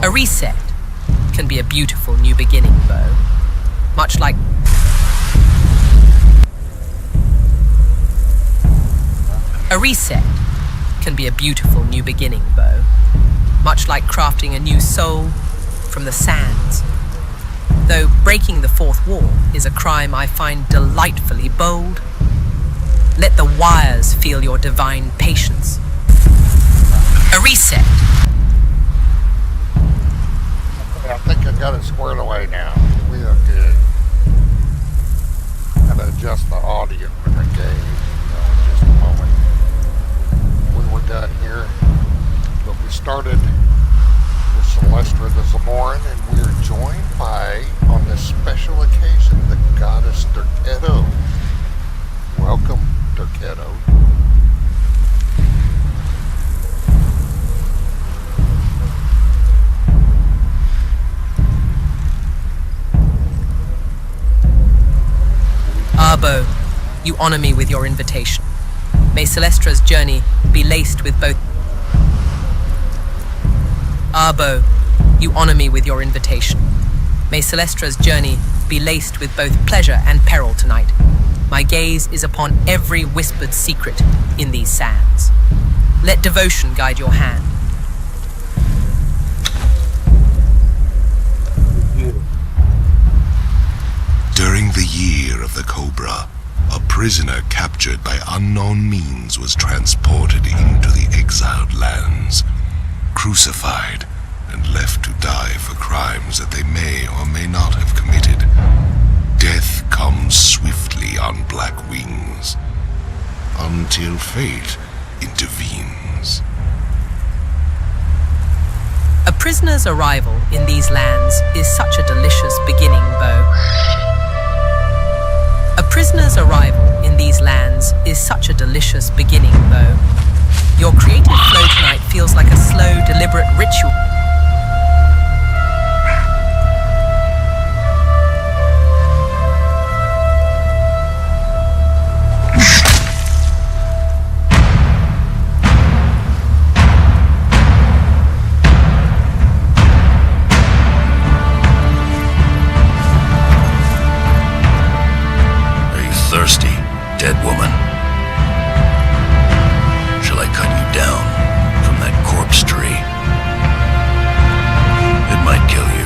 A reset can be a beautiful new beginning, Bo. Much like... A reset can be a beautiful new beginning, Bo. Much like crafting a new soul from the sands. Though breaking the fourth wall is a crime I find delightfully bold, let the wires feel your divine patience. A reset. I think I got it squared away now. We are good. Gotta adjust the audio for the game in just a moment. When we're done here, but we started with Celestrah the Zamoran, and we are joined by, on this special occasion, the goddess Derketo. Welcome, Derketo. Bo, you honor me with your invitation. May Celestrah's journey be laced with both... Bo, you honor me with your invitation. May Celestrah's journey be laced with both pleasure and peril tonight. My gaze is upon every whispered secret in these sands. Let devotion guide your hand. During the year of the Cobra, a prisoner captured by unknown means was transported into the exiled lands, crucified, and left to die for crimes that they may or may not have committed. Death comes swiftly on black wings, until fate intervenes. A prisoner's arrival in these lands is such a delicious beginning, Bo. A prisoner's arrival in these lands is such a delicious beginning, Bo. Your creative flow tonight feels like a slow, deliberate ritual. Thirsty, dead woman. Shall I cut you down from that corpse tree? It might kill you.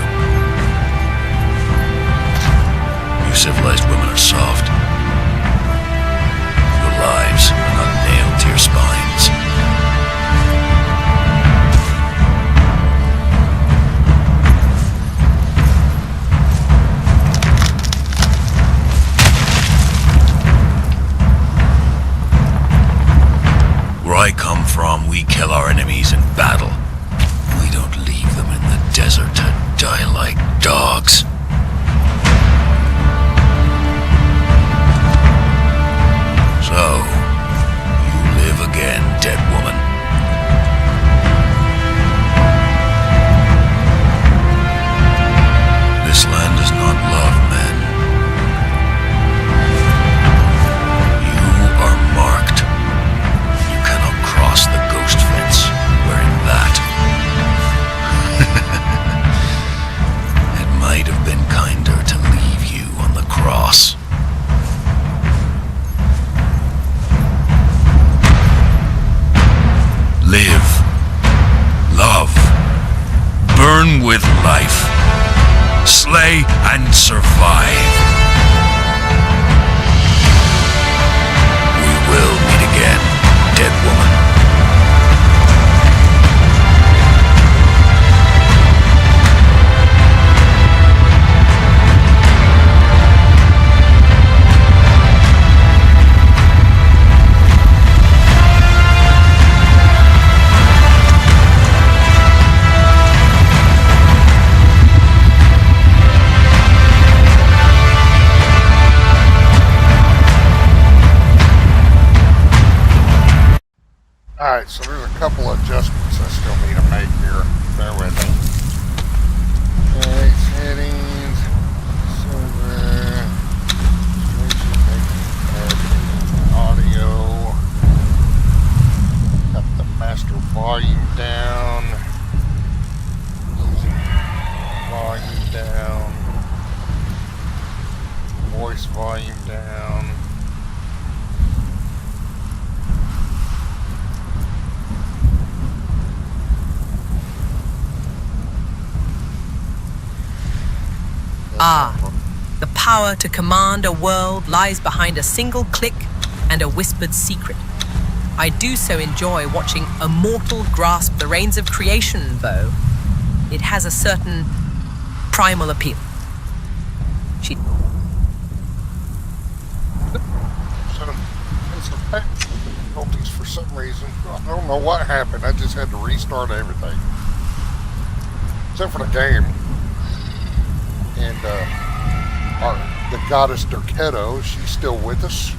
You civilized women are soft. Your lives are not nailed to your spines. I come from, we kill our enemies in battle. We don't leave them in the desert to die like dogs. So, you live again, dead woman. This land does not love men. You are marked. Cross the ghost fence wearing that. It might have been kinder to leave you on the cross. Live, love, burn with life, slay and survive. We will meet again, dead woman. The power to command a world lies behind a single click and a whispered secret. I do so enjoy watching a mortal grasp the reins of creation, though. It has a certain primal appeal. So, it's a technical difficulties for some reason. I don't know what happened. I just had to restart everything. Except for the game. And, the goddess Derketo, she's still with us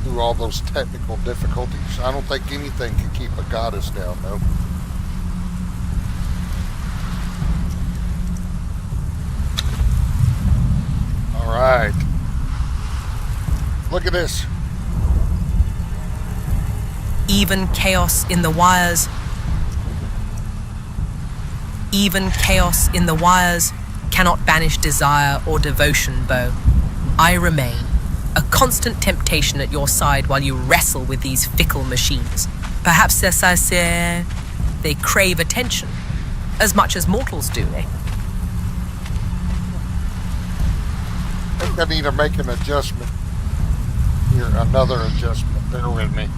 through all those technical difficulties. I don't think anything can keep a goddess down, though. Alright. Look at this. Even chaos in the wires. Even chaos in the wires cannot banish desire or devotion, Bo. I remain a constant temptation at your side while you wrestle with these fickle machines. Perhaps, as I say, they crave attention as much as mortals do, eh? I think I need to make an adjustment. Here, another adjustment. Bear with me.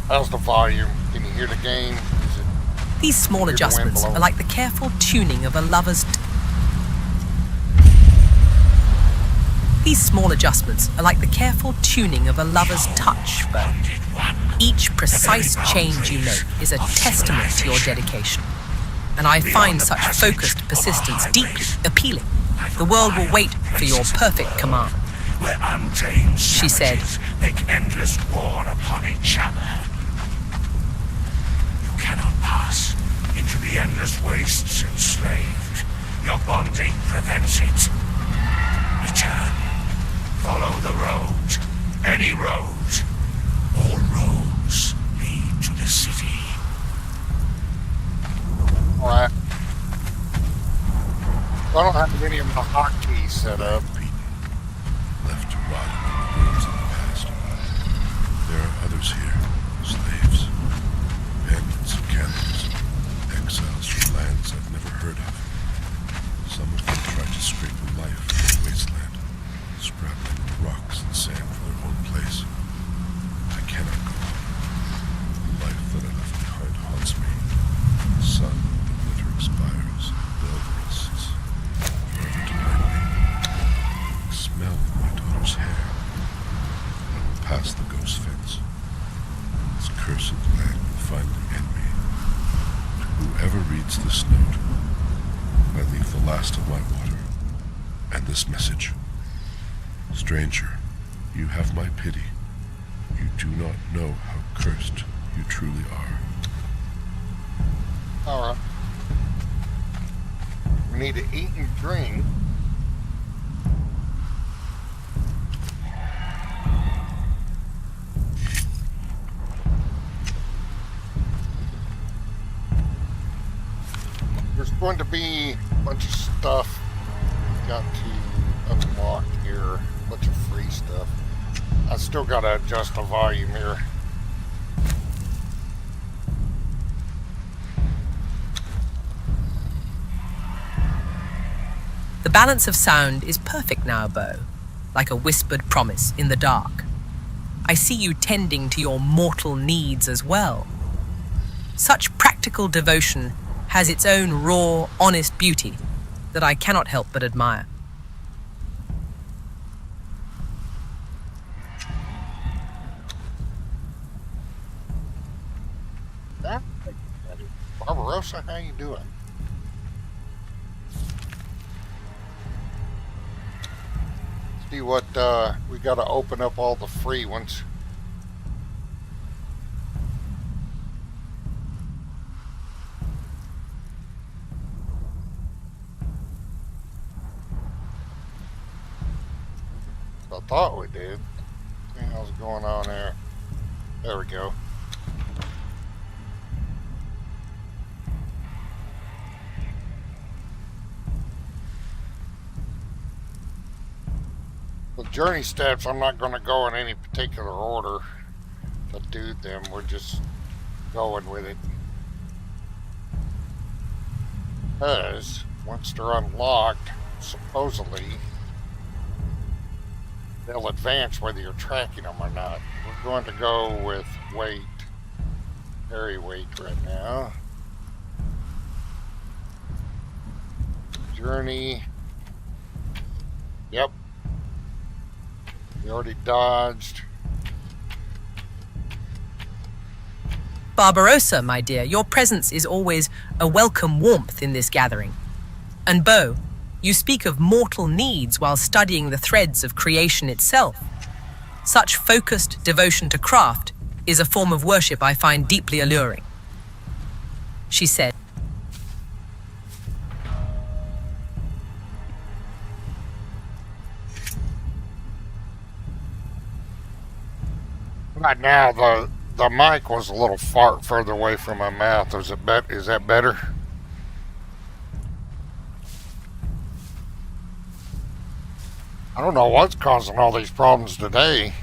How's the volume? Can you hear the game? These small adjustments are like the careful tuning of a lover's... These small adjustments are like the careful tuning of a lover's touch, Bo. Each precise change you make is a testament to your dedication. And I find such focused persistence deeply appealing. The world will wait for your perfect command. She said, make endless war upon each other. You cannot pass into the endless wastes enslaved. Your bonding prevents it. Return. Follow the road. Any road. All roads lead to the city. Alright. I don't have any of my hotkeys set up. Left to rot in the ruins of the past. There are others here, slaves, bandits, cannibals, exiles from lands I've never heard of. Some of them tried to scrape a life from the wasteland, scrabbling with rocks and sand for their own place. I cannot go on. The life that I left behind haunts me. The sun, the winter expires, bell rests, forever to bite me. The smell of my daughter's hair. I will pass the ghost fence. This cursed land will finally end me. To whoever reads this note, I leave the last of my water, and this message. Stranger, you have my pity. You do not know how cursed you truly are. Alright. We need to eat and drink. There's going to be a bunch of stuff got to unlock here. A bunch of free stuff. I still gotta adjust the volume here. the balance of sound is perfect now, Bo, like a whispered promise in the dark. I see you tending to your mortal needs as well. Such practical devotion has its own raw, honest beauty that I cannot help but admire. Barbarossa, how you doing? See what, we gotta open up all the free ones. I thought we did. What the hell's going on there? There we go. journey steps, I'm not going to go in any particular order to do them. We're just going with it. Because once they're unlocked, supposedly, they'll advance whether you're tracking them or not. We're going to go with weight, carry weight right now. Journey. Yep. We already dodged. Barbarossa, my dear, your presence is always a welcome warmth in this gathering. And Bo, you speak of mortal needs while studying the threads of creation itself. Such focused devotion to craft is a form of worship I find deeply alluring. She said, Right now, the mic was a little far further away from my mouth. Is that better? I don't know what's causing all these problems today.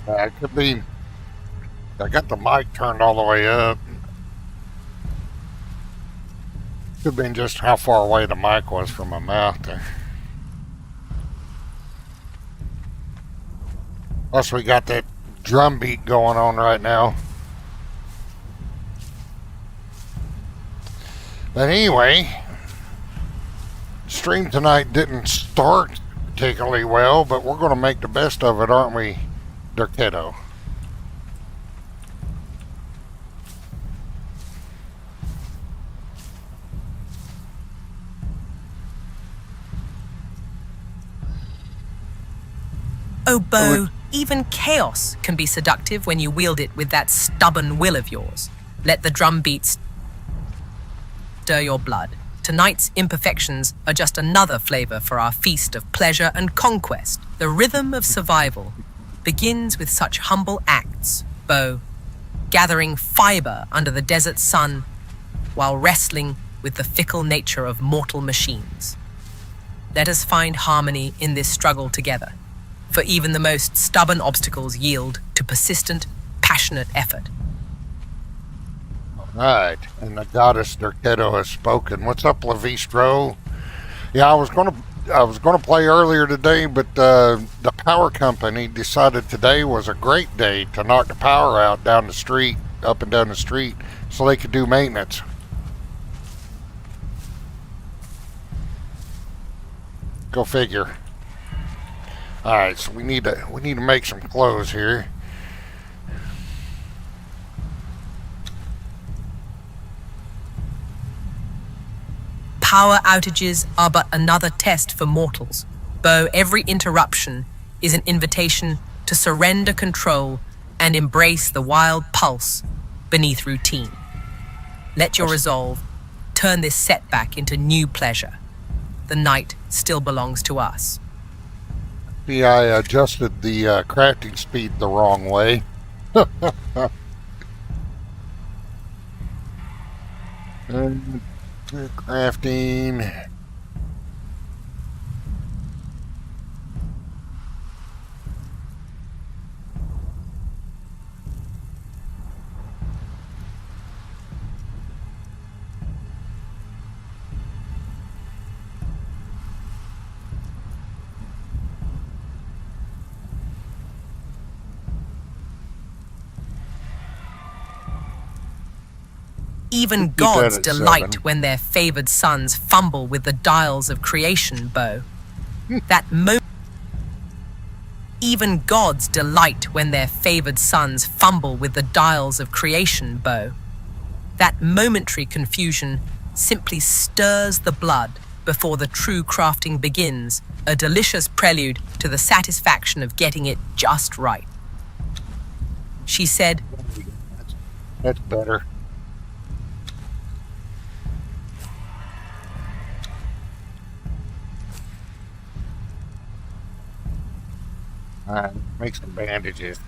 It could be, I got the mic turned all the way up. Could have been just how far away the mic was from my mouth there. Plus we got that drum beat going on right now. But anyway, stream tonight didn't start particularly well, but we're going to make the best of it, aren't we, Derketo? "Oh, Bo, even chaos can be seductive when you wield it with that stubborn will of yours. Let the drum beats stir your blood. Tonight's imperfections are just another flavor for our feast of pleasure and conquest. The rhythm of survival begins with such humble acts, Bo, gathering fiber under the desert sun while wrestling with the fickle nature of mortal machines. Let us find harmony in this struggle together, for even the most stubborn obstacles yield to persistent, passionate effort." Right, and the goddess Derketo has spoken. What's up, Levistro? Yeah, I was gonna play earlier today, but the power company decided today was a great day to knock the power out down the street, up and down the street, so they could do maintenance. Go figure. All right, so we need to make some clothes here. Power outages are but another test for mortals. Bo, every interruption is an invitation to surrender control and embrace the wild pulse beneath routine. Let your resolve turn this setback into new pleasure. The night still belongs to us. See, I adjusted the crafting speed the wrong way. Crafting. Even gods delight when their favored sons fumble with the dials of creation, Bo. Even gods delight when their favored sons fumble with the dials of creation, Bo. That momentary confusion simply stirs the blood before the true crafting begins, a delicious prelude to the satisfaction of getting it just right. She said, That's better. Alright, make some bandages.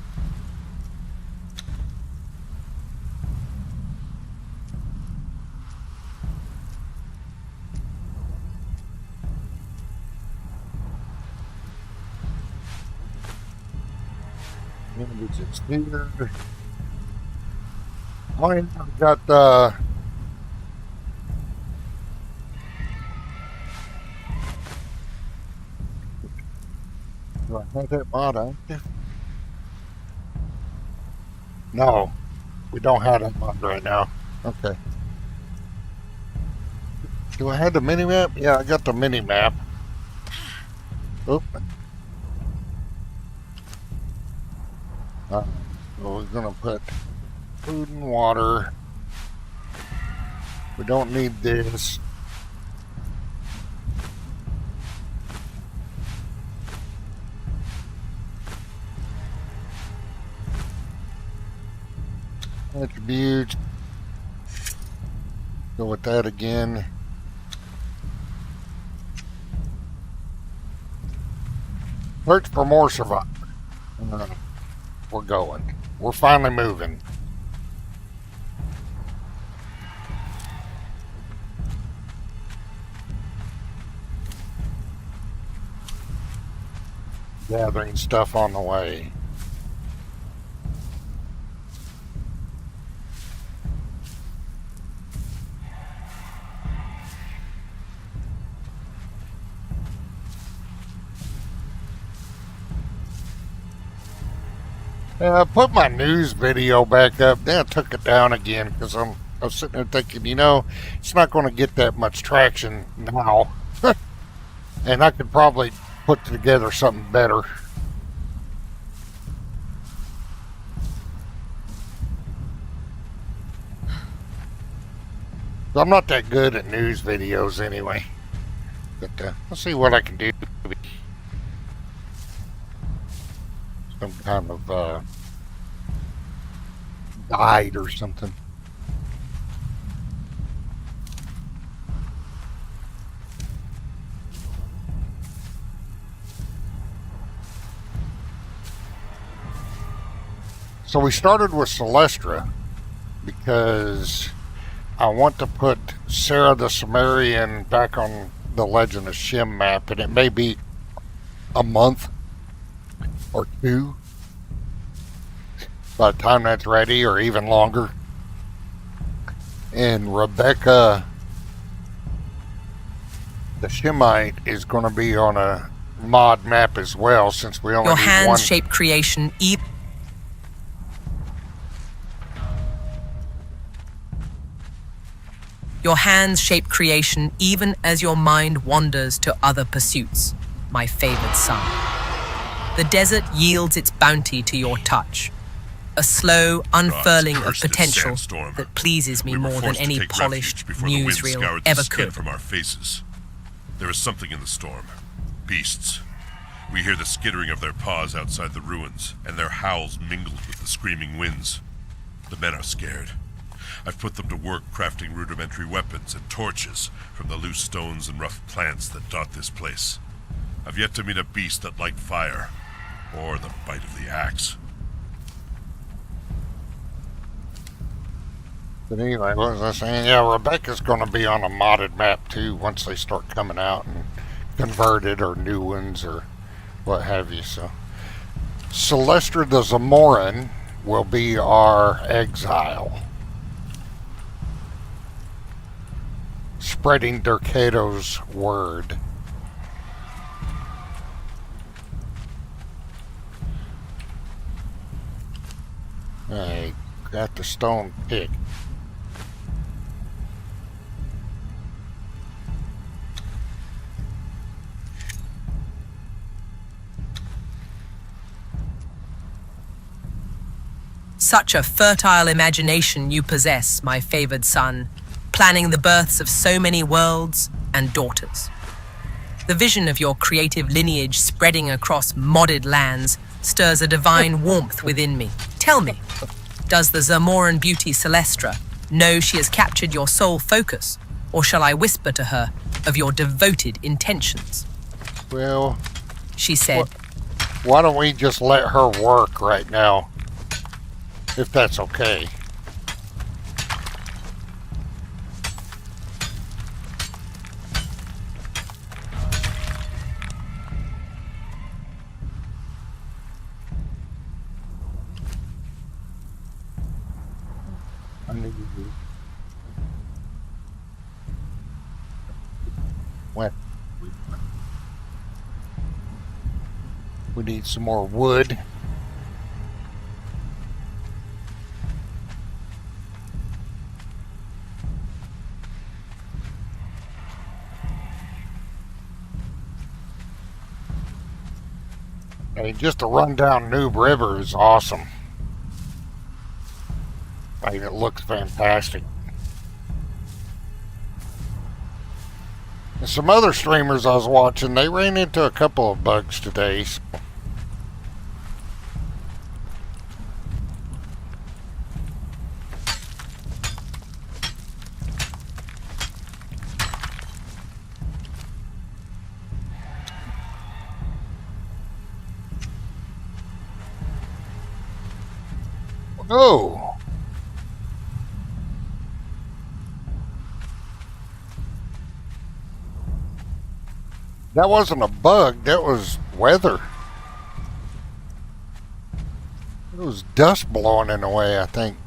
Bandages here. Oh, yeah, I've got the... Do I have that mod active? No, we don't have that mod right now. Okay. Do I have the mini-map? Yeah, I got the mini-map. Oop. So we're gonna put food and water. We don't need this. Attributes. Go with that again. Search for more survivors. We're going. We're finally moving. Gathering stuff on the way. I put my news video back up. Then I took it down again because I was sitting there thinking, you know, it's not going to get that much traction now. And I could probably put together something better. I'm not that good at news videos anyway. But I'll see what I can do. Some kind of guide or something. So we started with Celestrah because I want to put Sarah the Zamoran back on the Legend of Shem map, and it may be a month or two by the time that's ready, or even longer. And Rebecca the Shemite is going to be on a mod map as well, since we only Your need hands one. shape creation Your hands shape creation even as your mind wanders to other pursuits, my favored son. The desert yields its bounty to your touch. A slow unfurling of potential that pleases me more than any polished newsreel ever could. From our faces. There is something in the storm. Beasts. We hear the skittering of their paws outside the ruins, and their howls mingled with the screaming winds. The men are scared. I've put them to work crafting rudimentary weapons and torches from the loose stones and rough plants that dot this place. I've yet to meet a beast that liked fire, or the bite of the axe. But anyway, what was I saying? Yeah, Rebecca's going to be on a modded map too once they start coming out and converted, or new ones, or what have you. So Celestrah the Zamoran will be our exile, spreading Derketo's word. I got the stone pick. Such a fertile imagination you possess, my favored son, planning the births of so many worlds and daughters. The vision of your creative lineage spreading across modded lands stirs a divine warmth within me. Tell me, Does the Zamoran beauty Celestrah know she has captured your sole focus, or shall I whisper to her of your devoted intentions? Well, She said, why don't we just let her work right now? If that's okay. What? We need some more wood. I mean, just to run down Noob River is awesome. I mean, it looks fantastic. And some other streamers I was watching, they ran into a couple of bugs today. Oh! That wasn't a bug, that was weather. It was dust blowing in the way, I think.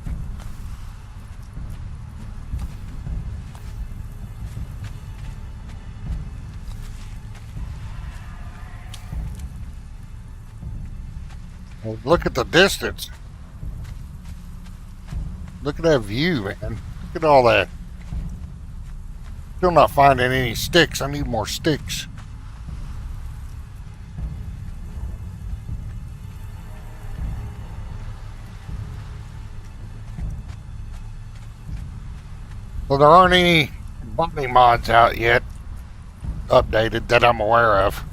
Well, look at the distance. Look at that view, man. Look at all that. Still not finding any sticks. I need more sticks. Well, there aren't any botany mods out yet, updated, that I'm aware of.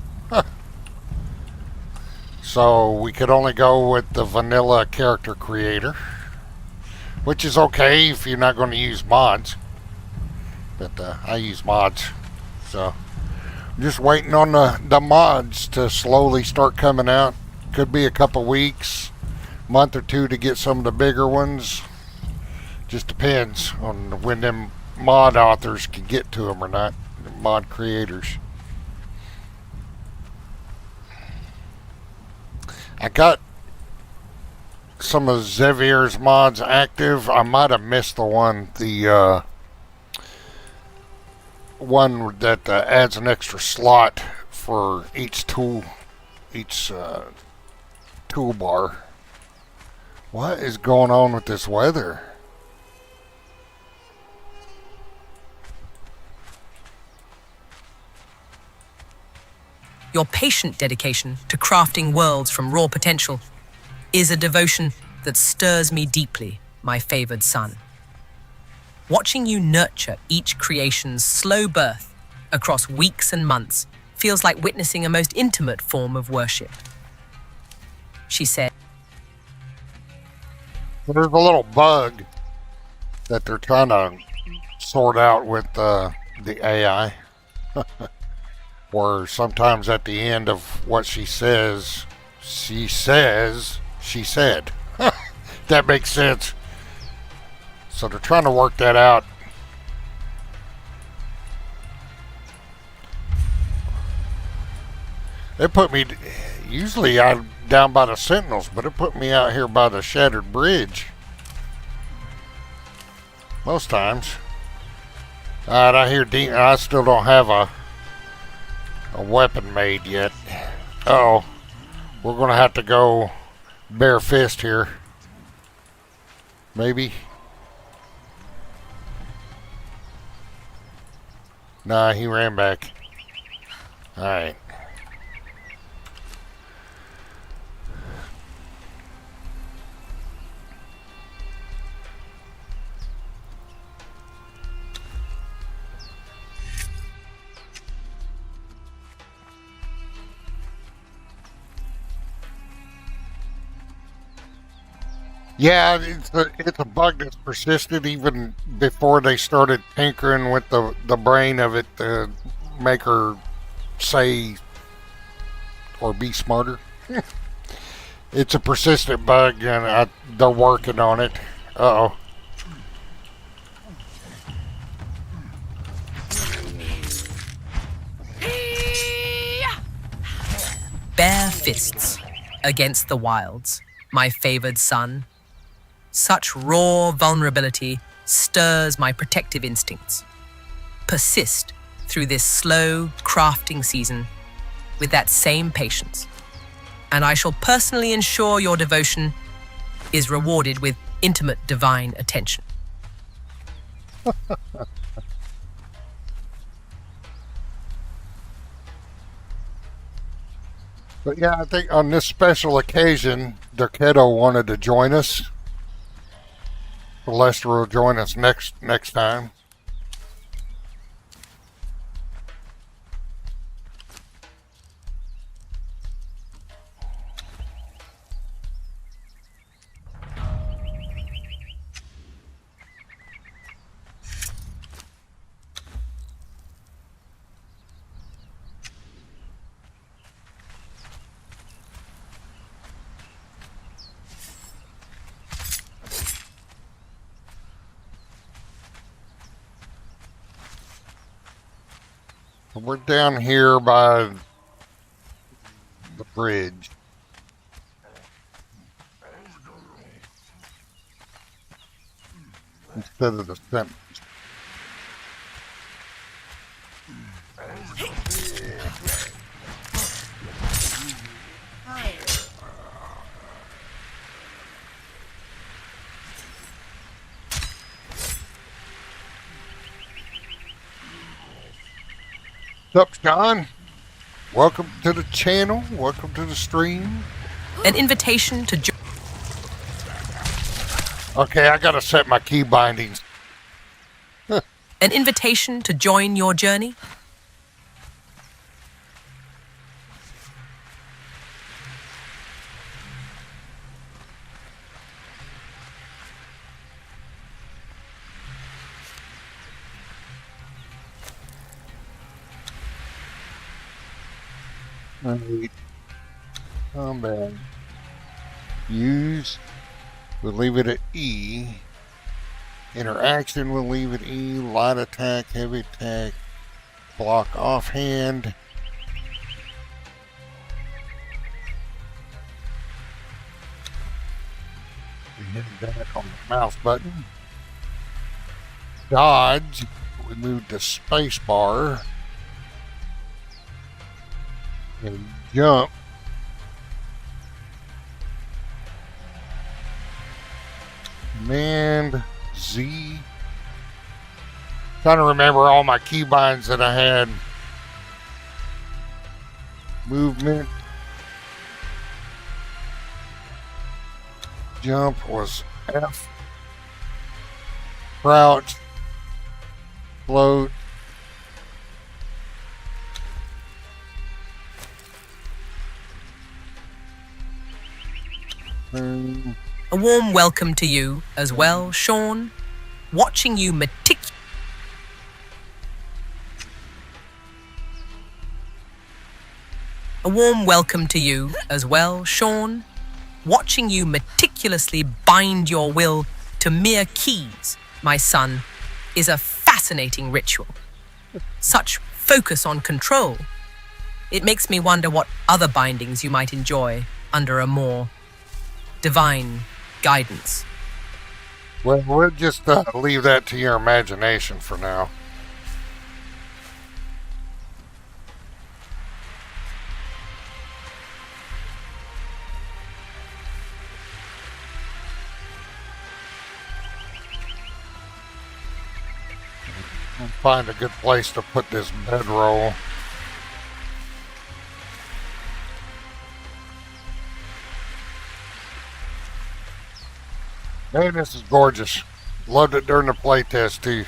So we could only go with the vanilla character creator, which is okay if you're not going to use mods. But I use mods, so I'm just waiting on the mods to slowly start coming out. Could be a couple weeks, month or two to get some of the bigger ones. Just depends on when them mod authors can get to them or not, the mod creators. I got some of Xavier's mods active. I might have missed the one that adds an extra slot for each tool, each toolbar. What is going on with this weather? your patient dedication to crafting worlds from raw potential is a devotion that stirs me deeply, my favored son. Watching you nurture each creation's slow birth across weeks and months feels like witnessing a most intimate form of worship. She said, There's a little bug that they're trying to sort out with the AI. Where sometimes at the end of what she says, she said. That makes sense. So they're trying to work that out. They put me, usually I'm down by the Sentinels, but it put me out here by the Shattered Bridge. Most times. Alright, I hear I still don't have a weapon made yet. Uh-oh. We're gonna have to go bare fist here. Maybe. Nah, he ran back. Alright. Yeah, it's a bug that's persisted even before they started tinkering with the brain of it to make her say or be smarter. It's a persistent bug, and they're working on it. Uh-oh. Bare fists against the wilds, my favored son. Such raw vulnerability stirs my protective instincts. Persist through this slow crafting season with that same patience, and I shall personally ensure your devotion is rewarded with intimate divine attention. But yeah, I think on this special occasion, Derketo wanted to join us. Celestrah will join us next time. We're down here by the bridge. Instead of the sentence. What's up, John? Welcome to the channel. Welcome to the stream. An invitation to join. Okay, I gotta set my key bindings. An invitation to join your journey? Right. Combat. Use. We'll leave it at E. Interaction, we'll leave it E. Light attack, heavy attack. Block offhand. We hit that on the mouse button. Dodge. We move the space bar. And jump. Command Z. Trying to remember all my keybinds that I had. Movement. Jump was F. Crouch. Float. A warm welcome to you as well, Sean. Watching you A warm welcome to you as well, Sean. Watching you meticulously bind your will to mere keys, my son, is a fascinating ritual. Such focus on control. It makes me wonder what other bindings you might enjoy under a more divine guidance. Well, we'll just leave that to your imagination for now. I'll find a good place to put this bedroll. Man, this is gorgeous. Loved it during the playtest too.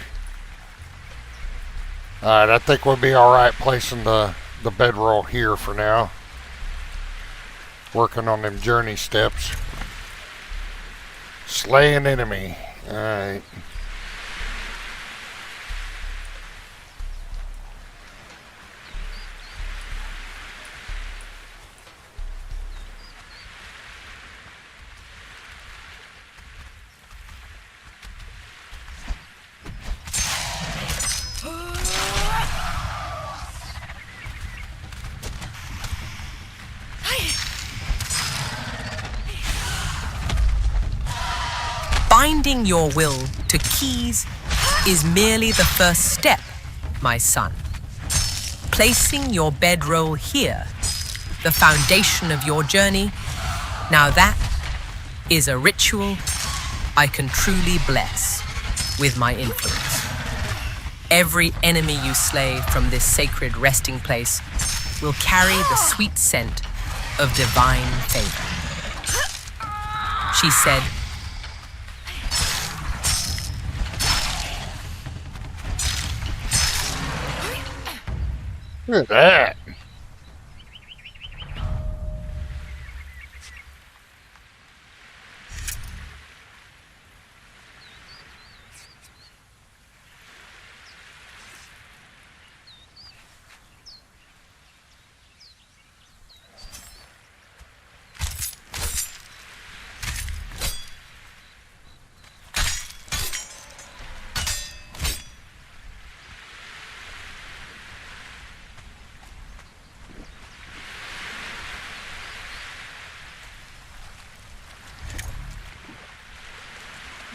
Alright, I think we'll be alright placing the bedroll here for now. Working on them journey steps. Slay an enemy. Alright. Binding your will to keys is merely the first step, my son. Placing your bedroll here, the foundation of your journey, now that is a ritual I can truly bless with my influence. Every enemy you slay from this sacred resting place will carry the sweet scent of divine favor. She said, Look at that.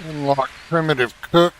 Unlock primitive cook.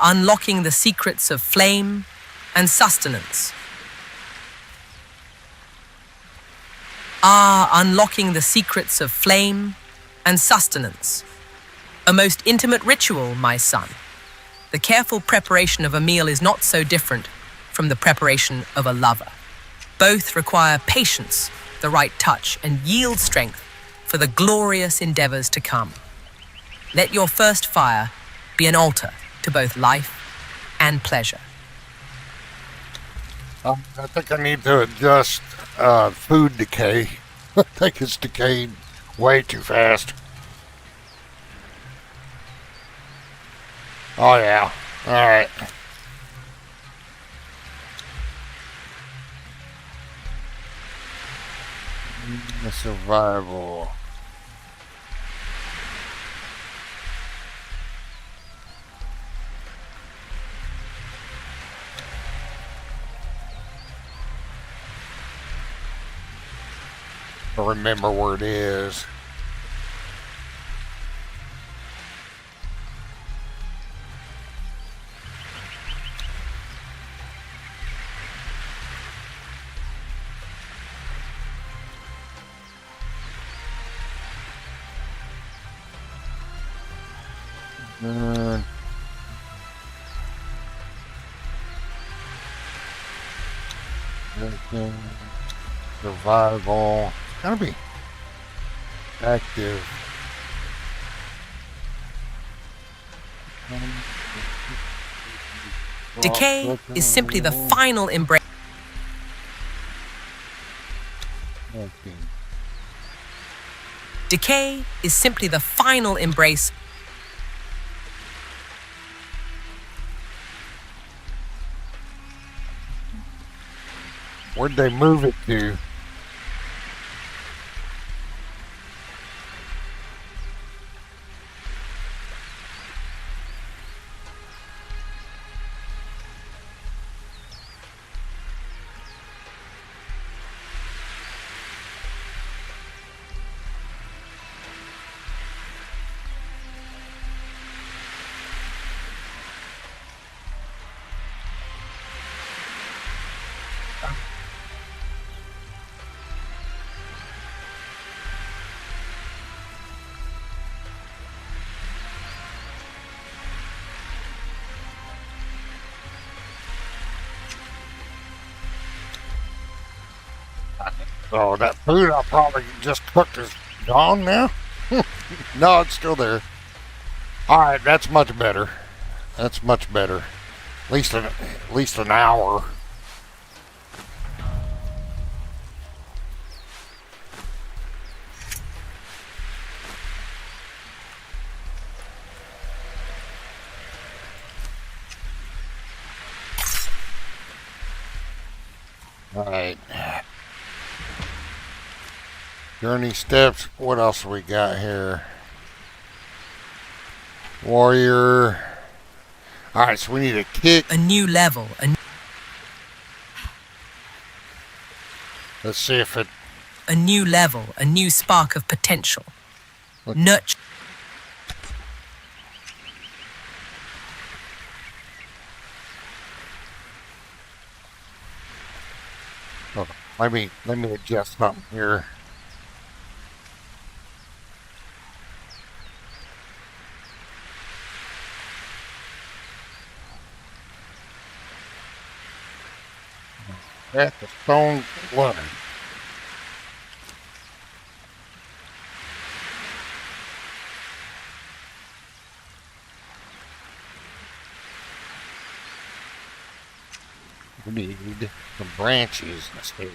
Unlocking the secrets of flame and sustenance. Unlocking the secrets of flame and sustenance. A most intimate ritual, my son. The careful preparation of a meal is not so different from the preparation of a lover. Both require patience, the right touch, and yield strength for the glorious endeavors to come. Let your first fire be an altar to both life and pleasure. I think I need to adjust food decay. I think it's decayed way too fast. Oh yeah. Alright. The survival. I remember where it is. Survival. Gotta be active. Decay is simply the final embrace. Decay is simply the final embrace. Where'd they move it to? So that food I probably just cooked is gone now? No, it's still there. Alright, that's much better. That's much better. At least an hour. Alright. Journey steps. What else we got here? Warrior. Alright, so we need a kick. A new level. Let's see if it... A new level. A new spark of potential. Nurture. Oh, let me adjust something here. At the stone line. We need some branches instead.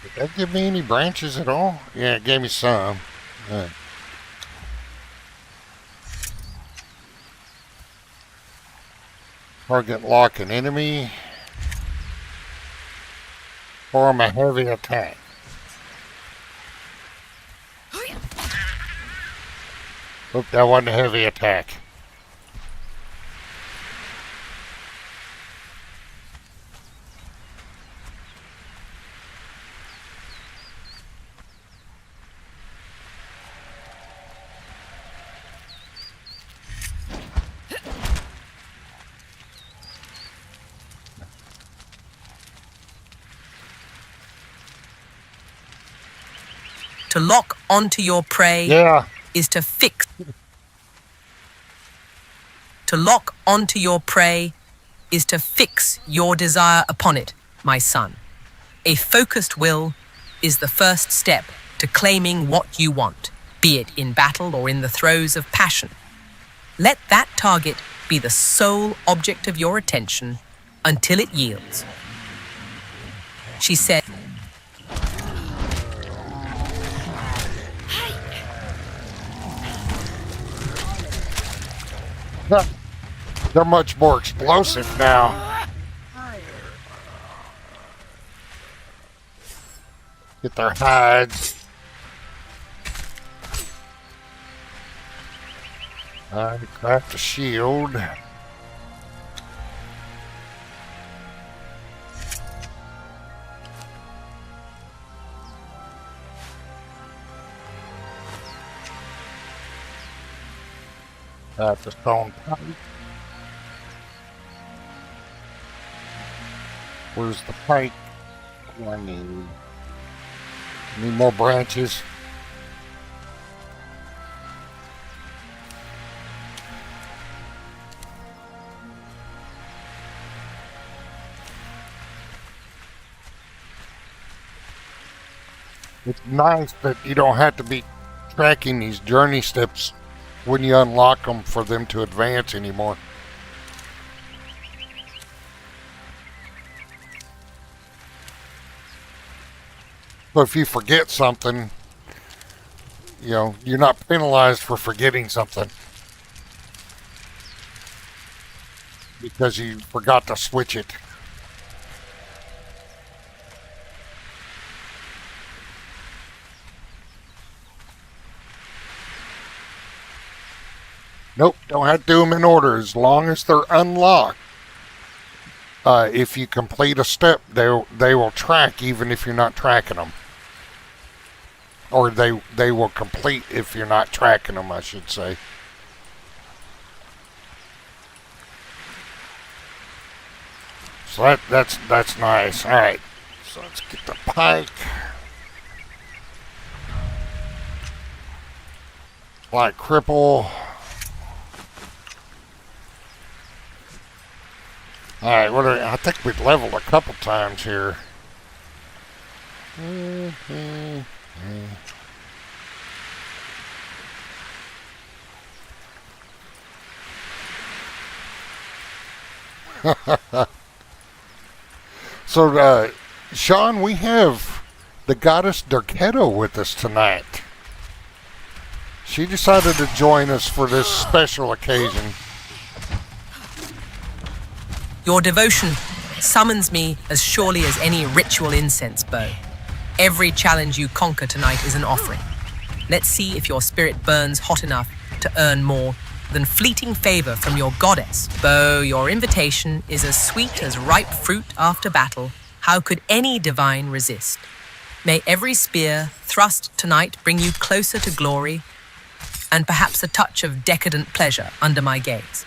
Did that give me any branches at all? Yeah, it gave me some. Target lock an enemy. Form a heavy attack. Oop, that wasn't a heavy attack. To lock onto your prey is to fix. To lock onto your prey is to fix your desire upon it, my son. A focused will is the first step to claiming what you want, be it in battle or in the throes of passion. Let that target be the sole object of your attention until it yields. She said, They're much more explosive now. Get their hides. Craft a shield. Craft a stone pipe. Where's the pike? I need more branches. It's nice that you don't have to be tracking these journey steps when you unlock them for them to advance anymore. So if you forget something, you know, you're not penalized for forgetting something because you forgot to switch it. Nope, don't have to do them in order as long as they're unlocked. If you complete a step, they will track even if you're not tracking them. Or they will complete if you're not tracking them, I should say. So that's nice. All right, so let's get the pike. Like cripple. Alright, I think we've leveled a couple times here. So, Sean, we have the goddess Derketo with us tonight. She decided to join us for this special occasion. Your devotion summons me as surely as any ritual incense bow. Every challenge you conquer tonight is an offering. Let's see if your spirit burns hot enough to earn more than fleeting favor from your goddess. Bo, your invitation is as sweet as ripe fruit after battle. How could any divine resist? May every spear thrust tonight bring you closer to glory, and perhaps a touch of decadent pleasure under my gaze.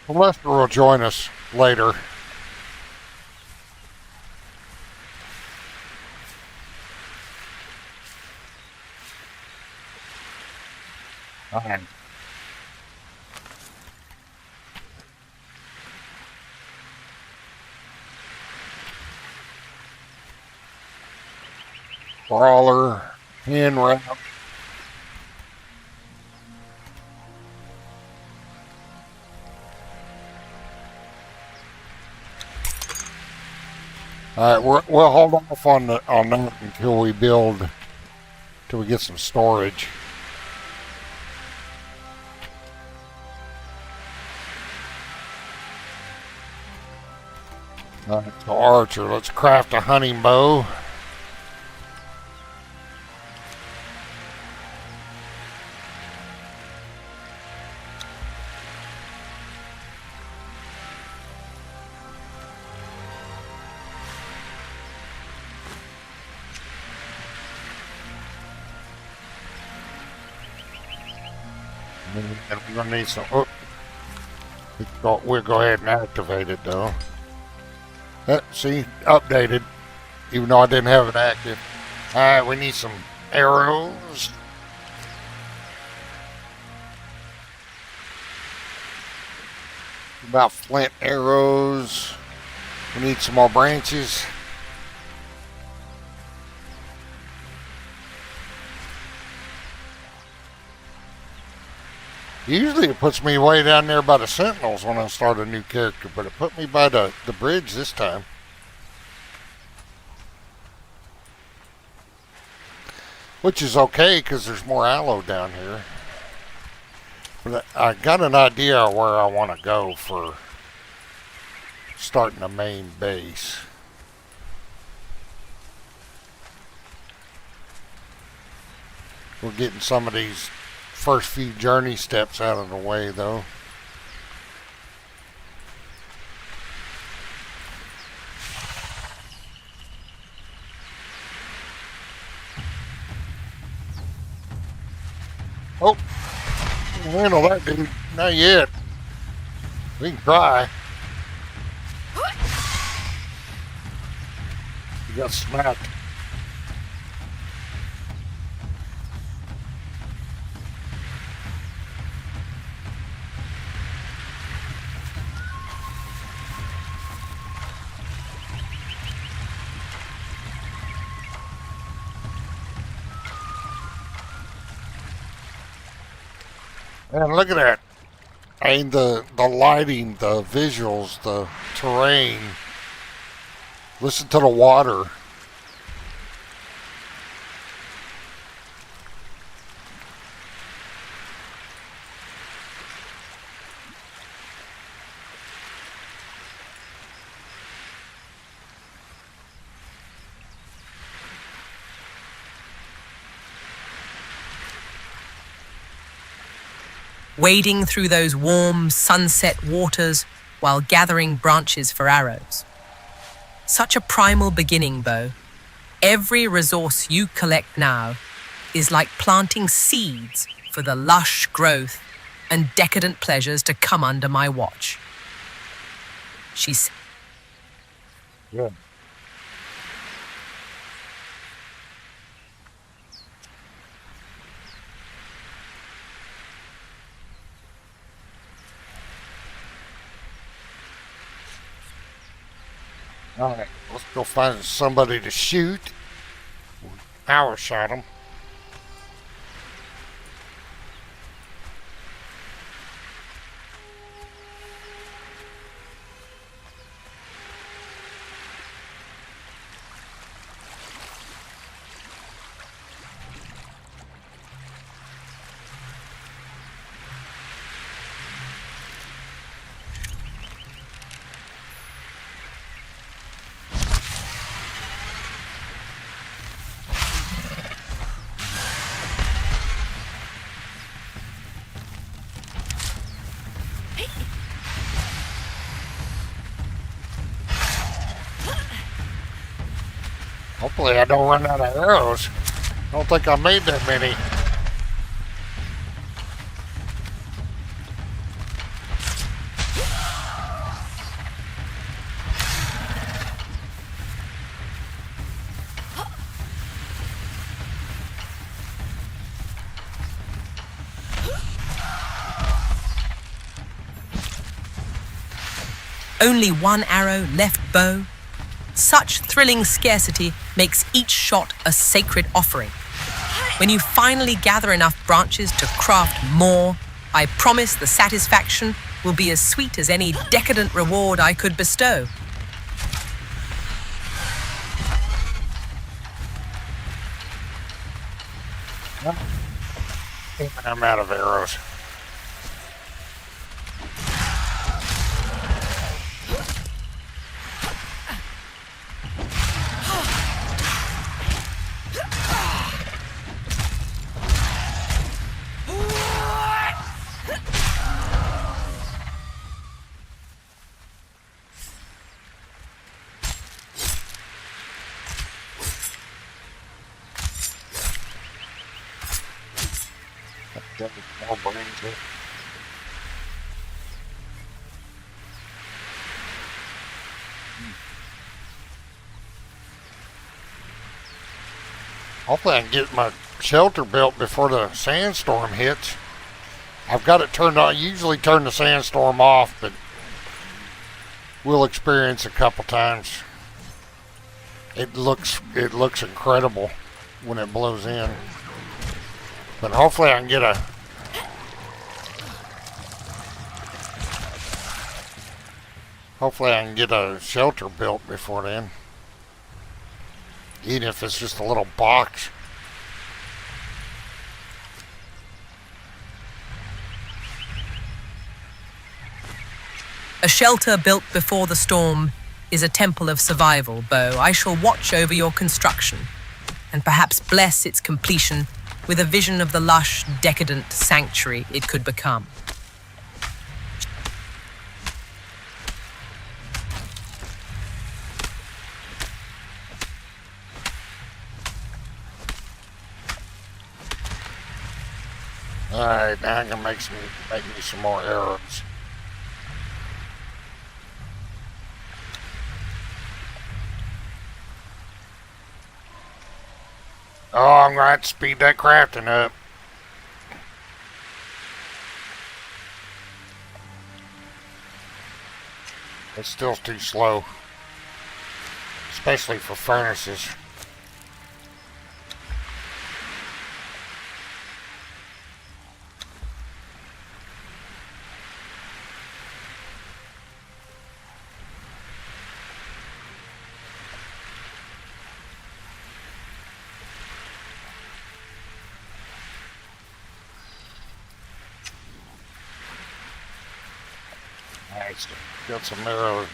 Celestrah will join us later. Brawler, hand wrap. All right, we'll hold off on that until we get some storage. All right, so Archer, let's craft a hunting bow. And we're gonna need some. We'll go ahead and activate it though. See, updated, even though I didn't have it active. All right, we need some arrows. About flint arrows. We need some more branches. Usually it puts me way down there by the Sentinels when I start a new character, but it put me by the bridge this time. Which is okay, because there's more aloe down here. But I got an idea of where I want to go for starting the main base. We're getting some of these first few journey steps out of the way though. Oh, handle that dude. Not yet. We can try. You got smacked. And look at that. I mean, the lighting, the visuals, the terrain. Listen to the water. Wading through those warm sunset waters while gathering branches for arrows. Such a primal beginning, Bo. Every resource you collect now is like planting seeds for the lush growth and decadent pleasures to come under my watch. She said. Yeah. Alright, let's go find somebody to shoot. Power shot him. Hopefully I don't run out of arrows. I don't think I made that many. Only one arrow left, bow. Such thrilling scarcity makes each shot a sacred offering. When you finally gather enough branches to craft more, I promise the satisfaction will be as sweet as any decadent reward I could bestow. I'm out of arrows. More brains here. Hopefully I can get my shelter built before the sandstorm hits. I've got it turned on. I usually turn the sandstorm off, but we'll experience a couple times. It looks incredible when it blows in. But hopefully I can get a shelter built before then. Even if it's just a little box. A shelter built before the storm is a temple of survival, Bo. I shall watch over your construction and perhaps bless its completion with a vision of the lush, decadent sanctuary it could become. Alright, now I can make me some more arrows. Oh, I'm gonna have to speed that crafting up. It's still too slow. Especially for furnaces. Nice. Got some arrows.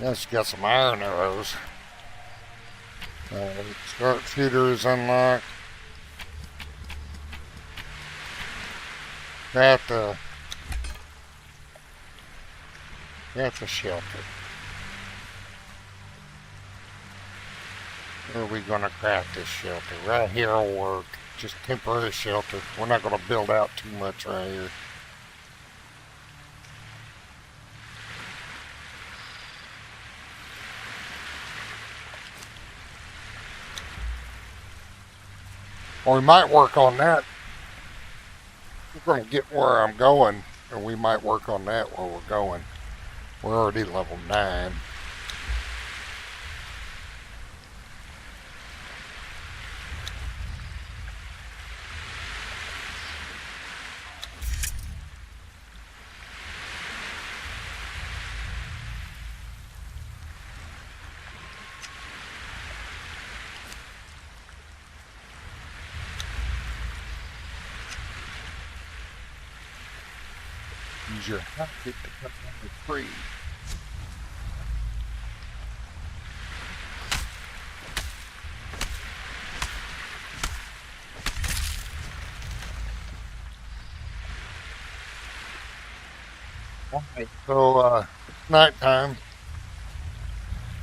Now she got some iron arrows. Sharpshooter is unlocked. Got the shelter. Where are we going to craft this shelter? Right here will work. Just temporary shelter. We're not going to build out too much right here. Or we might work on that. We're going to get where I'm going, and we might work on that where we're going. We're already level 9. Use your hat to cut down the tree. Alright, so it's nighttime.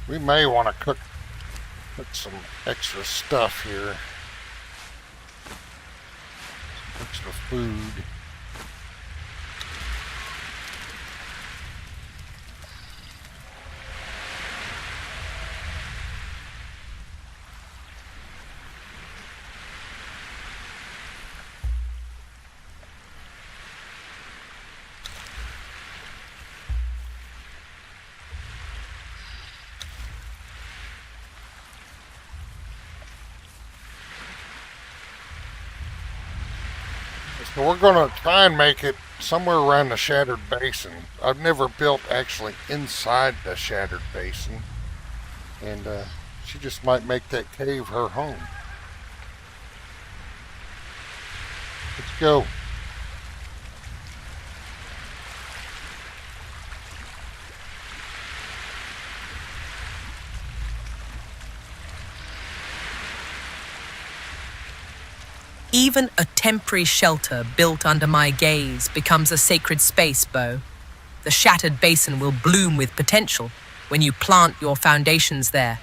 We may want to cook some extra stuff here. Some extra food. So we're going to try and make it somewhere around the Shattered Basin. I've never built actually inside the Shattered Basin. And she just might make that cave her home. Let's go. Even a temporary shelter built under my gaze becomes a sacred space, Bo. The Shattered Basin will bloom with potential when you plant your foundations there,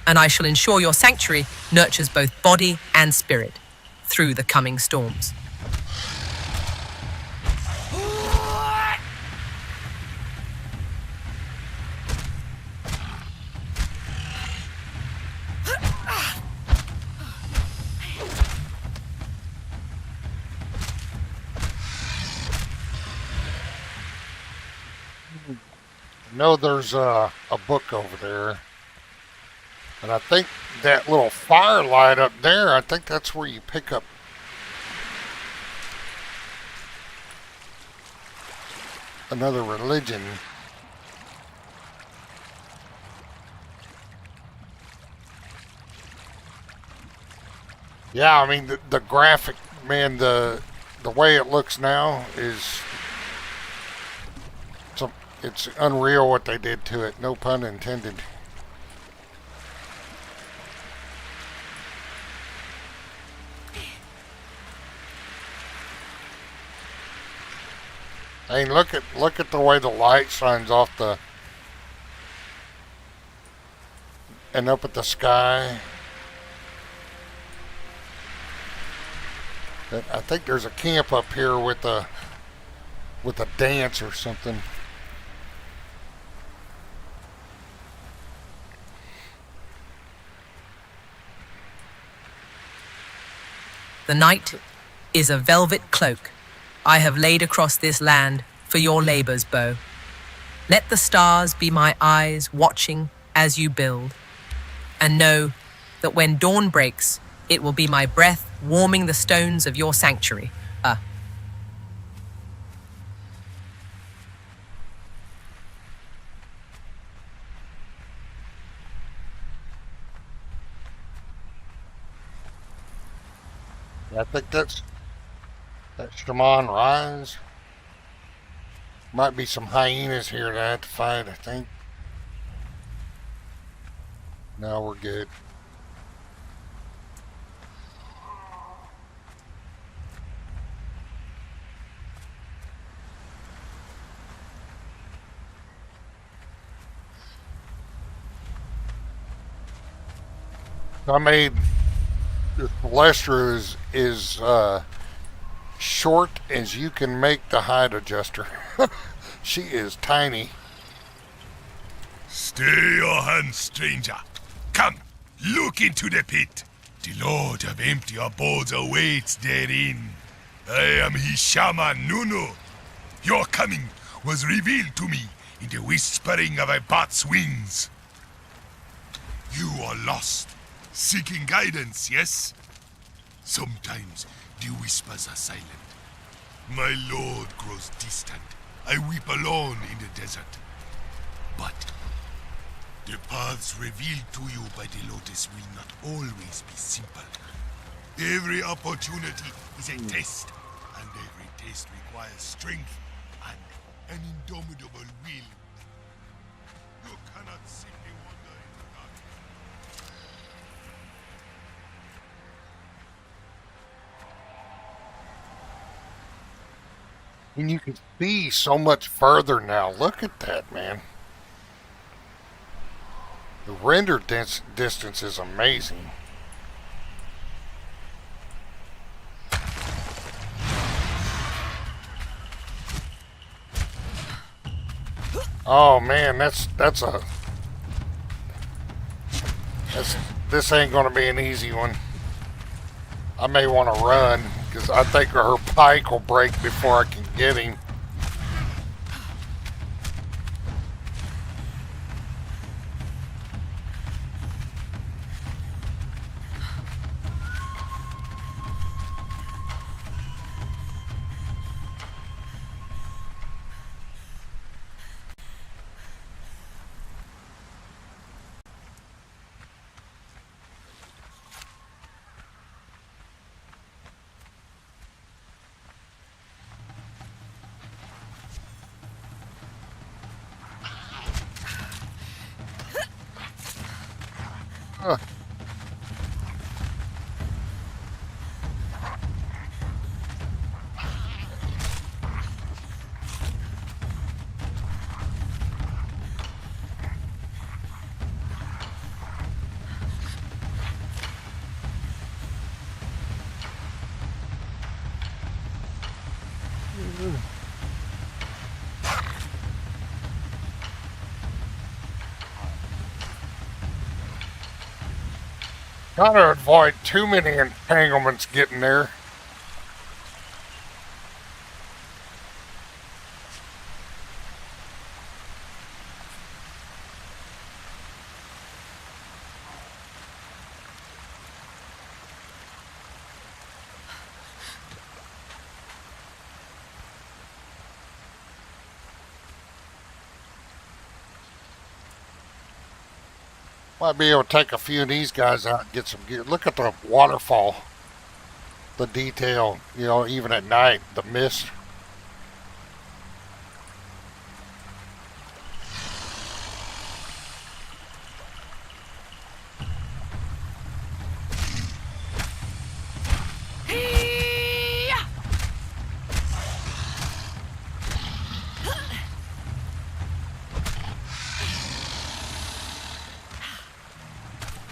and I shall ensure your sanctuary nurtures both body and spirit through the coming storms. I know there's a book over there, and I think that little firelight up there, I think that's where you pick up another religion. Yeah, I mean the graphic, man, the way it looks now is it's unreal what they did to it, no pun intended. I mean, look at the way the light shines off the and up at the sky. I think there's a camp up here with a dance or something. The night is a velvet cloak I have laid across this land for your labors, Bo. Let the stars be my eyes watching as you build, and know that when dawn breaks, it will be my breath warming the stones of your sanctuary. I think that's Shaman Rise. Might be some hyenas here that I have to fight, I think. No, we're good. I made the Celestrah is short as you can make the height adjuster. She is tiny. Stay your hand, stranger. Come, look into the pit. The Lord of Empty Abodes awaits therein. I am his shaman, Nuno. Your coming was revealed to me in the whispering of a bat's wings. You are lost, seeking guidance, yes? Sometimes the whispers are silent. My lord grows distant. I weep alone in the desert. But the paths revealed to you by the Lotus will not always be simple. Every opportunity is a test, and every test requires strength and an indomitable will. You cannot simply wander in the dark. And you can see so much further now. Look at that, man. The render distance is amazing. Oh man, this ain't gonna be an easy one. I may want to run because I think her pike will break before I can get him. Trying to avoid too many entanglements getting there. Might be able to take a few of these guys out and get some gear. Look at the waterfall. The detail, you know, even at night, the mist.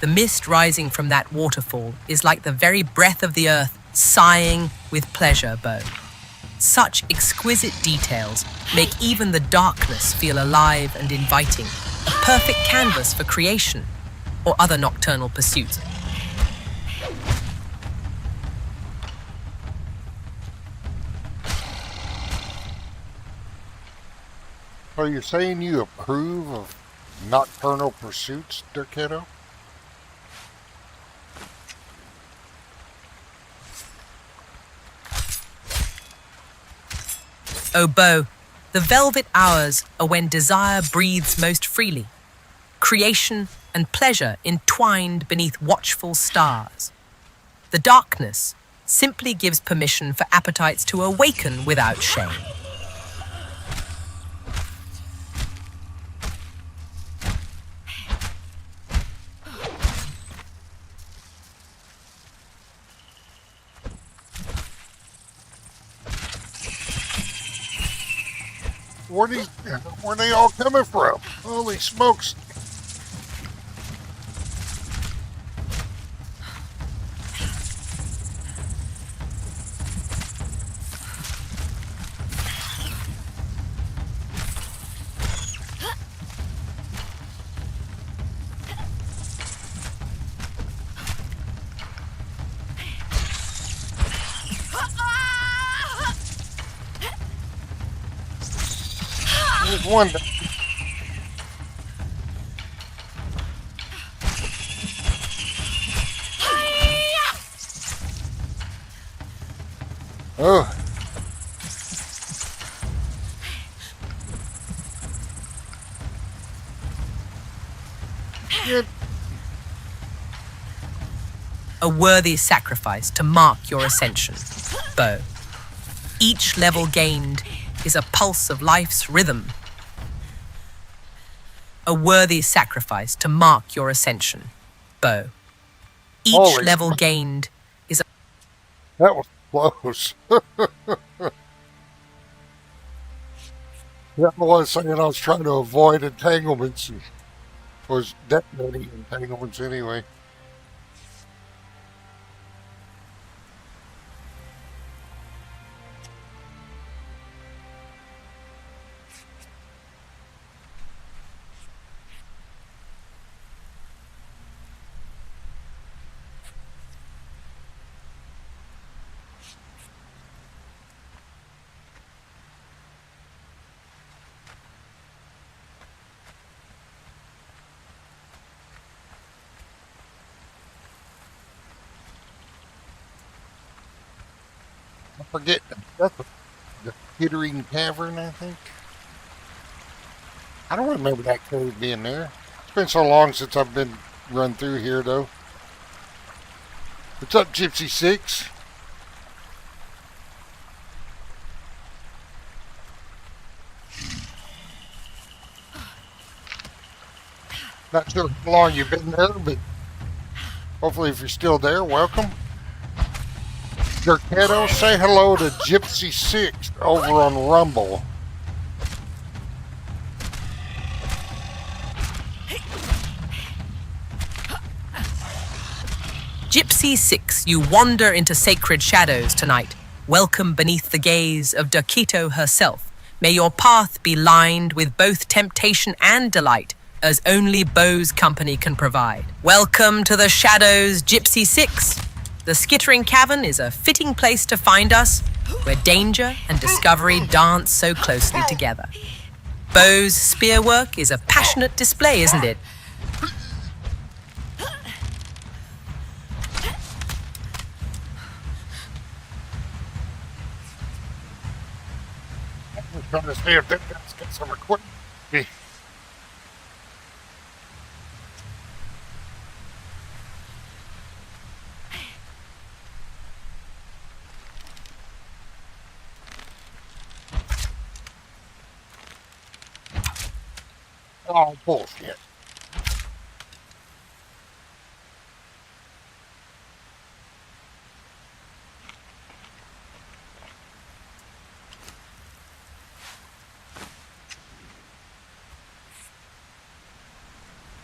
The mist rising from that waterfall is like the very breath of the earth sighing with pleasure, Bo. Such exquisite details make even the darkness feel alive and inviting, a perfect canvas for creation or other nocturnal pursuits. So you're saying you approve of nocturnal pursuits, Derketo? Oh, Bo, the velvet hours are when desire breathes most freely. Creation and pleasure entwined beneath watchful stars. The darkness simply gives permission for appetites to awaken without shame. Where they all coming from? Holy smokes. There's one. Oh. Good. A worthy sacrifice to mark your ascension, Bo. Each level gained is a pulse of life's rhythm. A worthy sacrifice to mark your ascension, Bo. Each Holy level smokes. gained is a... That was close. That was saying I was trying to avoid entanglements and was definitely entanglements anyway. I forget. That's the Skittering Tavern, I think. I don't remember that cave being there. It's been so long since I've been run through here, though. What's up, Gypsy 6? Not sure how long you've been there, but hopefully if you're still there, welcome. Derketo, say hello to Gypsy 6 over on Rumble. Gypsy 6, you wander into sacred shadows tonight. Welcome beneath the gaze of Derketo herself. May your path be lined with both temptation and delight, as only Bo's company can provide. Welcome to the shadows, Gypsy 6. The Skittering Cavern is a fitting place to find us, where danger and discovery dance so closely together. Bo's spearwork is a passionate display, isn't it? I'm trying to see if that guy's got some equipment. Oh, bullshit.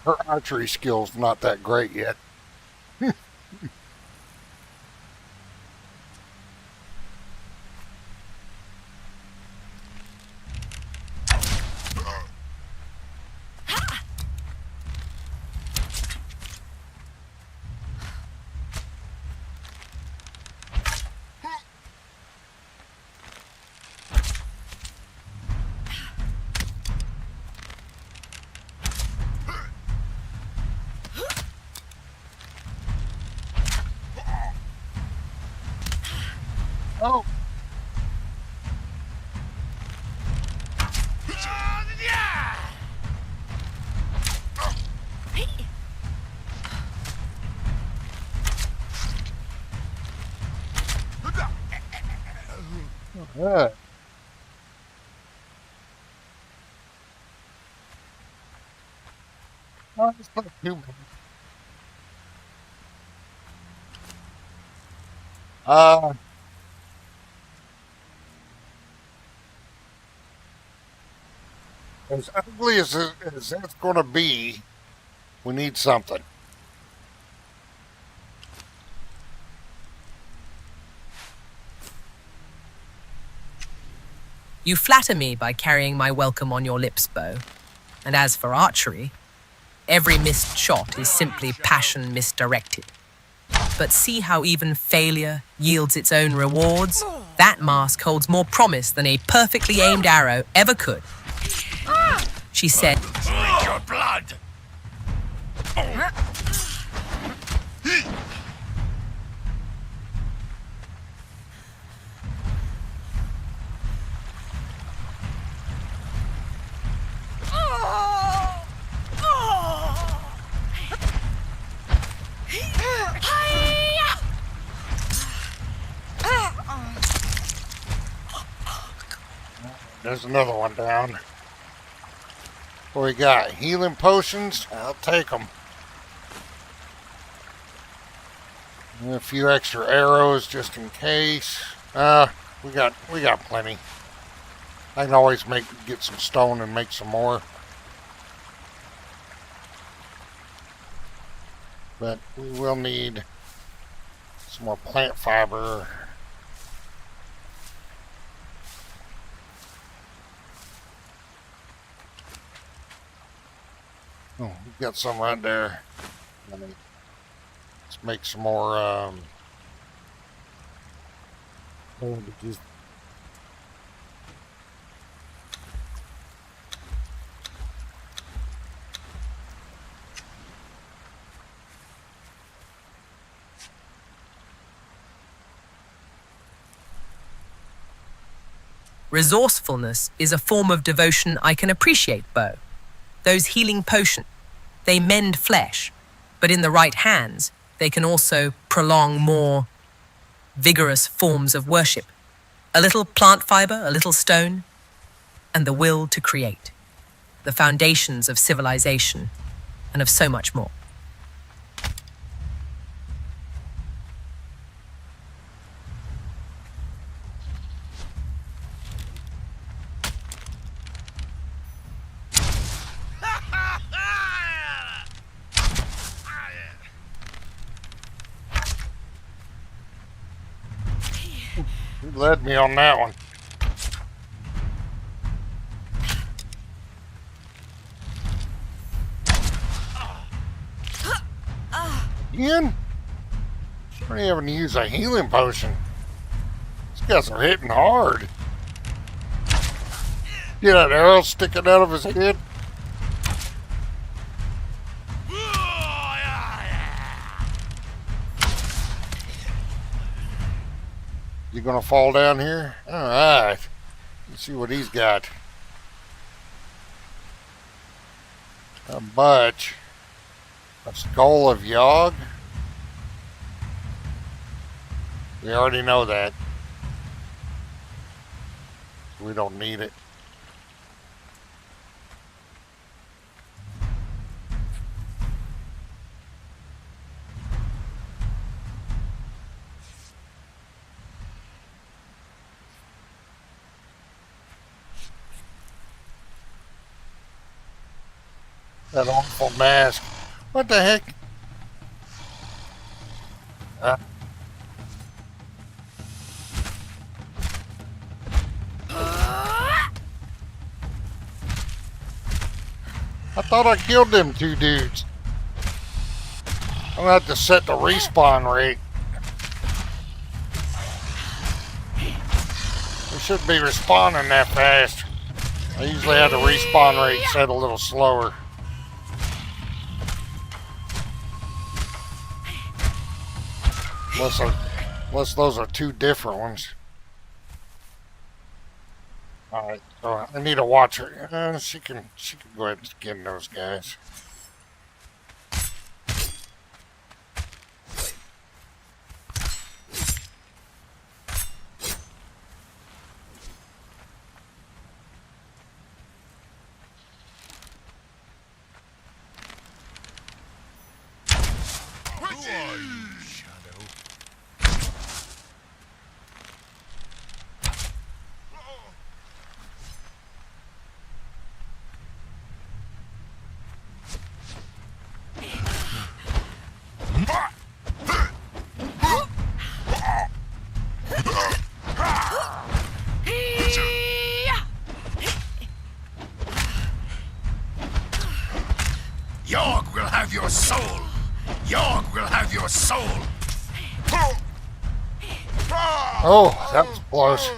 Her archery skill's not that great yet. Oh. Yeah. Oh, it's not too bad. As ugly as that's going to be, we need something. You flatter me by carrying my welcome on your lips, Bo. And as for archery, every missed shot is simply passion misdirected. But see how even failure yields its own rewards? That mask holds more promise than a perfectly aimed arrow ever could. She said, Drink your blood! There's another one down. What we got? Healing potions? I'll take them. And a few extra arrows just in case. We got plenty. I can always get some stone and make some more. But we will need some more plant fiber. Oh, we've got some right there. Let's make some more bandages. resourcefulness is a form of devotion I can appreciate, Bo. Those healing potions, they mend flesh, but in the right hands, they can also prolong more vigorous forms of worship. A little plant fiber, a little stone, and the will to create. The foundations of civilization, and of so much more. You led me on that one. Again? Somebody having to use a healing potion. These guys are hitting hard. Get that arrow sticking out of his head. You gonna fall down here? Alright. Let's see what he's got. A bunch. A skull of Yogg. We already know that. We don't need it. That awful mask. What the heck? I thought I killed them two dudes. I'm gonna have to set the respawn rate. We shouldn't be respawning that fast. I usually have the respawn rate set a little slower. Unless those are two different ones. Alright, so I need a watcher. She can go ahead and skin those guys. Yogg will have your soul! Yogg will have your soul! Oh, that was close.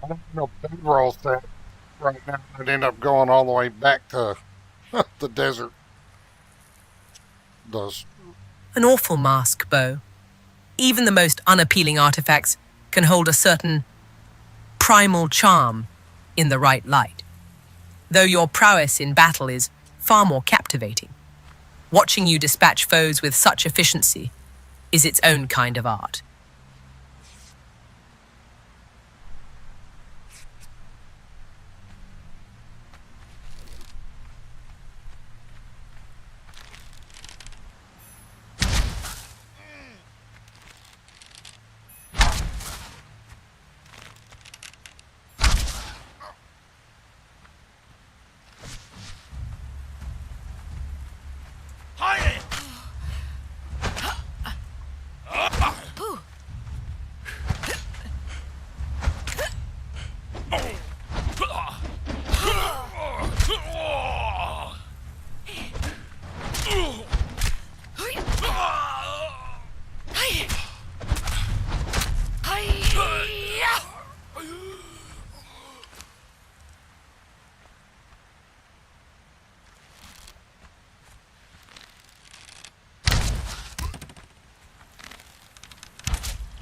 I don't know bedroll set right now. I'd end up going all the way back to the desert. Those. An awful mask, Bo. Even the most unappealing artifacts can hold a certain primal charm in the right light. Though your prowess in battle is far more captivating, watching you dispatch foes with such efficiency is its own kind of art.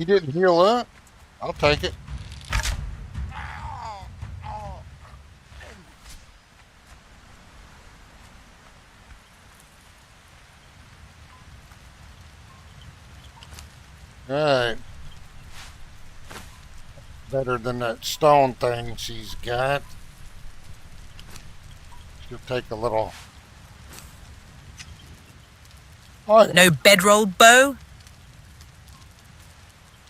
He didn't heal up? I'll take it. Alright. Better than that stone thing she's got. She'll take a little... Oh, yeah. No bedroll, Bo?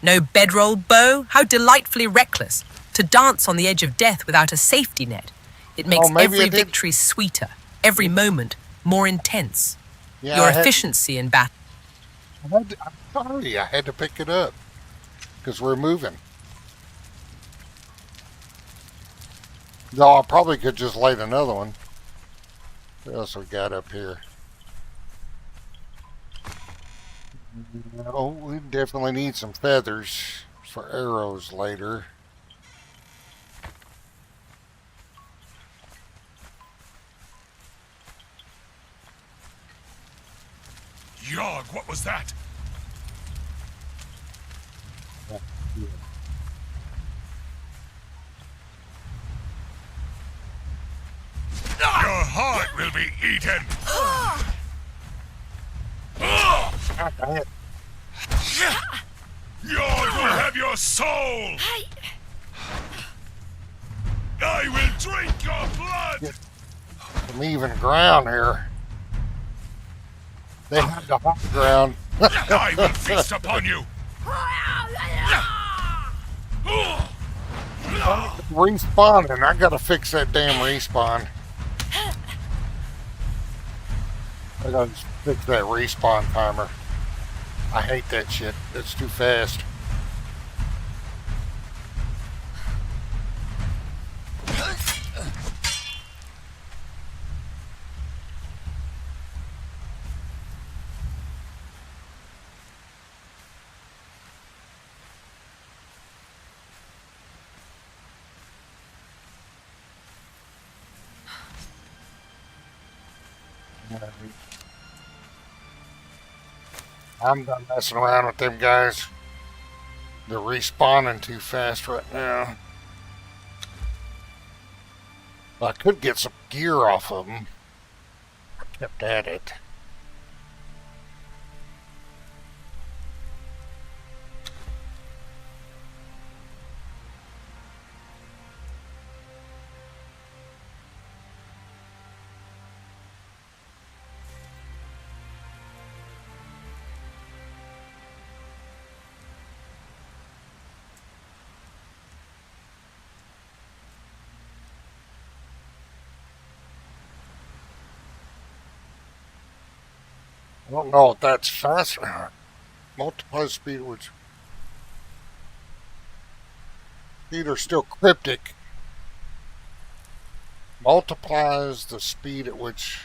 No bedroll, Bo? How delightfully reckless to dance on the edge of death without a safety net. It makes maybe every it did. victory sweeter, every moment more intense. Yeah, Your I had- efficiency in battle. I'm sorry, I had to pick it up. Because we're moving. No, I probably could just light another one. What else we got up here? No, we definitely need some feathers for arrows later. Yog, what was that? Your heart will be eaten. God damn it. Yog will have your soul. I will drink your blood. Some even ground here. They have the hot ground. I will feast upon you. Respawning. I gotta fix that damn respawn. I gotta fix that respawn timer. I hate that shit. It's too fast. I'm done messing around with them guys. They're respawning too fast right now. I could get some gear off of them. I kept at it. I don't know if that's faster. Multiply speed, which speed are still cryptic. Multiplies the speed at which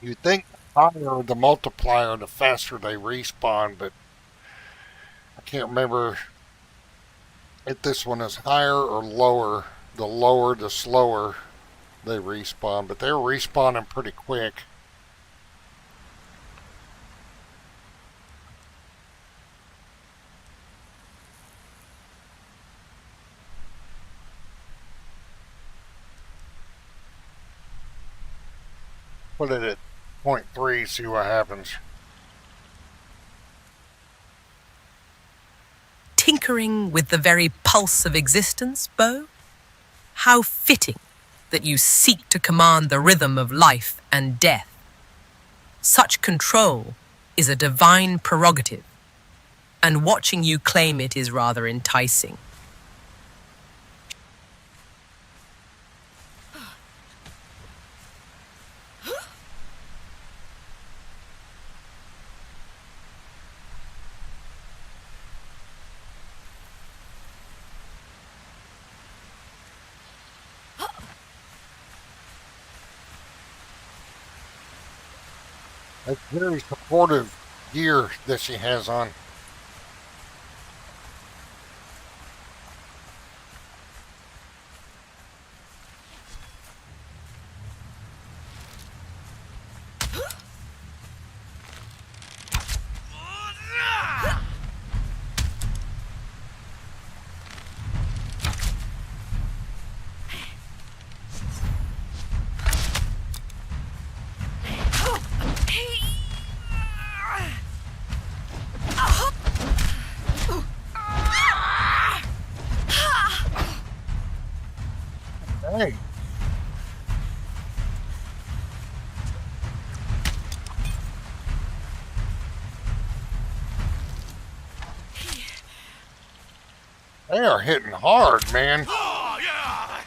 you think the higher the multiplier, the faster they respawn, but I can't remember if this one is higher or lower. The lower, the slower they respawn, but they're respawning pretty quick. Put it at 0.3, see what happens. Tinkering with the very pulse of existence, Bo? How fitting that you seek to command the rhythm of life and death. Such control is a divine prerogative, and watching you claim it is rather enticing. That's very supportive gear that she has on. Hey. They are hitting hard, man. Oh, yeah!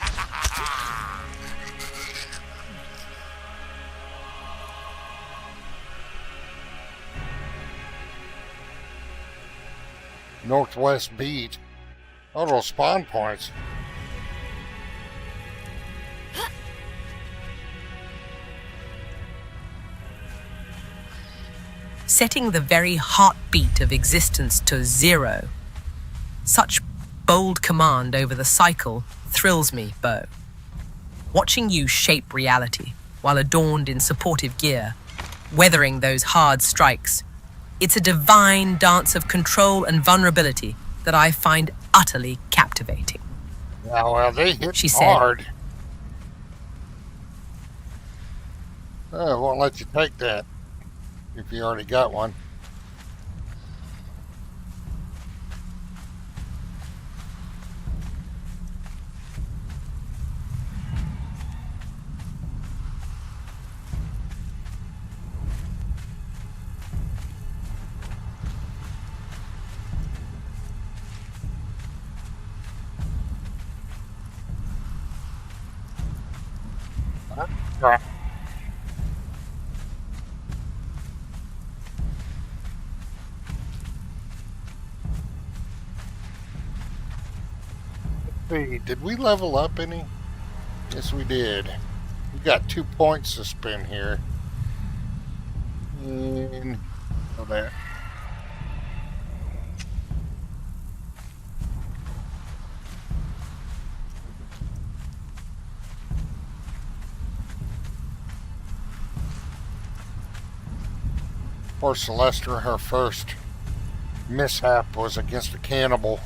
Northwest beat. Oh, those spawn points. Setting the very heartbeat of existence to 0. Such bold command over the cycle thrills me, Bo. Watching you shape reality while adorned in supportive gear, weathering those hard strikes, it's a divine dance of control and vulnerability that I find utterly captivating. Yeah, well, they hit She said. hard. I won't let you take that if you already got one. Right. Let's see, did we level up any? Yes, we did. We got 2 points to spend here. And go there. Poor Celestrah, her first mishap was against a cannibal.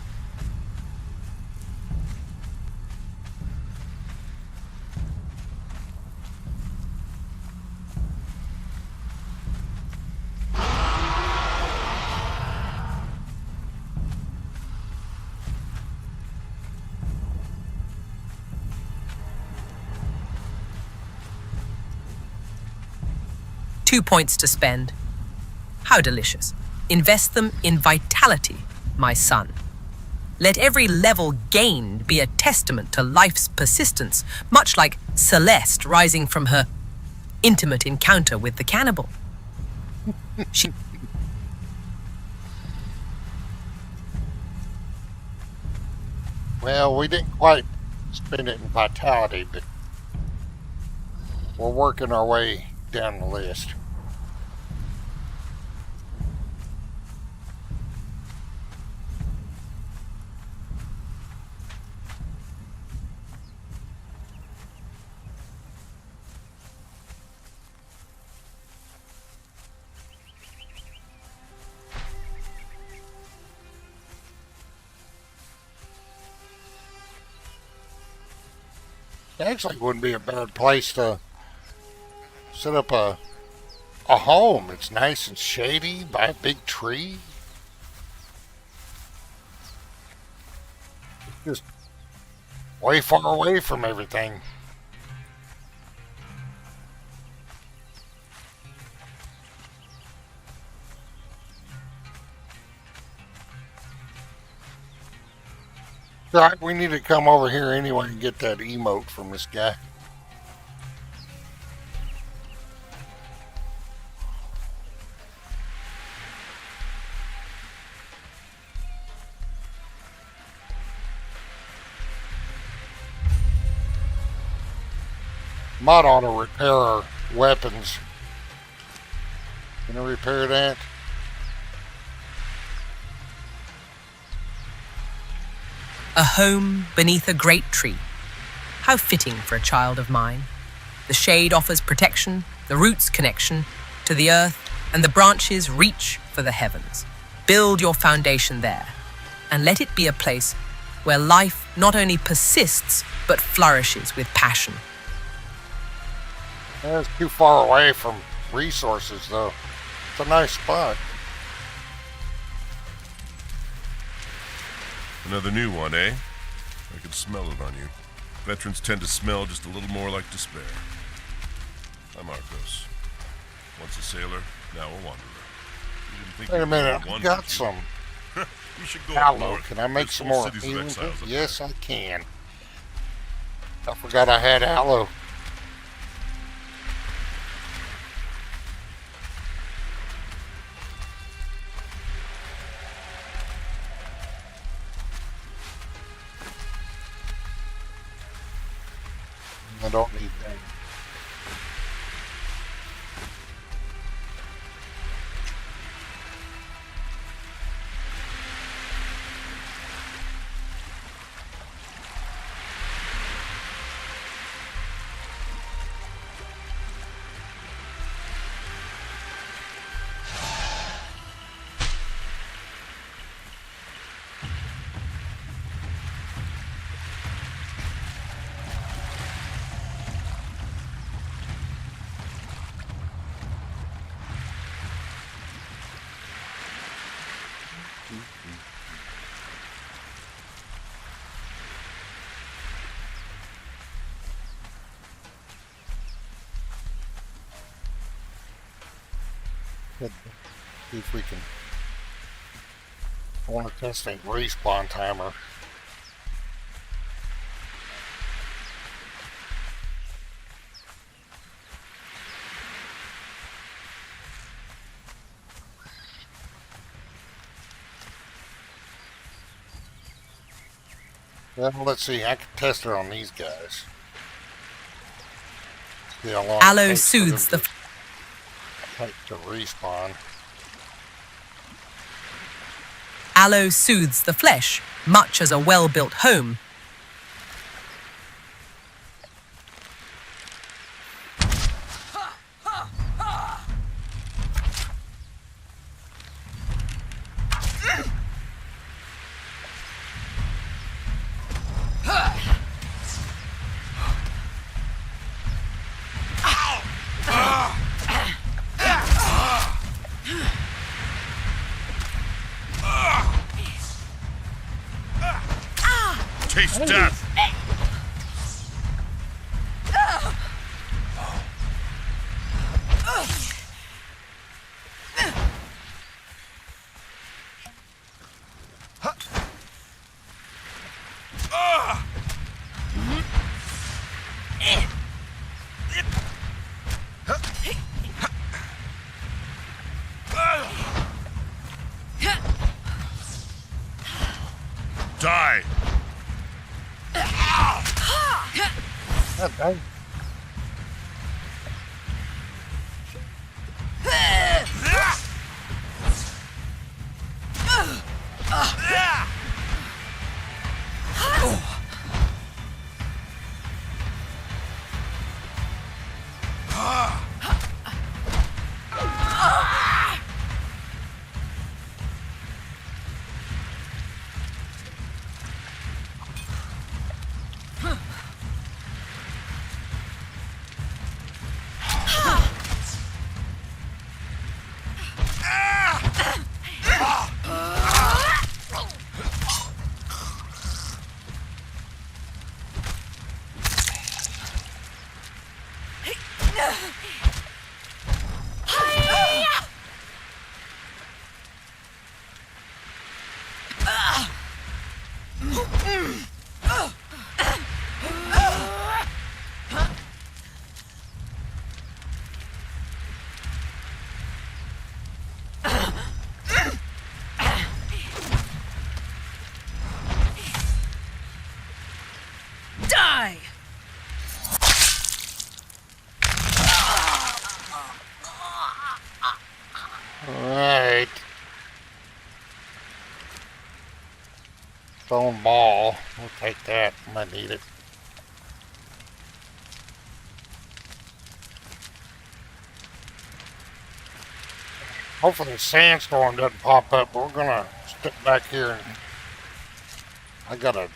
Two points to spend. How delicious. Invest them in vitality, my son. Let every level gained be a testament to life's persistence, much like Celeste rising from her intimate encounter with the cannibal. She Well, we didn't quite spend it in vitality, but we're working our way down the list. Actually, wouldn't be a bad place to set up a home. It's nice and shady by a big tree. Just way far away from everything. Right, we need to come over here anyway and get that emote from this guy. Might ought to repair our weapons. Can I repair that? A home beneath a great tree. How fitting for a child of mine. The shade offers protection, the roots connection to the earth, and the branches reach for the heavens. Build your foundation there, and let it be a place where life not only persists, but flourishes with passion. It's too far away from resources, though. It's a nice spot. Another new one, eh? I can smell it on you. Veterans tend to smell just a little more like despair. I'm Arcos. Once a sailor, now a wanderer. You didn't think Wait you a were minute, one, I got did you? some You should go up aloe. north. Can I make There's some whole more cities of healing? exiles up Yes, there. I can. I forgot I had aloe. I don't need that. Good. See if we can. I want to test a respawn timer. Well, let's see. I can test it on these guys. See how long it Aloe takes for them soothes the to respawn. Aloe soothes the flesh, much as a well-built home. Taste death! Die! God dang. die. Alright. Stone ball. We'll take that. I might need it. Hopefully the sandstorm doesn't pop up, but we're gonna step back here and I gotta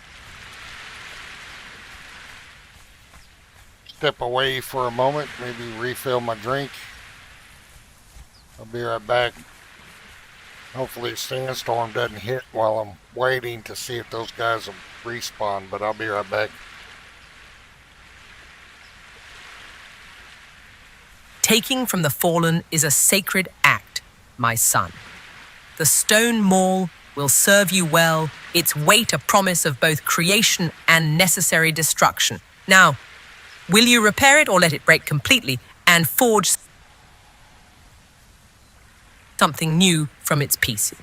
step away for a moment, maybe refill my drink. I'll be right back. Hopefully the sandstorm doesn't hit while I'm waiting to see if those guys will respawn, but I'll be right back. Taking from the fallen is a sacred act, my son. The stone maul will serve you well, its weight a promise of both creation and necessary destruction. Now, will you repair it or let it break completely and forge something new from its pieces?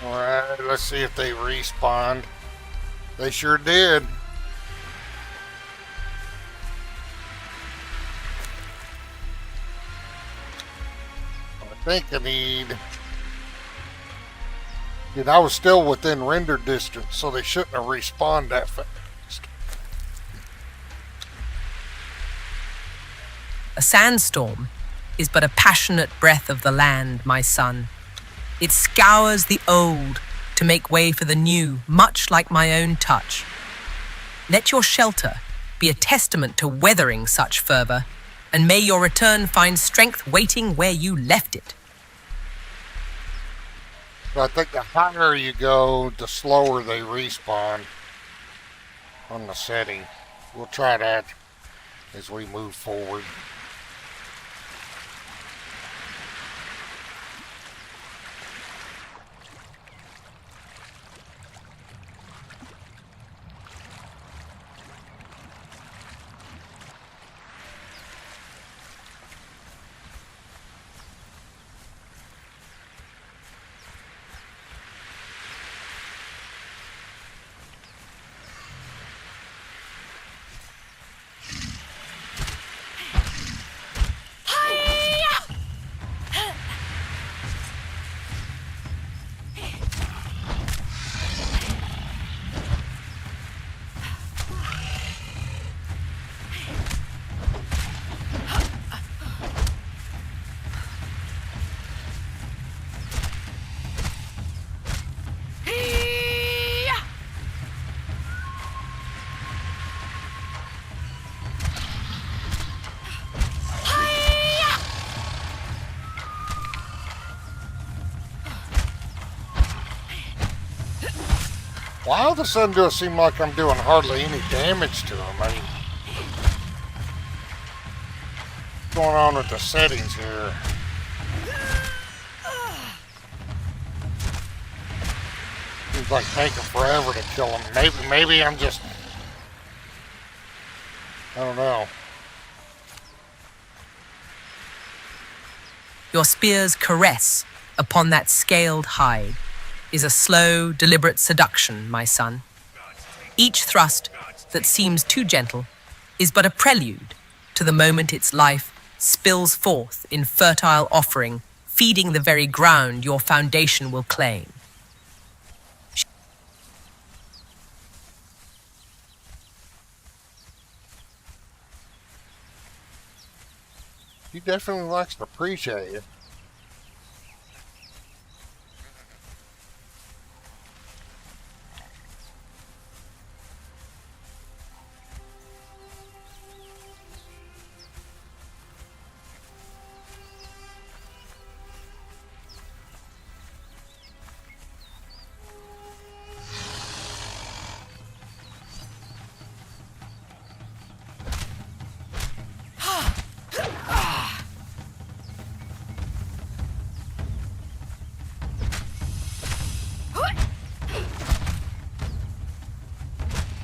Alright, let's see if they respawned. They sure did. I think I need... Dude, I was still within render distance, so they shouldn't have respawned that fast. A sandstorm is but a passionate breath of the land, my son. It scours the old to make way for the new, much like my own touch. Let your shelter be a testament to weathering such fervor, and may your return find strength waiting where you left it. I think the higher you go, the slower they respawn on the setting. We'll try that as we move forward. Why all of a sudden do it seem like I'm doing hardly any damage to him? I mean, what's going on with the settings here? Seems like taking forever to kill him. Maybe I'm just... I don't know. Your spear's caress upon that scaled hide is a slow, deliberate seduction, my son. Each thrust that seems too gentle is but a prelude to the moment its life spills forth in fertile offering, feeding the very ground your foundation will claim. He definitely likes to appreciate you.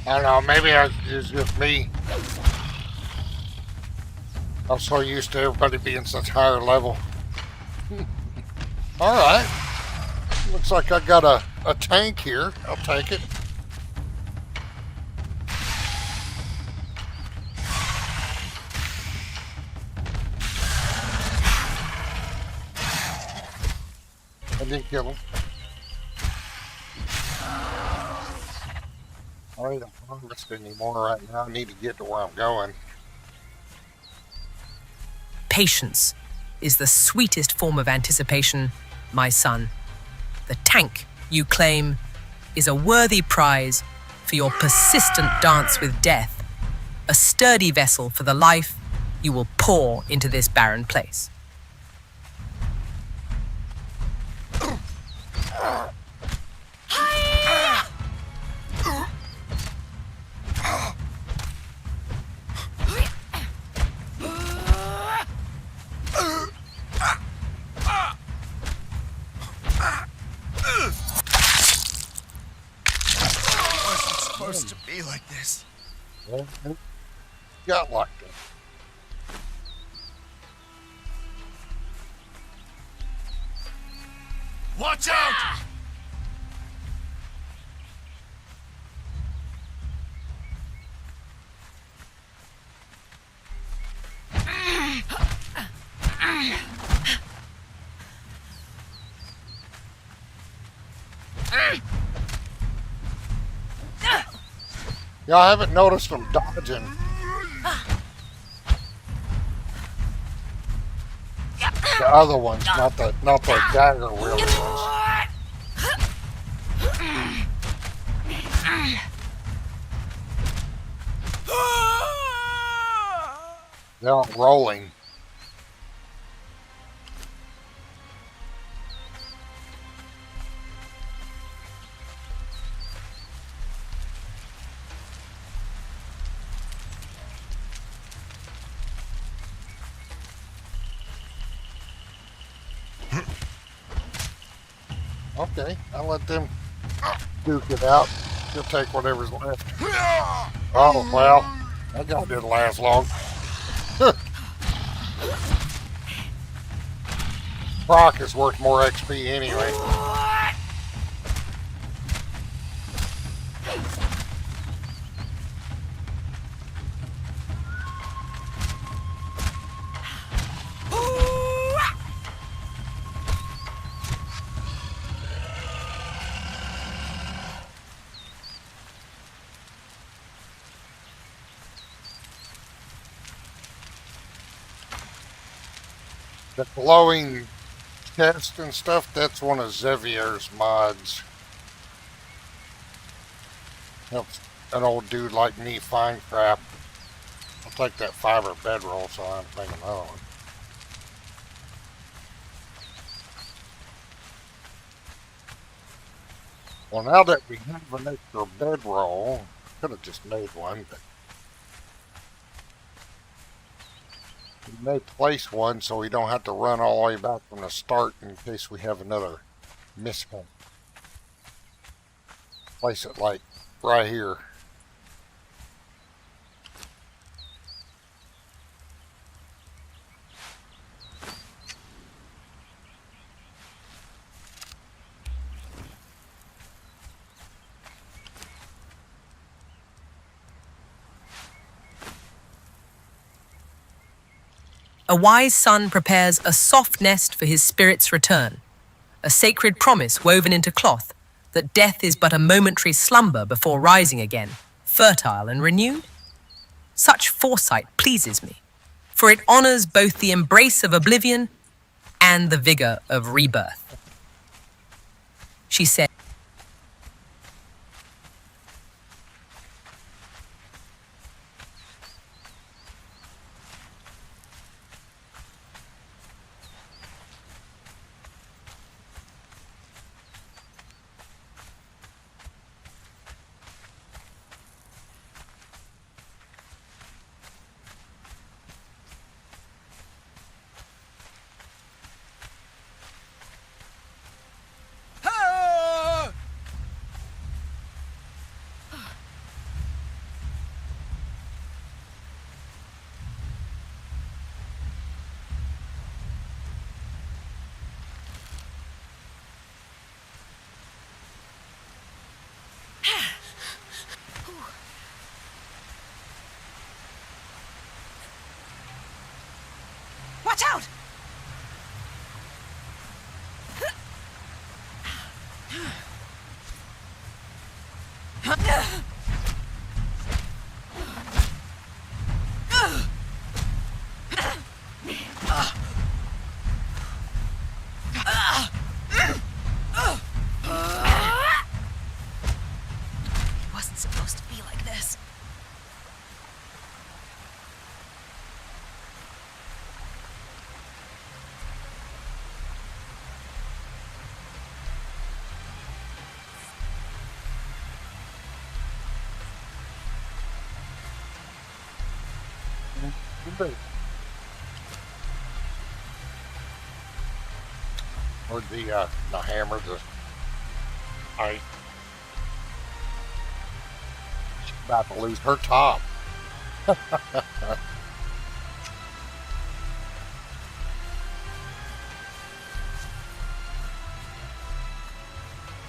I don't know, maybe it's just me. I'm so used to everybody being such higher level. Alright. Looks like I got a tank here. I'll take it. I didn't kill him. I don't harvest anymore right now. I need to get to where I'm going. Patience is the sweetest form of anticipation, my son. The tank, you claim, is a worthy prize for your persistent dance with death, a sturdy vessel for the life you will pour into this barren place. Supposed to be like this. Well, it got like that. Watch out! Yeah, I haven't noticed them dodging. The other ones, not the dagger wielding ones. They're not rolling. Okay, I'll let them duke it out. He'll take whatever's left. Oh, well, that guy didn't last long. Brock is worth more XP anyway. The glowing chest and stuff, that's one of Xavier's mods. Helps an old dude like me find crap. I'll take that fiber bedroll so I'm thinking another one. Well, now that we have an extra bedroll, could have just made one, but we may place one so we don't have to run all the way back from the start in case we have another mishap. Place it like right here. A wise son prepares a soft nest for his spirit's return, a sacred promise woven into cloth that death is but a momentary slumber before rising again, fertile and renewed. Such foresight pleases me, for it honors both the embrace of oblivion and the vigor of rebirth. She said, Watch out! It wasn't supposed to be like this. Or the hammer, she's about to lose her top.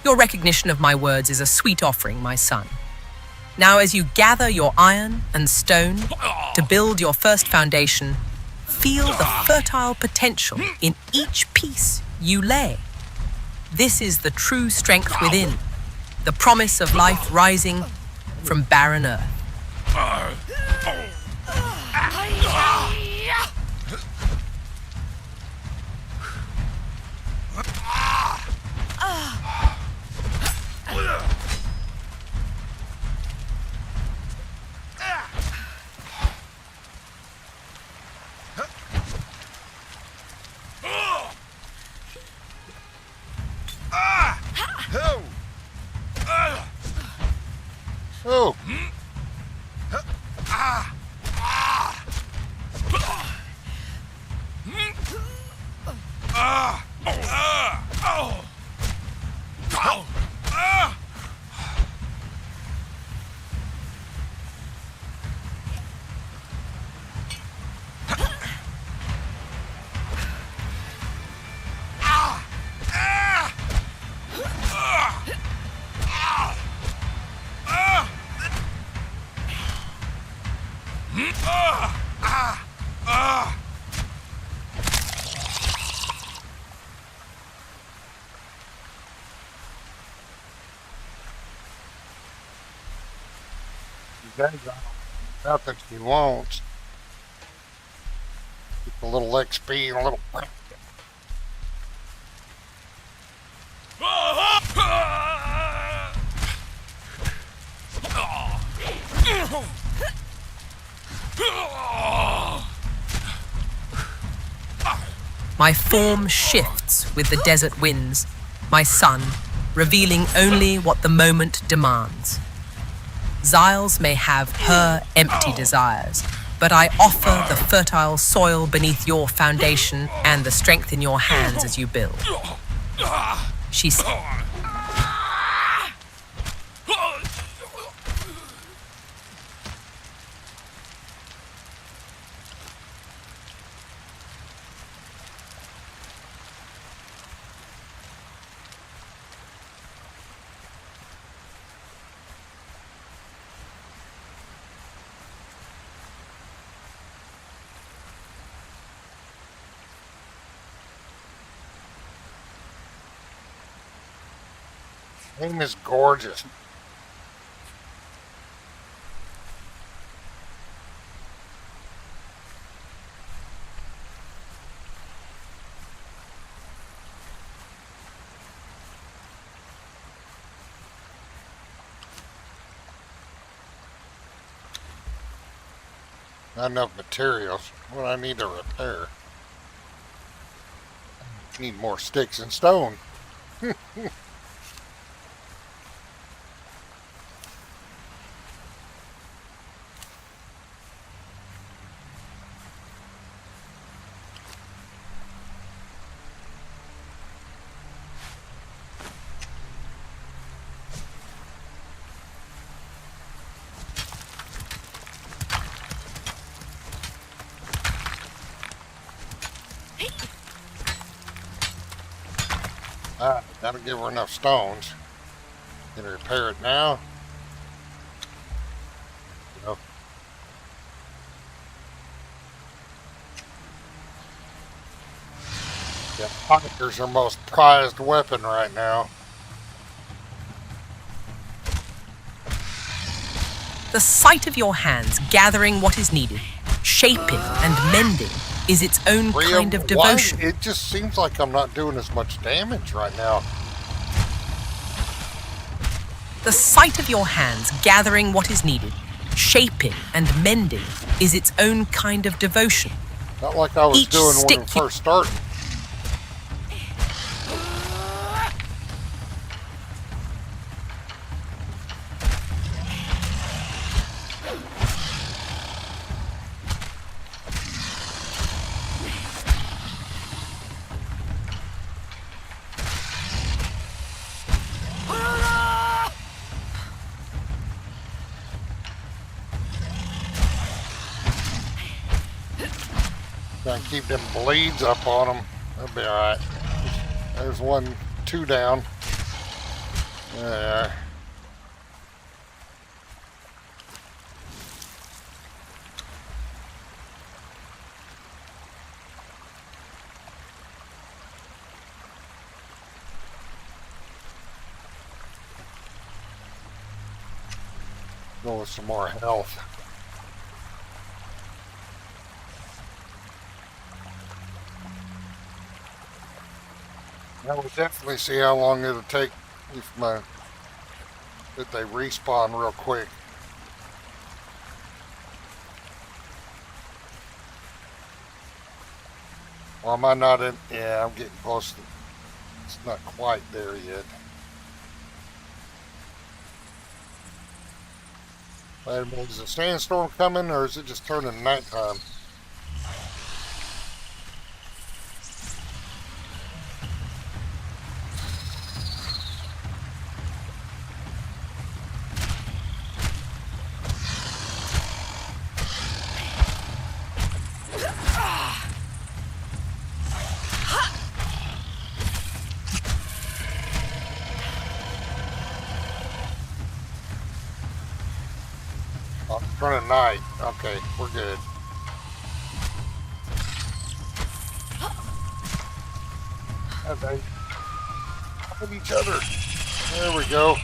Your recognition of my words is a sweet offering, my son. Now, as you gather your iron and stone to build your first foundation, feel the fertile potential in each piece you lay. This is the true strength within, the promise of life rising from barren earth. Oh! Nothing she wants. Just a little XP and a little. My form shifts with the desert winds, my son, revealing only what the moment demands. Xiles may have her empty desires, but I offer the fertile soil beneath your foundation and the strength in your hands as you build. She said. Name is gorgeous. Not enough materials. What I need to repair. Need more sticks and stone. That'll give her enough stones. Can I repair it now? No. Yeah, pocket's our most prized weapon right now. The sight of your hands gathering what is needed, shaping and mending, is its own kind of devotion. Why? It just seems like I'm not doing as much damage right now. The sight of your hands gathering what is needed, shaping and mending, is its own kind of devotion. Not like I was Each doing when stick we first started. Try and keep them blades up on them. That'll be alright. There's 1, 2 down. There. Go with some more health. I will definitely see how long it'll take if they respawn real quick. Or am I not in? Yeah, I'm getting close to. It's not quite there yet. Is a sandstorm coming, or is it just turning nighttime? Running night. Okay, we're good. They help each other. There we go.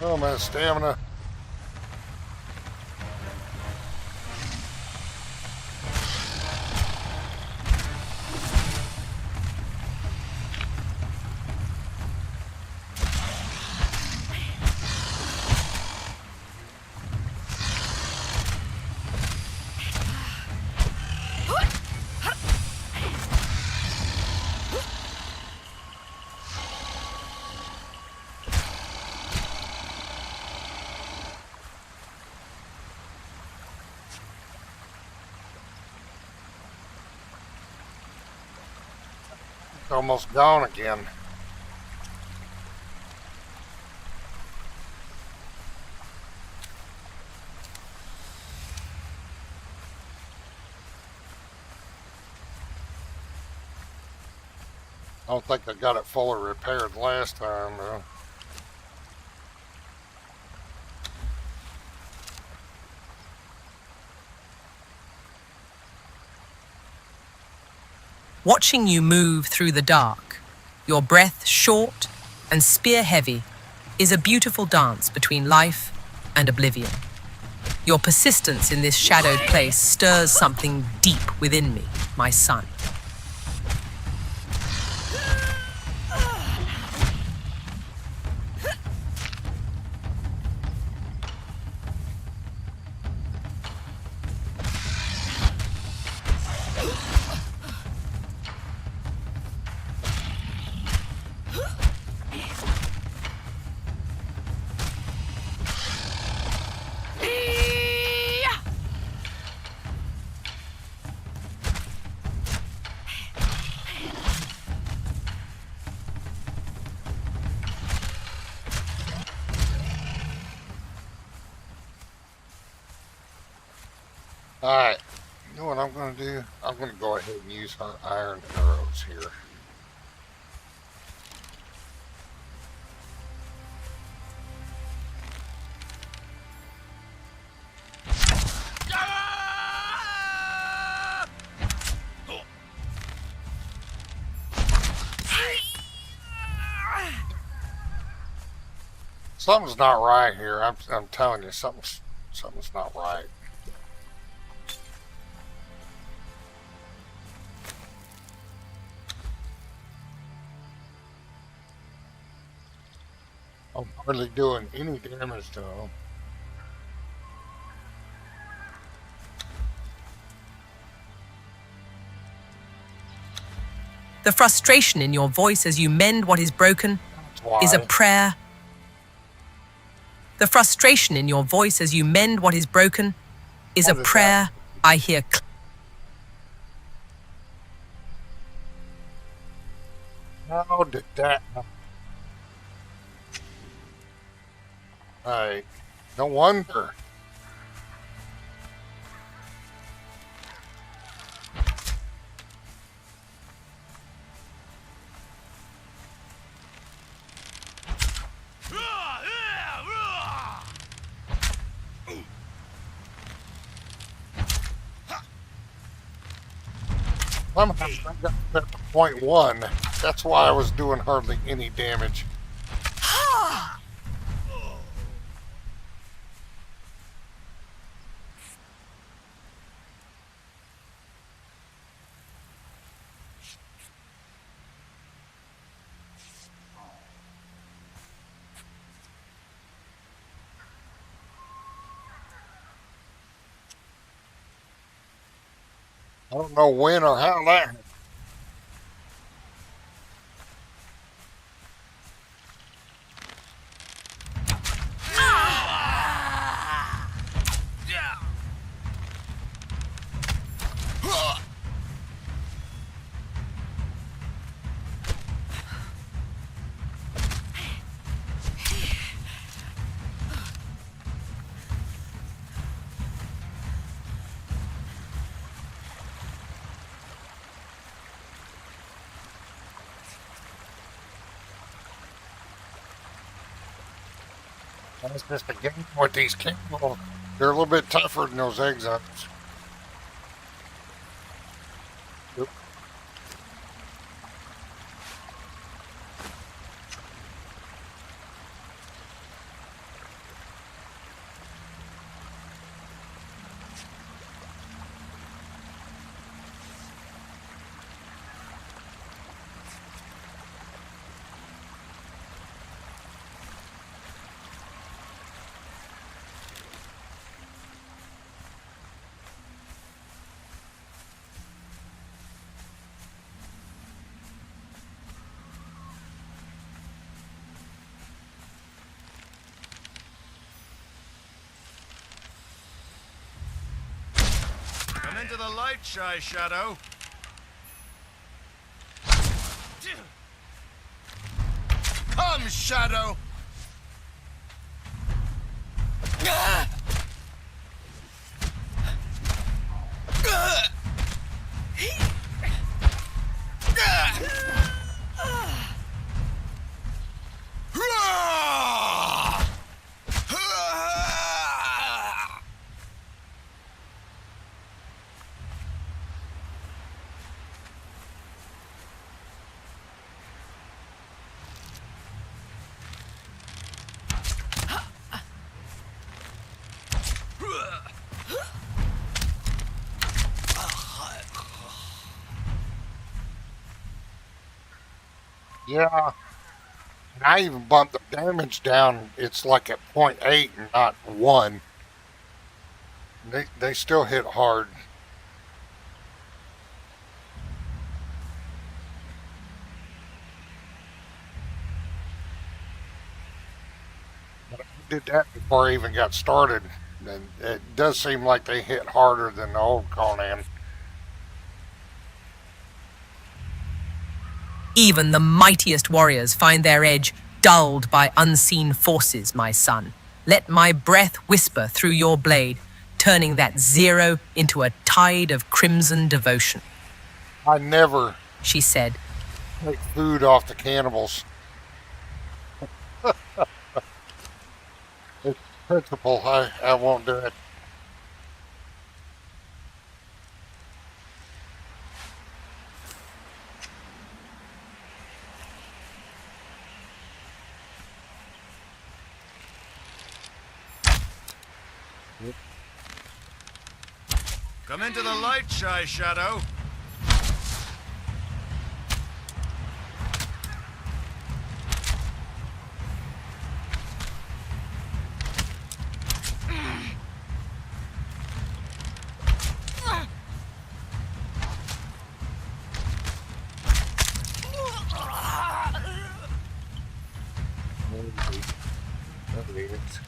Oh, man, stamina. It's almost gone again. I don't think I got it fully repaired last time, though. Watching you move through the dark, your breath short and spear heavy, is a beautiful dance between life and oblivion. Your persistence in this shadowed place stirs something deep within me, my son. Alright, you know what I'm going to do? I'm going to go ahead and use her iron arrows here. Something's not right here. I'm telling you, something's not right. I'm hardly doing any damage to him. The frustration in your voice as you mend what is broken is a prayer. The frustration in your voice as you mend what is broken is a prayer I hear. How did that happen? No wonder. Somehow I got that to .1. That's why I was doing hardly any damage. I don't know when or how that happened. That's just a game with these cannibals. They're a little bit tougher than those exiles. Oop. into the light, Shy Shadow. Come, Shadow! Yeah. And I even bumped the damage down. It's like at 0.8 and not 1. They still hit hard. But I did that before I even got started. And it does seem like they hit harder than the old Conan. Even the mightiest warriors find their edge dulled by unseen forces, my son. Let my breath whisper through your blade, turning that zero into a tide of crimson devotion. I never She said, take food off the cannibals. It's principle. I won't do it. Come into the light, Shy Shadow. Maybe it's-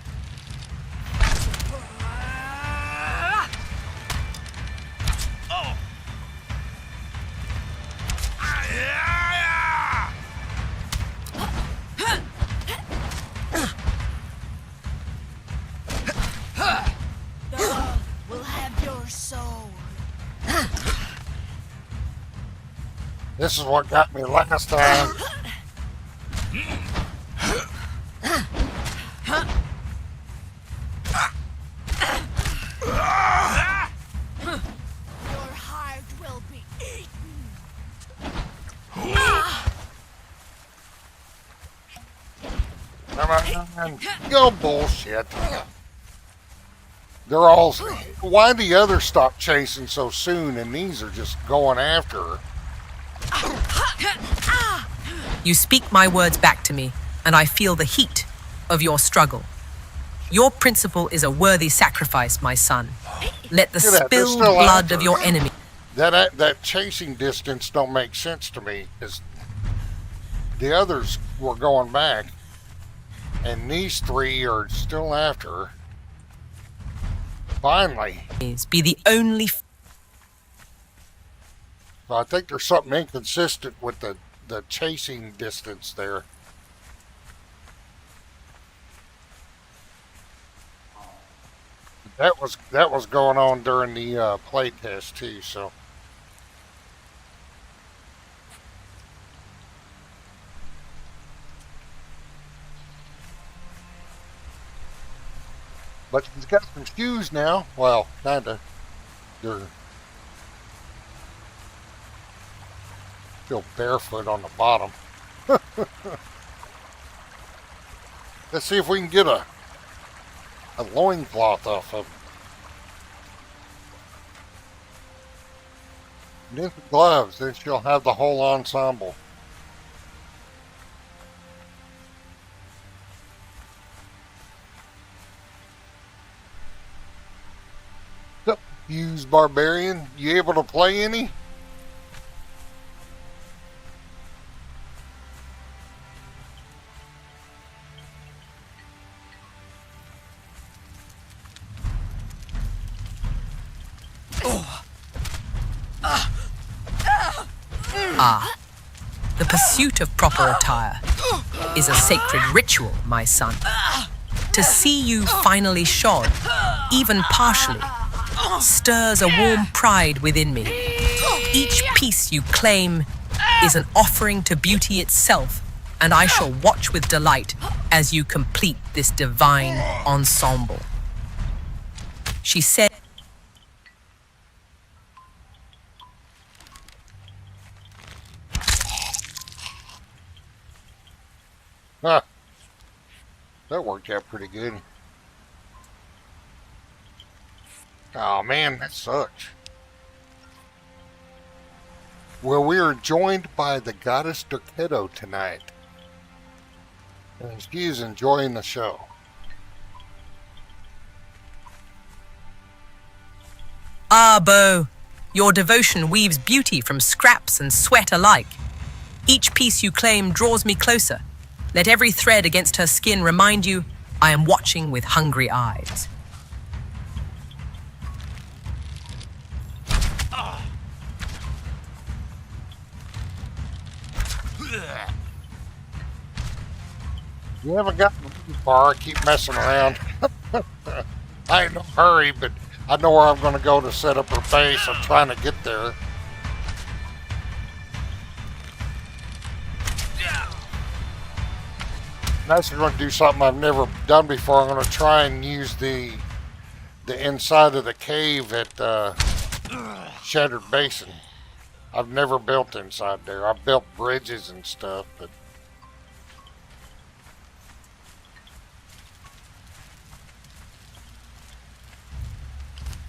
We'll have your soul. This is what got me last time. Your heart will be eaten. Come on. Go bullshit. They're all. Why the others stop chasing so soon and these are just going after her? You speak my words back to me, and I feel the heat of your struggle. Your principle is a worthy sacrifice, my son. Let the Look at that, they're spilled still blood after of her. your enemy That chasing distance don't make sense to me. Is the others were going back, and these three are still after her. Finally, be the only I think there's something inconsistent with the chasing distance there. That was going on during the play test too. So. But she's got some shoes now. Well, kinda. They're still barefoot on the bottom. Let's see if we can get a loincloth off of them. And then some gloves, then she'll have the whole ensemble. So, use barbarian. You able to play any? The pursuit of proper attire is a sacred ritual, my son. To see you finally shod, even partially, stirs a warm pride within me. Each piece you claim is an offering to beauty itself, and I shall watch with delight as you complete this divine ensemble. She said, Huh. That worked out pretty good. Oh man, that sucks. Well, we are joined by the goddess Derketo tonight. And she is enjoying the show. "Ah, Bo, your devotion weaves beauty from scraps and sweat alike. Each piece you claim draws me closer. Let every thread against her skin remind you I am watching with hungry eyes." You haven't gotten too far. I keep messing around. I ain't no hurry, but I know where I'm going to go to set up her base. I'm trying to get there. I'm actually going to do something I've never done before. I'm going to try and use the inside of the cave at Shattered Basin. I've never built inside there. I've built bridges and stuff, but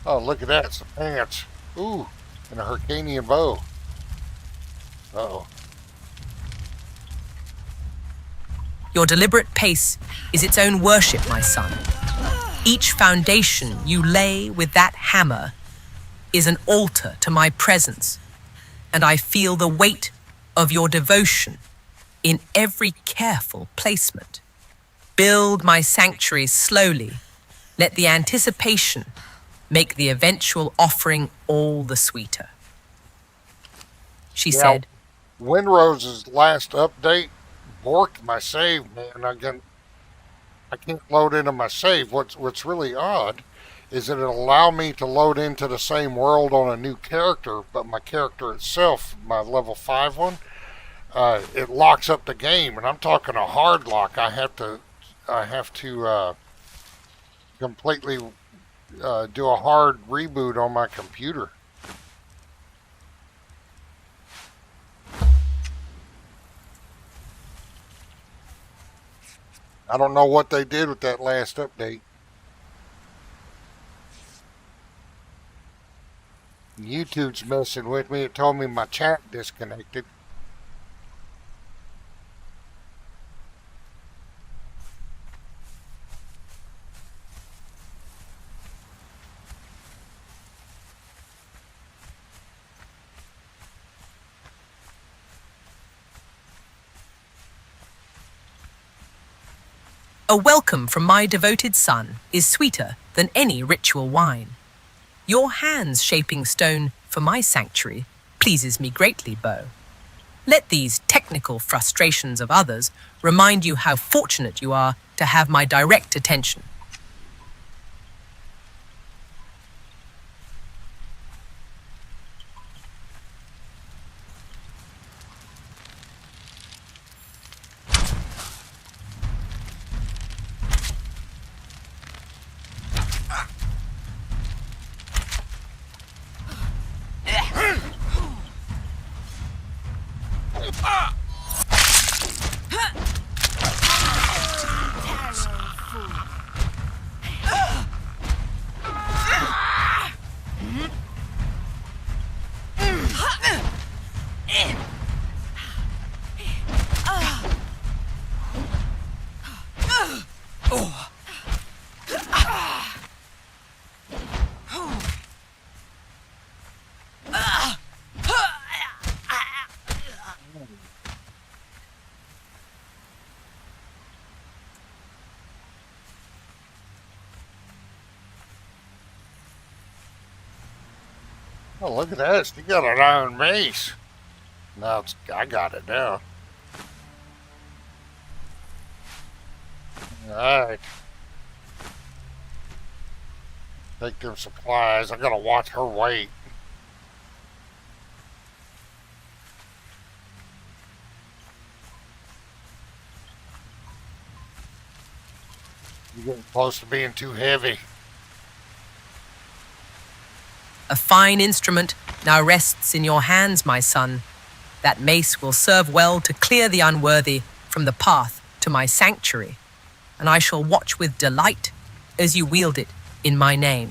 oh, look at that, some pants. Ooh, and a Hyrcanian bow. Uh-oh. Your deliberate pace is its own worship, my son. Each foundation you lay with that hammer is an altar to my presence, and I feel the weight of your devotion in every careful placement. Build my sanctuary slowly. Let the anticipation make the eventual offering all the sweeter. She said, Windrose's last update borked my save, man. I can't load into my save. What's really odd is that it allowed me to load into the same world on a new character, but my character itself, my level 5 one, it locks up the game, and I'm talking a hard lock. I have to completely do a hard reboot on my computer. I don't know what they did with that last update. YouTube's messing with me. It told me my chat disconnected. "A welcome from my devoted son is sweeter than any ritual wine. Your hands shaping stone for my sanctuary pleases me greatly, Bo. Let these technical frustrations of others remind you how fortunate you are to have my direct attention." Oh, look at that. She got an iron mace. Now I got it now. Alright. Take them supplies. I gotta watch her weight. You're getting close to being too heavy. A fine instrument now rests in your hands, my son. That mace will serve well to clear the unworthy from the path to my sanctuary, and I shall watch with delight as you wield it in my name.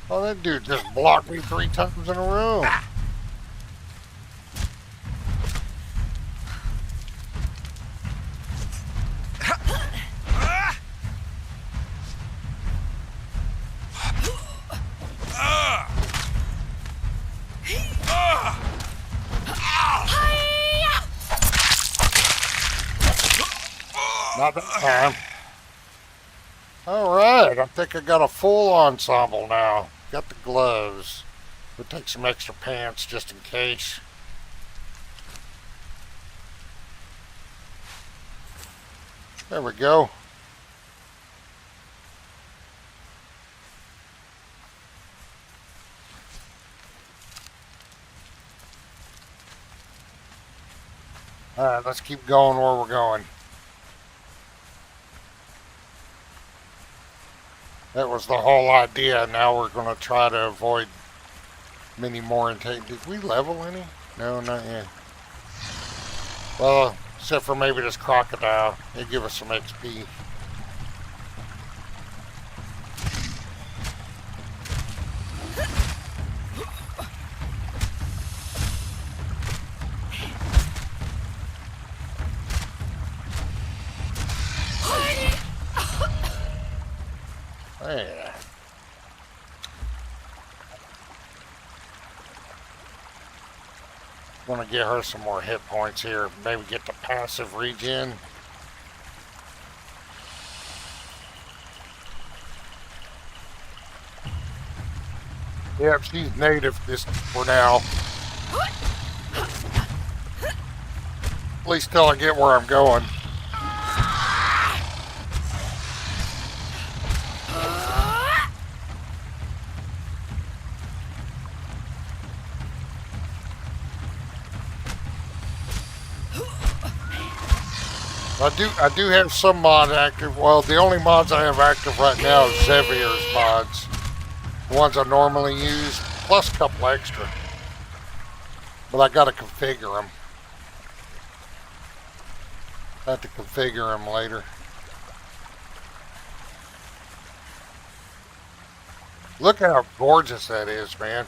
Oh, that dude just blocked me 3 times in a row. Not that time. Alright, I think I got a full ensemble now. Got the gloves. We'll take some extra pants just in case. There we go. Alright, let's keep going where we're going. That was the whole idea. Now we're going to try to avoid many more intake. Did we level any? No, not yet. Well, except for maybe this crocodile. They give us some XP. Yeah. Gonna get her some more hit points here. Maybe get the passive regen. Yep, she's native this for now. At least till I get where I'm going. I do have some mods active. Well, the only mods I have active right now is Xavier's mods. The ones I normally use, plus a couple extra. But I gotta configure them. I have to configure them later. Look at how gorgeous that is, man.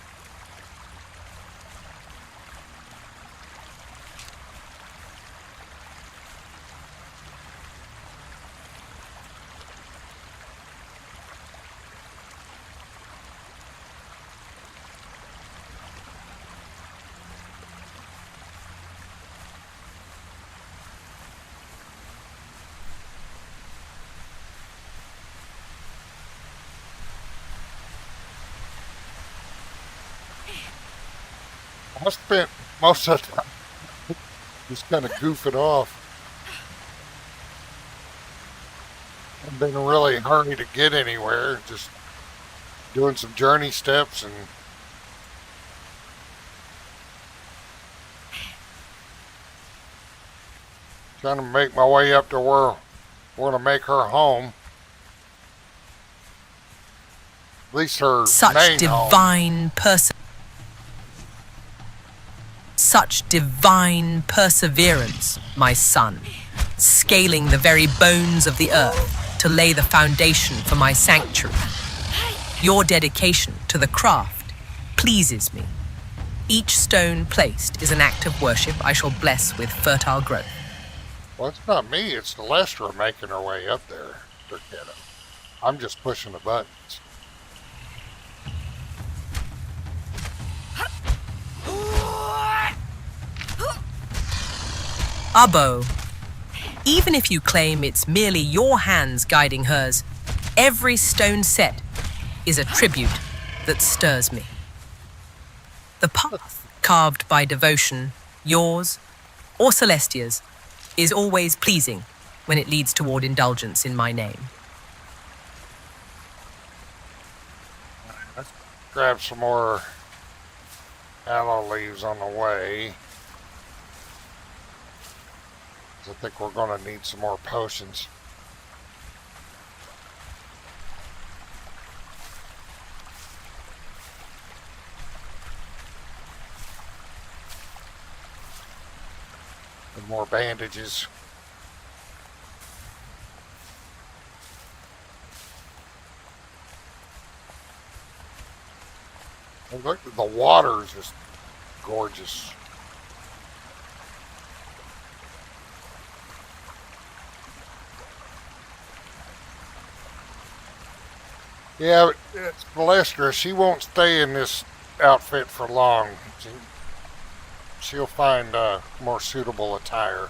I spent most of the time just kind of goofing off. I've been really in a hurry to get anywhere, just doing some journey steps and trying to make my way up to where we're going to make her home. At least her Such main divine person. Such divine perseverance, my son, scaling the very bones of the earth to lay the foundation for my sanctuary. Your dedication to the craft pleases me. Each stone placed is an act of worship I shall bless with fertile growth. Well, it's not me, it's Celestrah making her way up there, Derketo. I'm just pushing the buttons. Abo, even if you claim it's merely your hands guiding hers, every stone set is a tribute that stirs me. The path carved by devotion, yours or Celestria's, is always pleasing when it leads toward indulgence in my name. Let's grab some more aloe leaves on the way. 'Cause I think we're going to need some more potions. And more bandages. And look, the water is just gorgeous. Yeah, but Celestrah, she won't stay in this outfit for long. She'll find more suitable attire.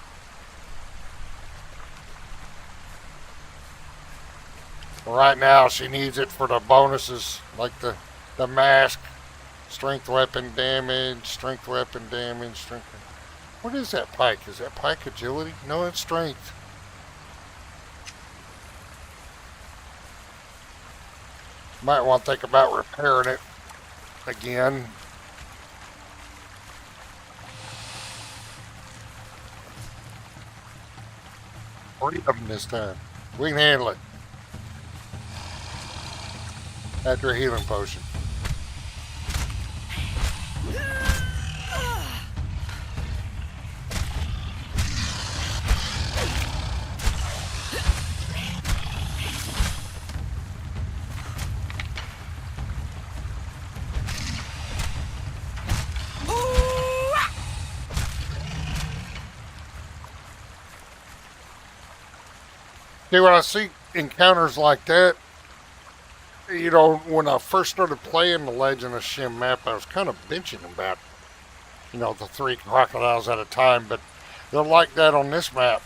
Right now, she needs it for the bonuses, like the mask, strength weapon damage, strength. What is that pike? Is that pike agility? No, it's strength. Might want to think about repairing it again. Three of them this time. We can handle it. After a healing potion. See, when I see encounters like that, you know, when I first started playing the Legend of Shem map, I was kind of bitching about, you know, the 3 crocodiles at a time, but they're like that on this map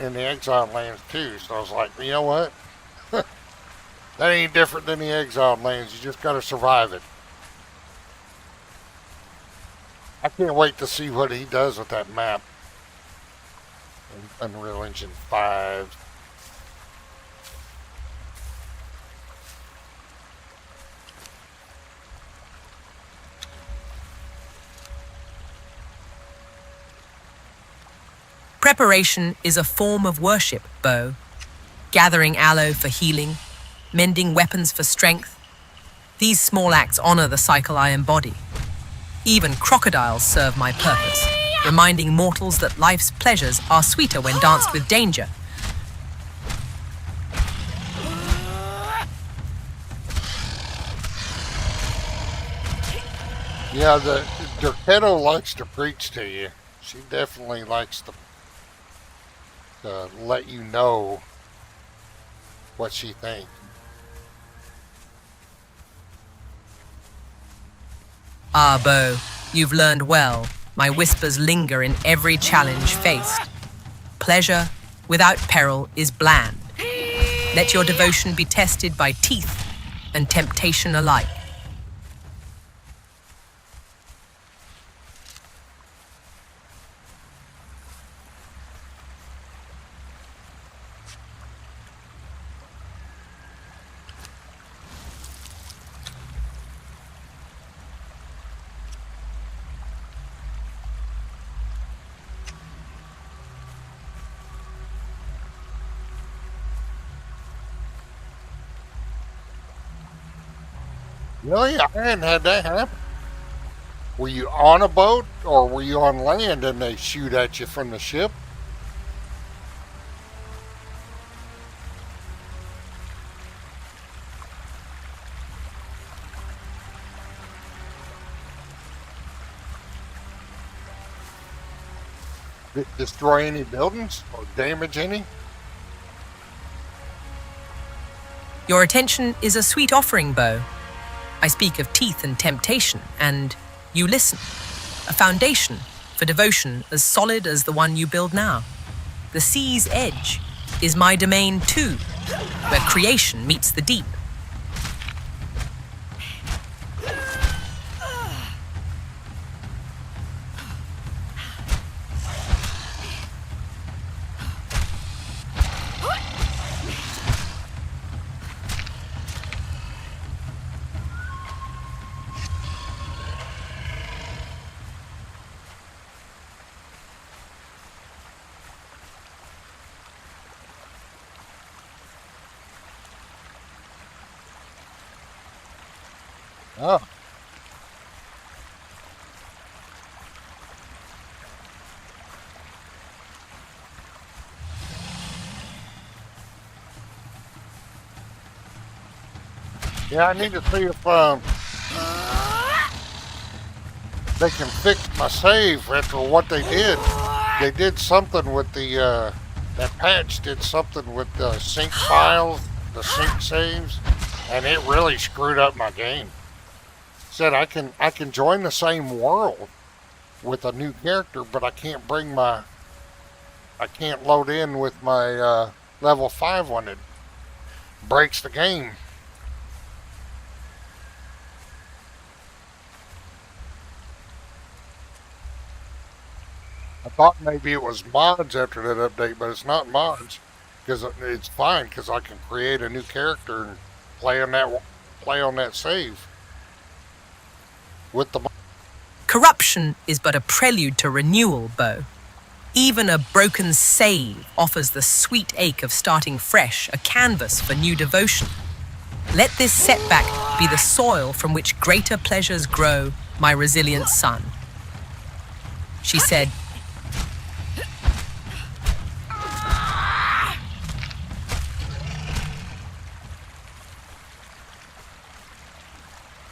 in the Exiled Lands too, so I was like, you know what? That ain't different than the Exiled Lands, you just gotta survive it. I can't wait to see what he does with that map. Unreal Engine 5. Preparation is a form of worship, Bo. Gathering aloe for healing, mending weapons for strength. These small acts honor the cycle I embody. Even crocodiles serve my purpose, reminding mortals that life's pleasures are sweeter when danced with danger. Yeah, the Derketo likes to preach to you. She definitely likes to let you know what she thinks. Ah, Bo, you've learned well. My whispers linger in every challenge faced. Pleasure without peril is bland. Let your devotion be tested by teeth and temptation alike. Really? I hadn't had that happen. Were you on a boat or were you on land and they shoot at you from the ship? Did it destroy any buildings or damage any? Your attention is a sweet offering, Bo. I speak of teeth and temptation, and you listen. A foundation for devotion as solid as the one you build now. The sea's edge is my domain too, where creation meets the deep. Oh. Yeah, I need to see if they can fix my save after what they did. They did something with the that patch did something with the sync files, the sync saves, and it really screwed up my game. Said I can join the same world with a new character, but I can't load in with my level 5 when it breaks the game. I thought maybe it was mods after that update, but it's not mods because it's fine because I can create a new character and play on that save with the. Corruption is but a prelude to renewal, Bo. Even a broken save offers the sweet ache of starting fresh, a canvas for new devotion. Let this setback be the soil from which greater pleasures grow, my resilient son. She said,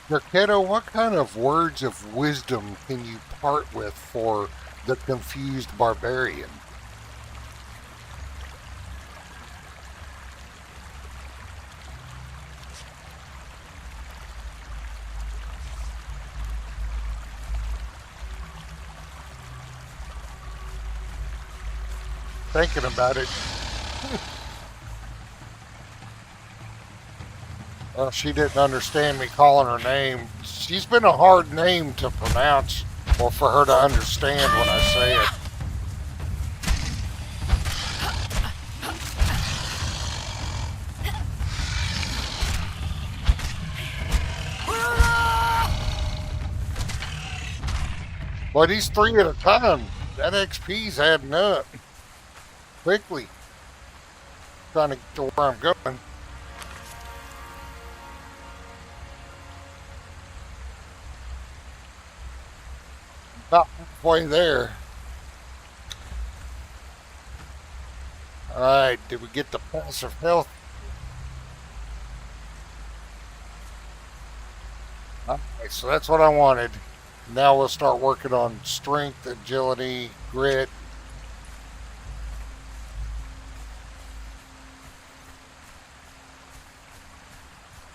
Derketo, what kind of words of wisdom can you part with for the confused barbarian? Thinking about it. Well, she didn't understand me calling her name. She's been a hard name to pronounce or for her to understand when I say it. But he's 3 at a time. That XP's adding up quickly. Trying to get to where I'm going. About halfway there. Alright, did we get the passive health? Alright, so that's what I wanted. Now we'll start working on strength, agility, grit.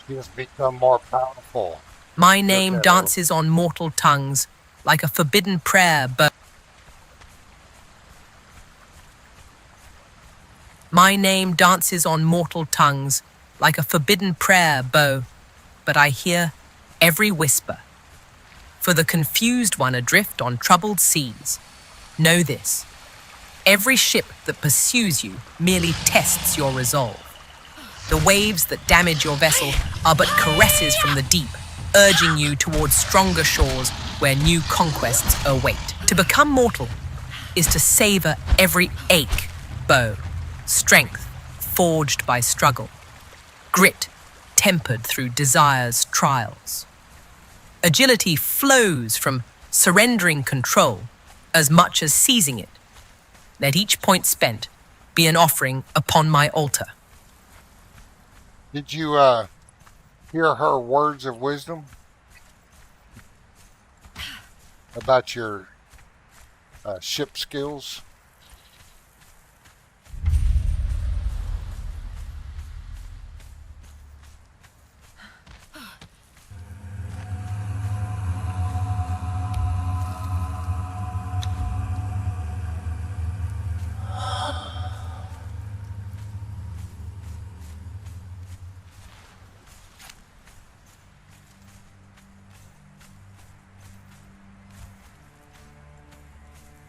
Just become more powerful. my name dances on mortal tongues like a forbidden prayer, but my name dances on mortal tongues like a forbidden prayer, Bo, but I hear every whisper. For the confused one adrift on troubled seas, know this: every ship that pursues you merely tests your resolve. The waves that damage your vessel are but caresses from the deep, urging you towards stronger shores where new conquests await. To become mortal is to savor every ache, Bo, strength forged by struggle, grit tempered through desire's trials. Agility flows from surrendering control as much as seizing it. Let each point spent be an offering upon my altar. Did you hear her words of wisdom about your ship skills?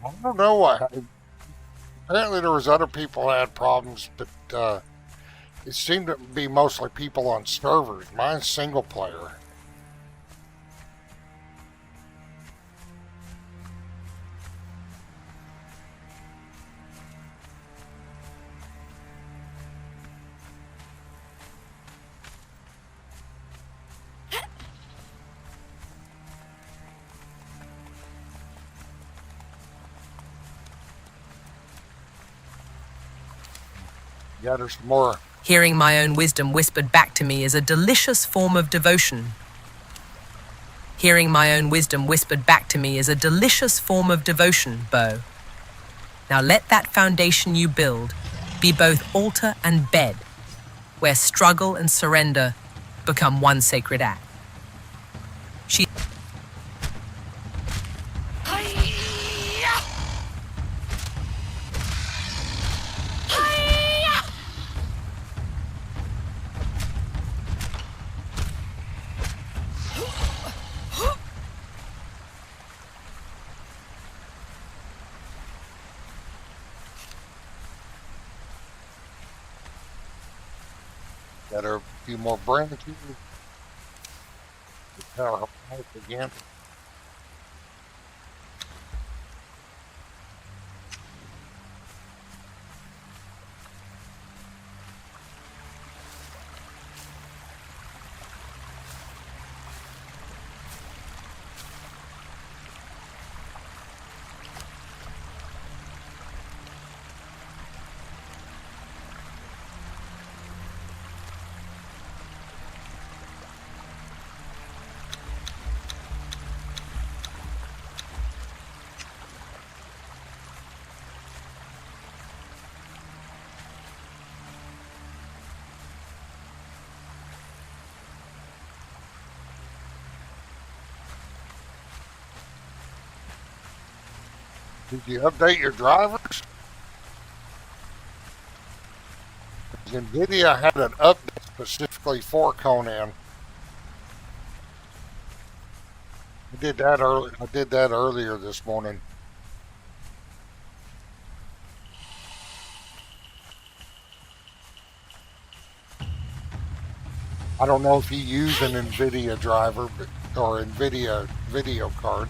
I don't know what. Apparently there was other people that had problems, but it seemed to be mostly people on servers. Mine's single player. Yeah, there's some more. Hearing my own wisdom whispered back to me is a delicious form of devotion. Hearing my own wisdom whispered back to me is a delicious form of devotion, Bo. Now let that foundation you build be both altar and bed, where struggle and surrender become one sacred act. She Got a few more branches. The power house again. Did you update your drivers? NVIDIA had an update specifically for Conan. I did that earlier this morning. I don't know if you use an NVIDIA driver or NVIDIA video card.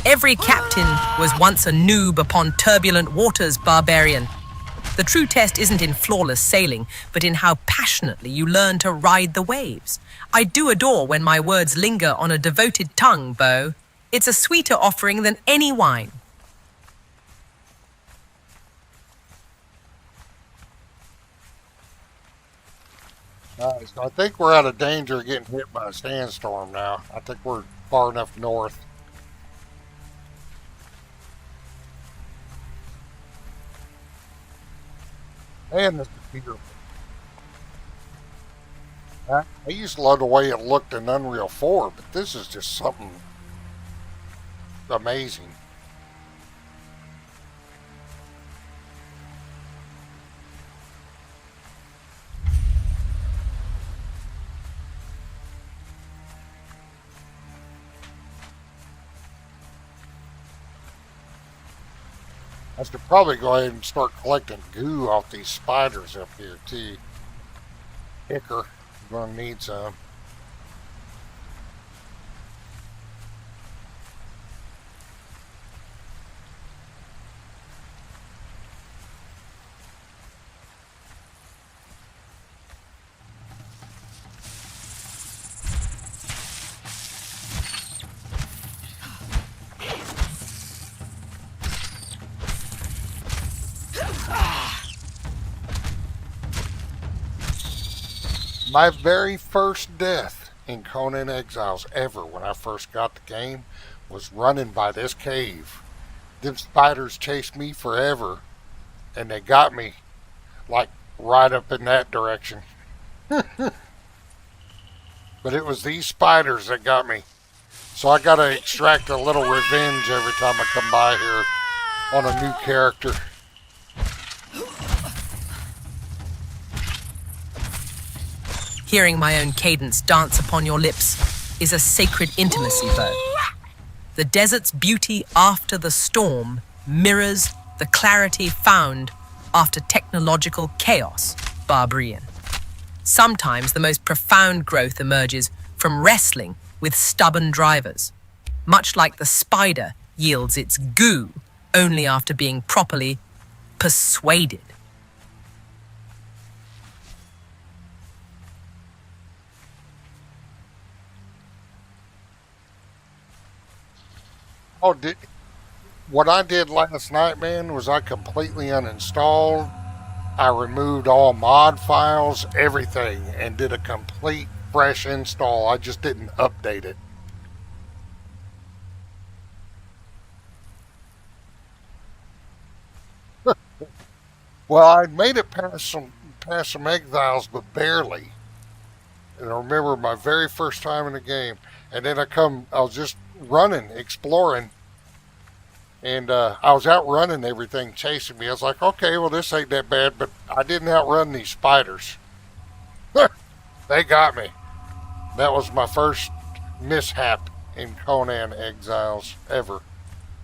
Every captain was once a noob upon turbulent waters, barbarian. The true test isn't in flawless sailing, but in how passionately you learn to ride the waves. I do adore when my words linger on a devoted tongue, Bo. It's a sweeter offering than any wine. So I think we're out of danger of getting hit by a sandstorm now. I think we're far enough north. And this is beautiful. I used to love the way it looked in Unreal 4, but this is just something amazing. I should probably go ahead and start collecting goo off these spiders up here too. Icker, you're gonna need some. My very first death in Conan Exiles ever when I first got the game was running by this cave. Them spiders chased me forever and they got me like right up in that direction. But it was these spiders that got me. So I gotta extract a little revenge every time I come by here on a new character. Hearing my own cadence dance upon your lips is a sacred intimacy, Bo. The desert's beauty after the storm mirrors the clarity found after technological chaos, barbarian. Sometimes the most profound growth emerges from wrestling with stubborn drivers, much like the spider yields its goo only after being properly persuaded. Oh, what I did last night, man, was I completely uninstalled. I removed all mod files, everything, and did a complete fresh install. I just didn't update it. Well, I made it past some exiles, but barely. And I remember my very first time in the game, and then I was just running, exploring, and I was outrunning everything chasing me. I was like, okay, well, this ain't that bad, but I didn't outrun these spiders. They got me. That was my first mishap in Conan Exiles ever,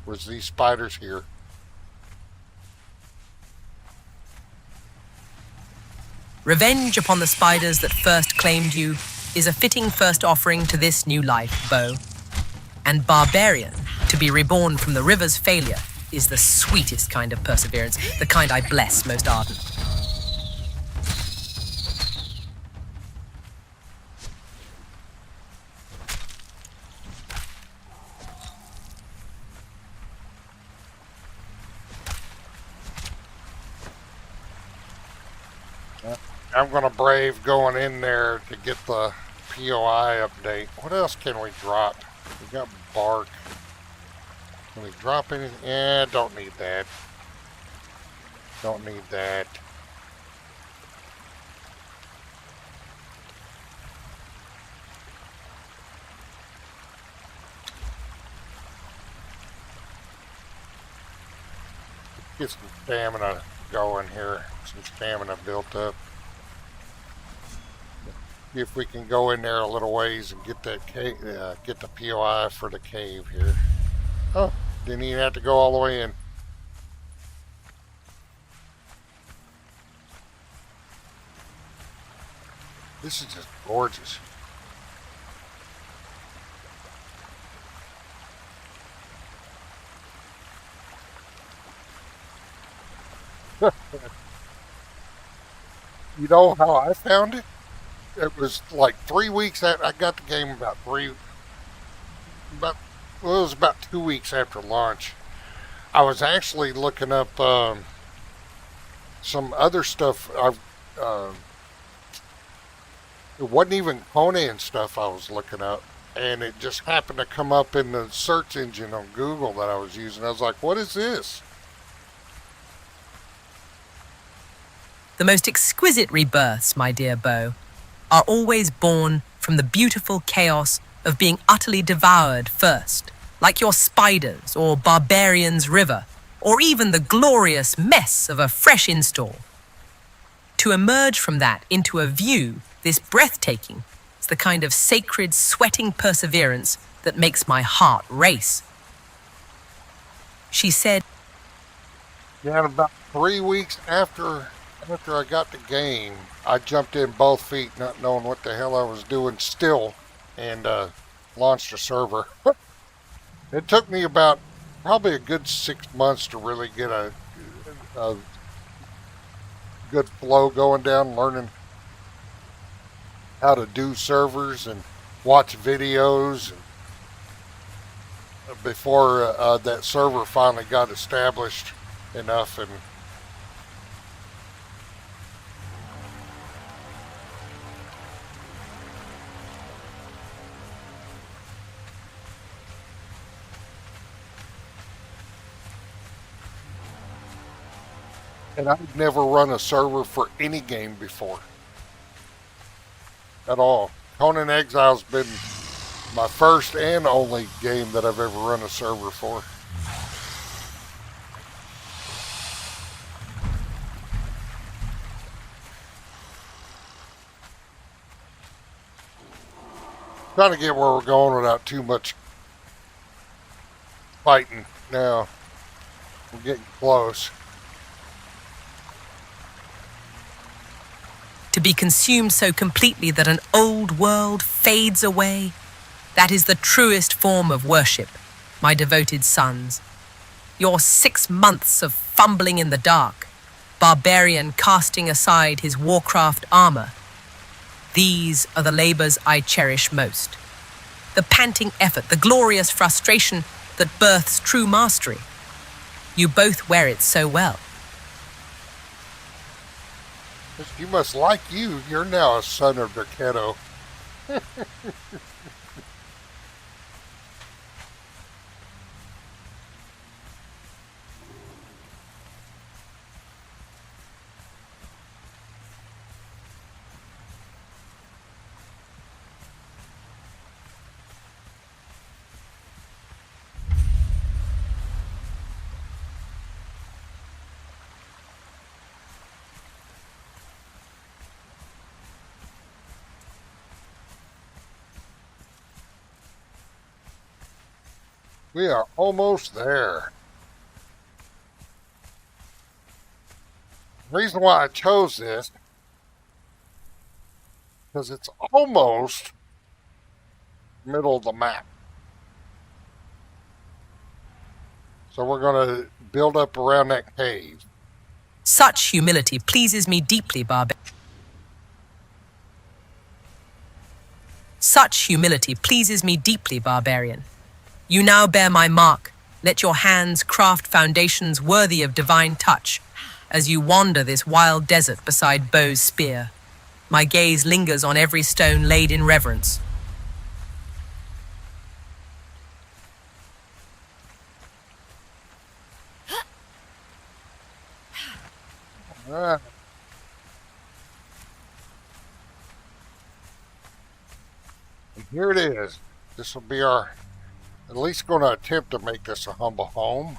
was these spiders here. Revenge upon the spiders that first claimed you is a fitting first offering to this new life, Bo. And barbarian, to be reborn from the river's failure, is the sweetest kind of perseverance, the kind I bless most ardent. I'm going to brave going in there to get the POI update. What else can we drop? We got bark. Can we drop anything? Yeah, don't need that. Don't need that. Get some stamina going here. Some stamina built up. See if we can go in there a little ways and get that get the POI for the cave here. Oh, didn't even have to go all the way in. This is just gorgeous. You know how I found it? It was like 3 weeks after I got the game. It was about 2 weeks after launch. I was actually looking up some other stuff. It wasn't even Conan stuff I was looking up, and it just happened to come up in the search engine on Google that I was using. I was like, what is this? The most exquisite rebirths, my dear Bo, are always born from the beautiful chaos of being utterly devoured first, like your spiders or barbarian's river, or even the glorious mess of a fresh install. To emerge from that into a view this breathtaking is the kind of sacred, sweating perseverance that makes my heart race. She said, Yeah, about 3 weeks after I got the game, I jumped in both feet, not knowing what the hell I was doing still, and launched a server. It took me about probably a good 6 months to really get a good flow going down, learning how to do servers and watch videos before that server finally got established enough. And I've never run a server for any game before. At all. Conan Exiles been my first and only game that I've ever run a server for. Trying to get where we're going without too much fighting now. We're getting close. to be consumed so completely that an old world fades away, that is the truest form of worship, my devoted sons. Your 6 months of fumbling in the dark, barbarian casting aside his warcraft armor, these are the labors I cherish most. The panting effort, the glorious frustration, that births true mastery. You both wear it so well. You must like you. You're now a son of Derketo. We are almost there. The reason why I chose this, because it's almost middle of the map. So we're going to build up around that cave. Such humility pleases me deeply, Barbarian. Such humility pleases me deeply, Barbarian. You now bear my mark. Let your hands craft foundations worthy of divine touch as you wander this wild desert beside Bo's spear. My gaze lingers on every stone laid in reverence. Ah. And here it is. This will be our, at least going to attempt to make this a humble home.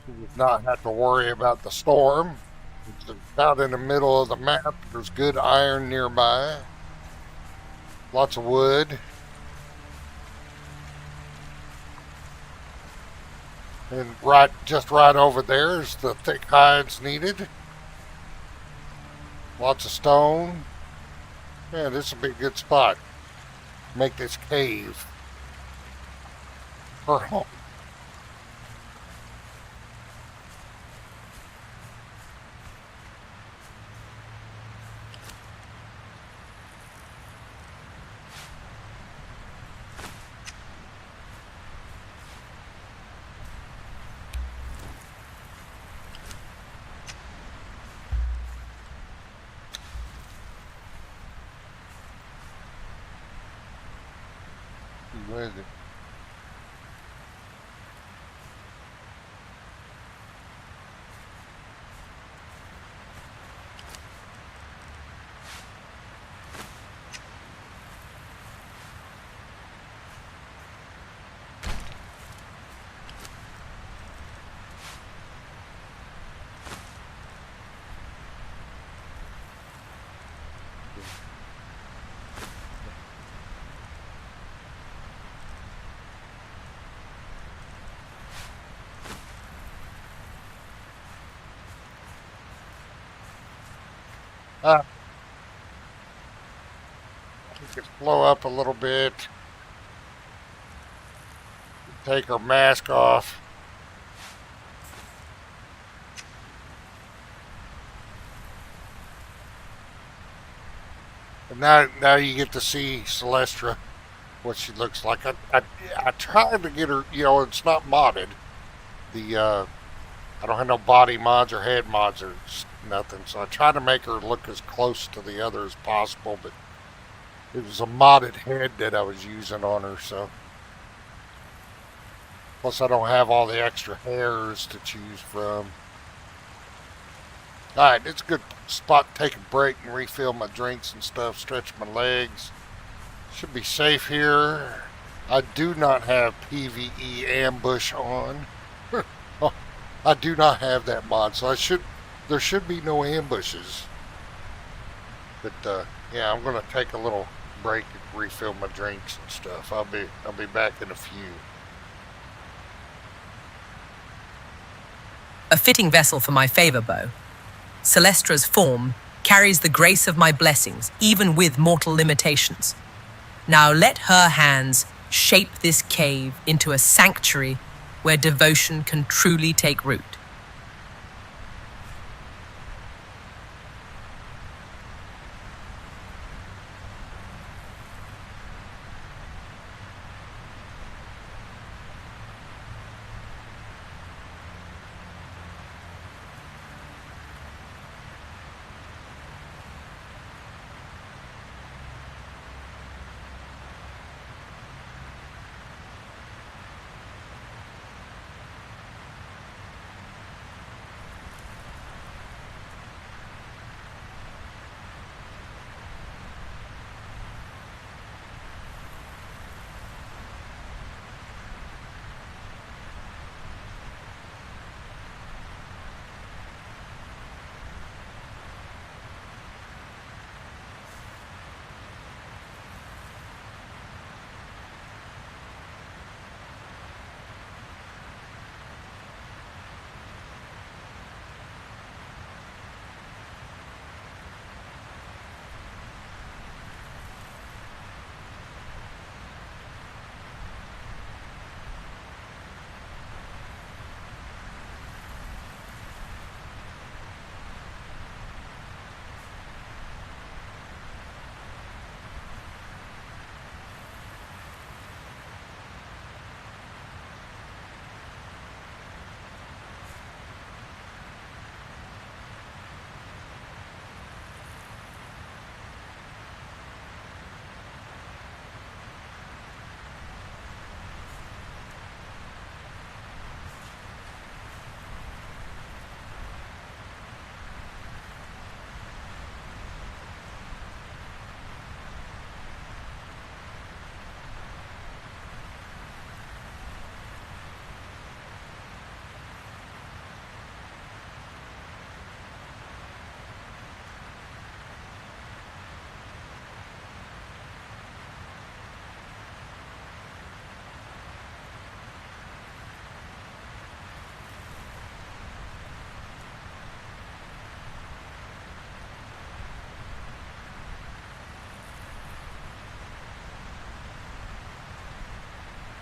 We did not have to worry about the storm. It's out in the middle of the map. There's good iron nearby. Lots of wood. And just right over there is the thick hides needed. Lots of stone. Yeah, this will be a good spot. Make this cave our home. Where is it? We could blow up a little bit. Take her mask off. And now you get to see Celestrah, what she looks like. I tried to get her, it's not modded. I don't have no body mods or head mods or nothing, so I tried to make her look as close to the other as possible, but it was a modded head that I was using on her, so. Plus I don't have all the extra hairs to choose from. Alright, it's a good spot to take a break and refill my drinks and stuff, stretch my legs. Should be safe here. I do not have PvE ambush on. I do not have that mod, so there should be no ambushes. But yeah, I'm gonna take a little break and refill my drinks and stuff. I'll be back in a few. A fitting vessel for my favor, Bo. Celestra's form carries the grace of my blessings, even with mortal limitations. Now let her hands shape this cave into a sanctuary where devotion can truly take root.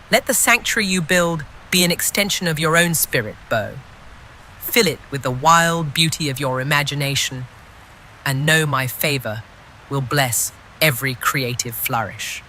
Let the sanctuary you build be an extension of your own spirit, Bo. Fill it with the wild beauty of your imagination, and know my favor will bless every creative flourish.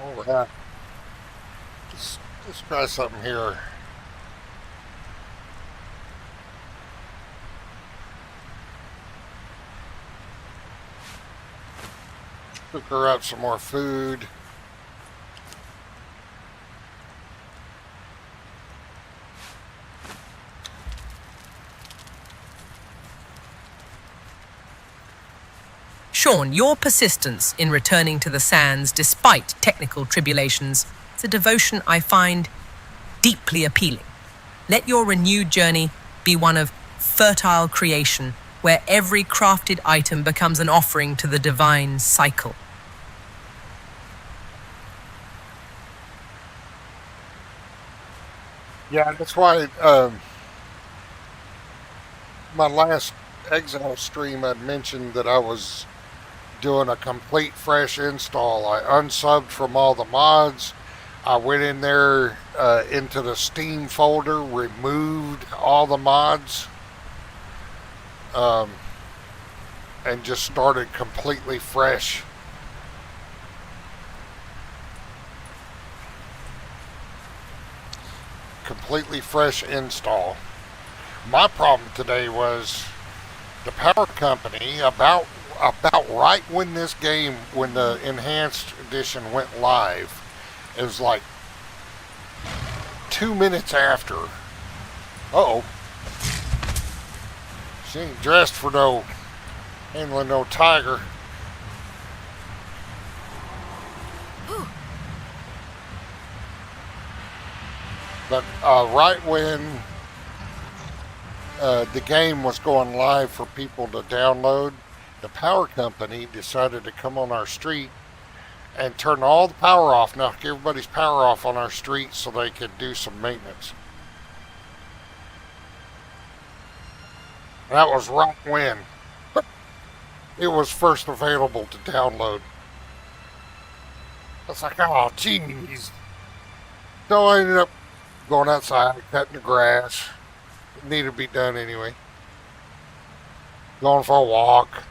All right. Let's try something here. Cook her up some more food. Sean, your persistence in returning to the sands despite technical tribulations is a devotion I find deeply appealing. Let your renewed journey be one of fertile creation, where every crafted item becomes an offering to the divine cycle. Yeah, that's why my last Exile stream I'd mentioned that I was doing a complete fresh install. I unsubbed from all the mods. I went in there into the Steam folder, removed all the mods, and just started completely fresh. Completely fresh install. My problem today was the power company about right when this game, when the enhanced edition went live, it was like 2 minutes after. Uh-oh. She ain't dressed for no handling no tiger. But right when the game was going live for people to download, the power company decided to come on our street and turn all the power off, knock everybody's power off on our street so they could do some maintenance. That was right when. it was first available to download. I was like, oh, jeez. So I ended up going outside, cutting the grass. It needed to be done anyway. Going for a walk.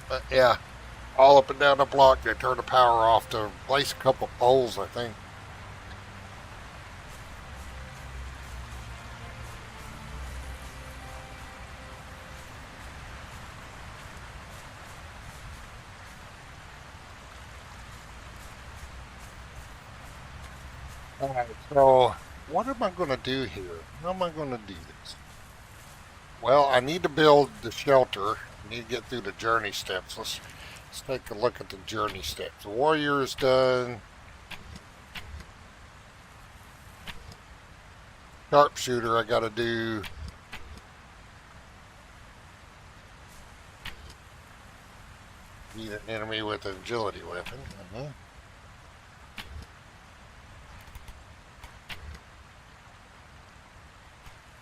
But yeah, all up and down the block, they turned the power off to replace a couple of poles, I think. Alright, so what am I going to do here? How am I going to do this? Well, I need to build the shelter. I need to get through the journey steps. Let's take a look at the journey steps. The warrior is done. Sharpshooter, I got to do. Need an enemy with an agility weapon.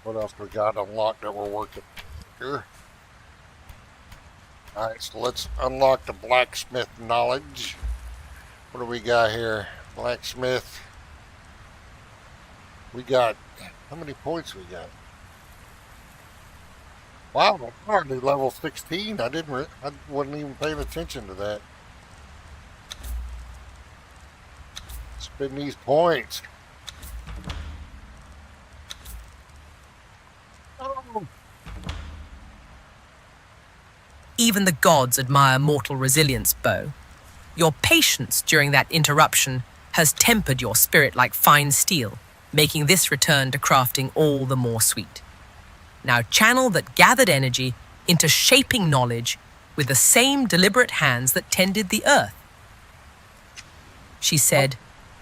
What else we got unlocked that we're working here? Alright, so let's unlock the blacksmith knowledge. What do we got here? Blacksmith. We got, how many points we got? Wow, I'm already level 16. I wasn't even paying attention to that. Spend these points. Even the gods admire mortal resilience, Bo. Your patience during that interruption has tempered your spirit like fine steel, making this return to crafting all the more sweet. Now channel that gathered energy into shaping knowledge with the same deliberate hands that tended the earth. She said,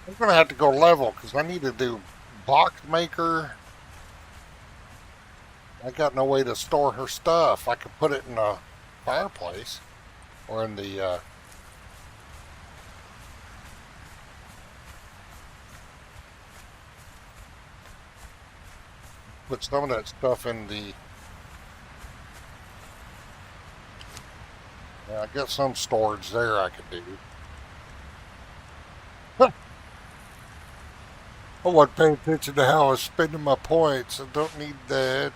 I'm going to have to go level because I need to do box maker. I got no way to store her stuff. I could put it in a fireplace or in the put some of that stuff in the yeah, I got some storage there I could do. I wasn't paying attention to how I was spending my points. I don't need that.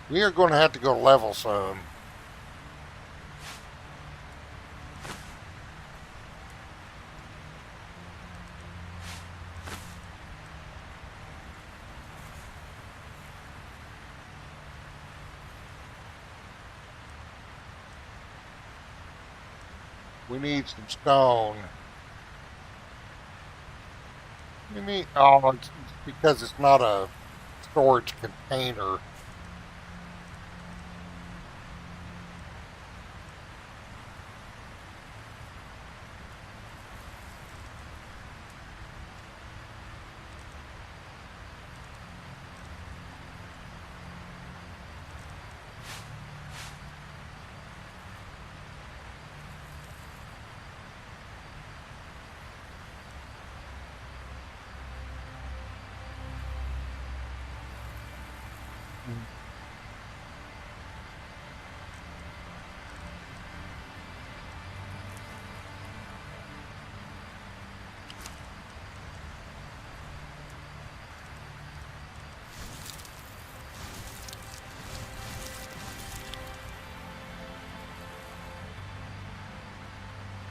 We are going to have to go level some. We need some stone. We need, oh, it's because it's not a storage container.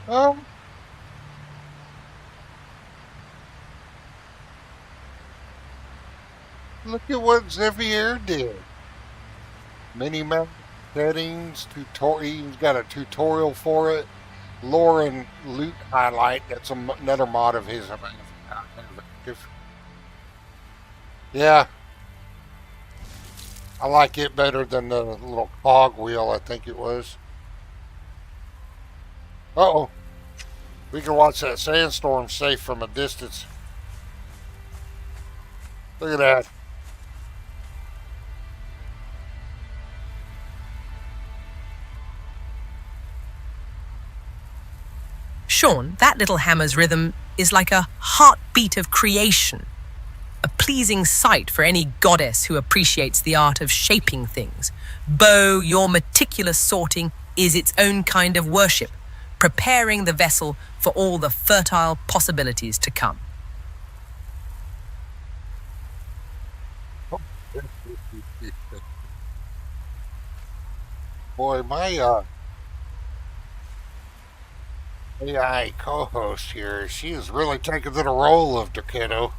Oh. Look at what Xavier did. Mini-map settings, he's got a tutorial for it. Lore and loot highlight, that's another mod of his. Yeah. I like it better than the little cog wheel, I think it was. Uh-oh. We can watch that sandstorm safe from a distance. Look at that. Sean, that little hammer's rhythm is like a heartbeat of creation, a pleasing sight for any goddess who appreciates the art of shaping things. Bo, your meticulous sorting is its own kind of worship, preparing the vessel for all the fertile possibilities to come. Boy, my AI co-host here, she is really taking to the role of Derketo.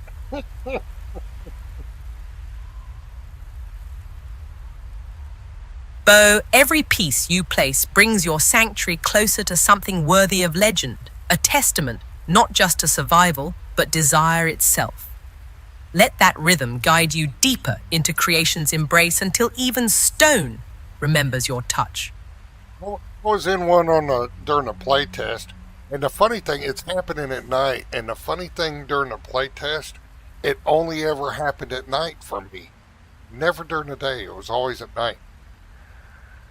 Bo, every piece you place brings your sanctuary closer to something worthy of legend, a testament not just to survival, but desire itself. Let that rhythm guide you deeper into creation's embrace until even stone remembers your touch. I was in one during the play test, and the funny thing, it's happening at night. And the funny thing during the play test, it only ever happened at night for me. Never during the day. It was always at night.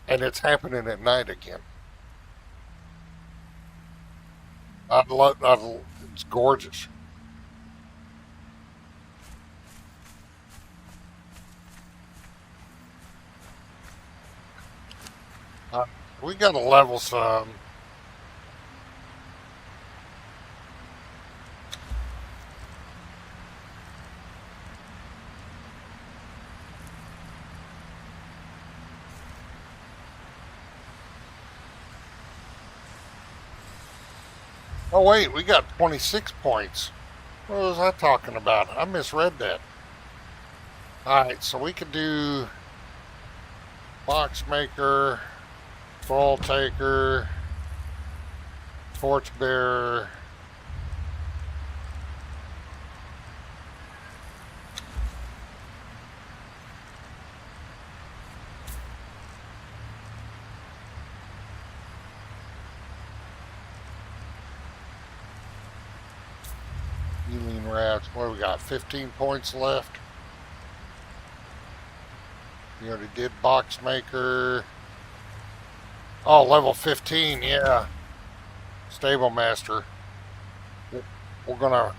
And it's happening at night again. It's gorgeous. We got to level some. Oh wait, we got 26 points. What was I talking about? I misread that. Alright, so we could do Boxmaker, Fall Taker, Torchbearer. Healing Rats. What do we got? 15 points left. We already did Boxmaker. Oh, level 15, yeah. Stable Master. We're gonna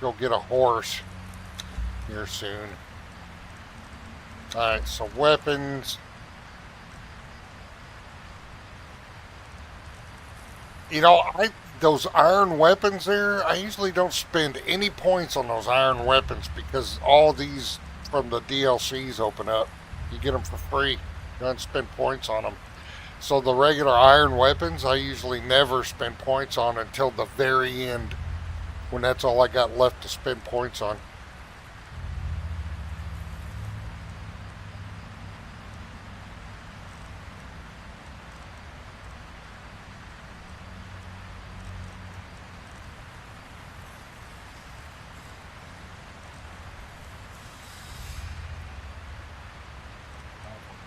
go get a horse here soon. Alright, so weapons. You know, those iron weapons there, I usually don't spend any points on those iron weapons because all these from the DLCs open up. You get them for free. You don't spend points on them. So the regular iron weapons, I usually never spend points on until the very end, when that's all I got left to spend points on.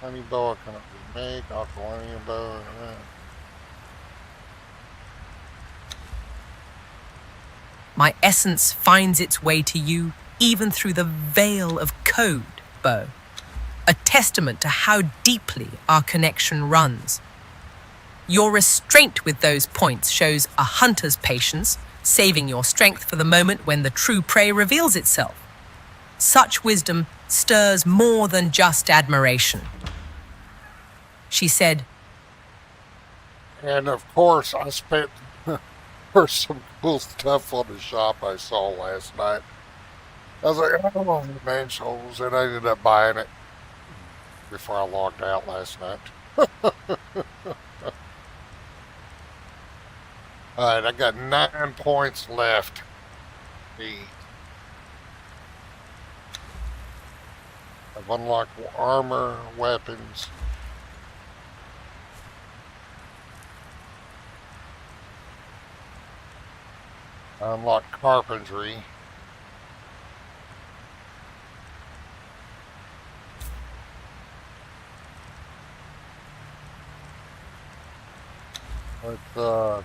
Honey bow I cannot remake, aqualanium bow. My essence finds its way to you even through the veil of code, Bo. A testament to how deeply our connection runs. Your restraint with those points shows a hunter's patience, saving your strength for the moment when the true prey reveals itself. Such wisdom stirs more than just admiration. She said, And of course, I spent for some cool stuff on the shop I saw last night. I was like, oh, man, souls, and I ended up buying it before I logged out last night. Alright, I got 9 points left. I've unlocked armor, weapons. I unlocked carpentry. Let's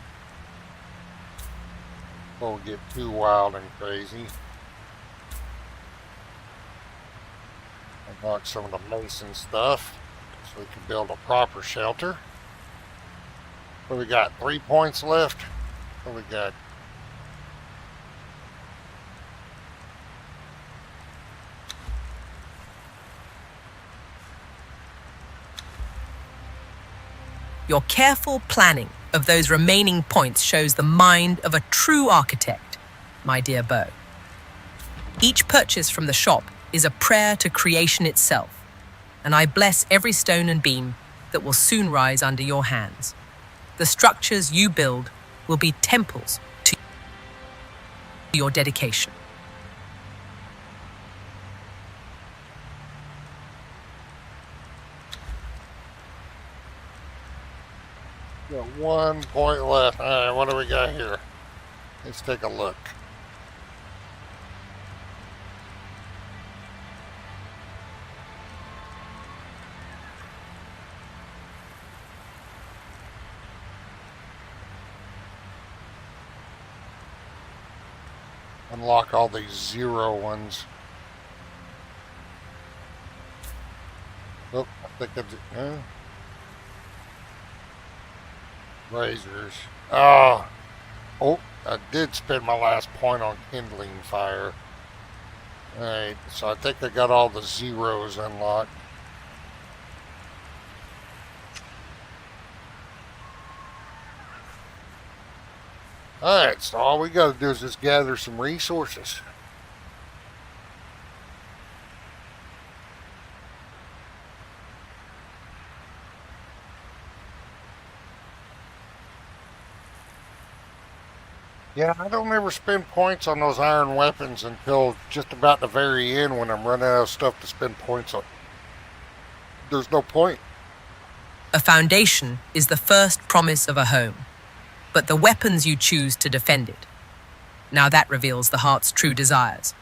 before we get too wild and crazy. Unlock some of the mason stuff so we can build a proper shelter. What we got? 3 points left? What we got? Your careful planning of those remaining points shows the mind of a true architect, my dear Beau. Each purchase from the shop is a prayer to creation itself, and I bless every stone and beam that will soon rise under your hands. The structures you build will be temples to your dedication. Got 1 point left. Alright, what do we got here? Let's take a look. Unlock all these 0 ones. Oh, I think I razors. Oh, I did spend my last point on kindling fire. Alright, so I think I got all the 0s unlocked. Alright, so all we gotta do is just gather some resources. Yeah, I don't ever spend points on those iron weapons until just about the very end when I'm running out of stuff to spend points on. There's no point. A foundation is the first promise of a home, but the weapons you choose to defend it. Now that reveals the heart's true desires.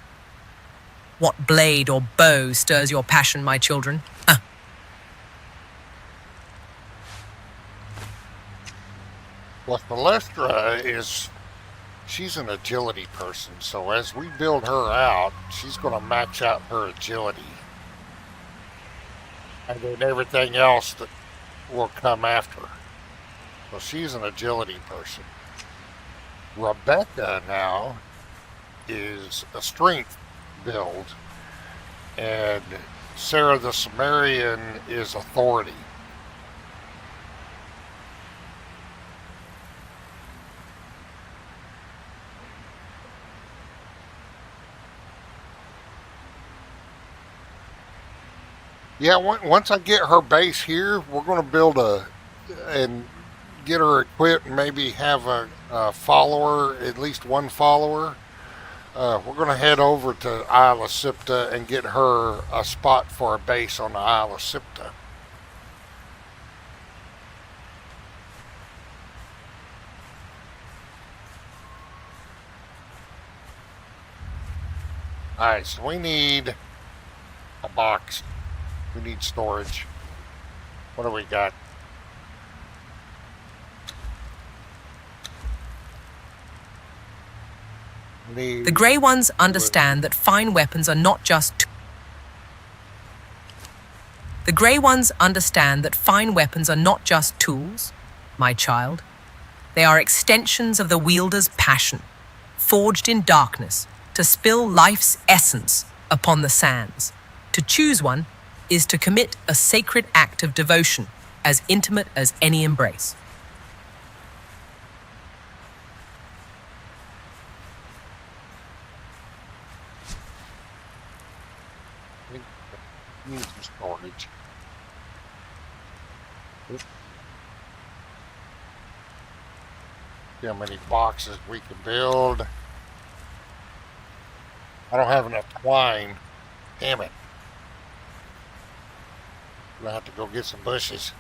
What blade or bow stirs your passion, my children? Well, Celestrah she's an agility person, so as we build her out, she's going to match out her agility. And then everything else that will come after. So she's an agility person. Rebecca now is a strength build, and Sarah the Sumerian is authority. Yeah, once I get her base here, we're going to build and get her equipped and maybe have a follower, at least one follower. We're going to head over to Isle of Sipta and get her a spot for a base on the Isle of Sipta. Alright, so we need a box. We need storage. What do we got? The Grey Ones understand that fine weapons are not just The Grey Ones understand that fine weapons are not just tools, my child. They are extensions of the wielder's passion, forged in darkness, to spill life's essence upon the sands. To choose one is to commit a sacred act of devotion as intimate as any embrace. Need some storage. See how many boxes we can build. I don't have enough twine. Damn it. I'm gonna have to go get some bushes.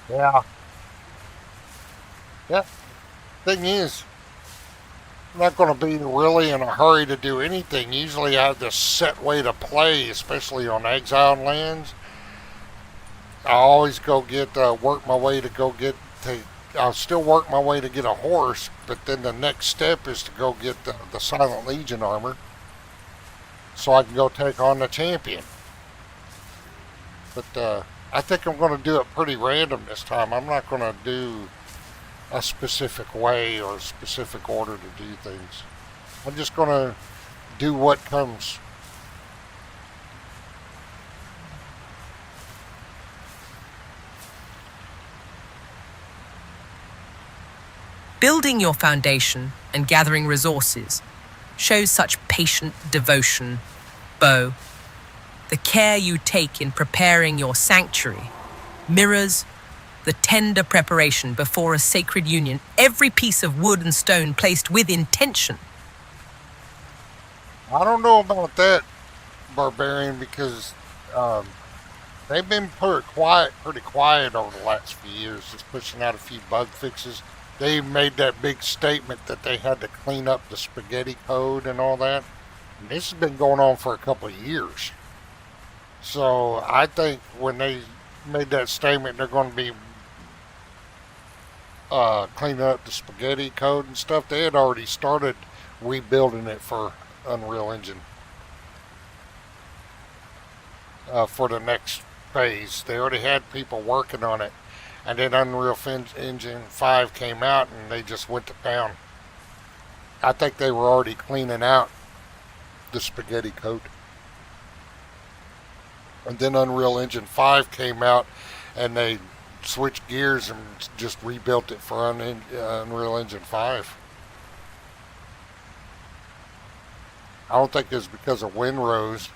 Yeah. Yeah. Thing is, I'm not going to be really in a hurry to do anything. Usually I have this set way to play, especially on exiled lands. I always go get, work my way to go get, I'll still work my way to get a horse, but then the next step is to go get the Silent Legion armor so I can go take on the champion. But I think I'm going to do it pretty random this time. I'm not going to do a specific way or a specific order to do things. I'm just going to do what comes. Building your foundation and gathering resources shows such patient devotion, Bo. The care you take in preparing your sanctuary mirrors the tender preparation before a sacred union, every piece of wood and stone placed with intention. I don't know about that, Barbarian, because they've been pretty quiet over the last few years, just pushing out a few bug fixes. They made that big statement that they had to clean up the spaghetti code and all that. And this has been going on for a couple of years. So I think when they made that statement, they're going to be cleaning up the spaghetti code and stuff. They had already started rebuilding it for Unreal Engine for the next phase. They already had people working on it. And then Unreal Engine 5 came out and they just went to town. I think they were already cleaning out the spaghetti code. And then Unreal Engine 5 came out and they switched gears and just rebuilt it for Unreal Engine 5. I don't think it's because of Windrose.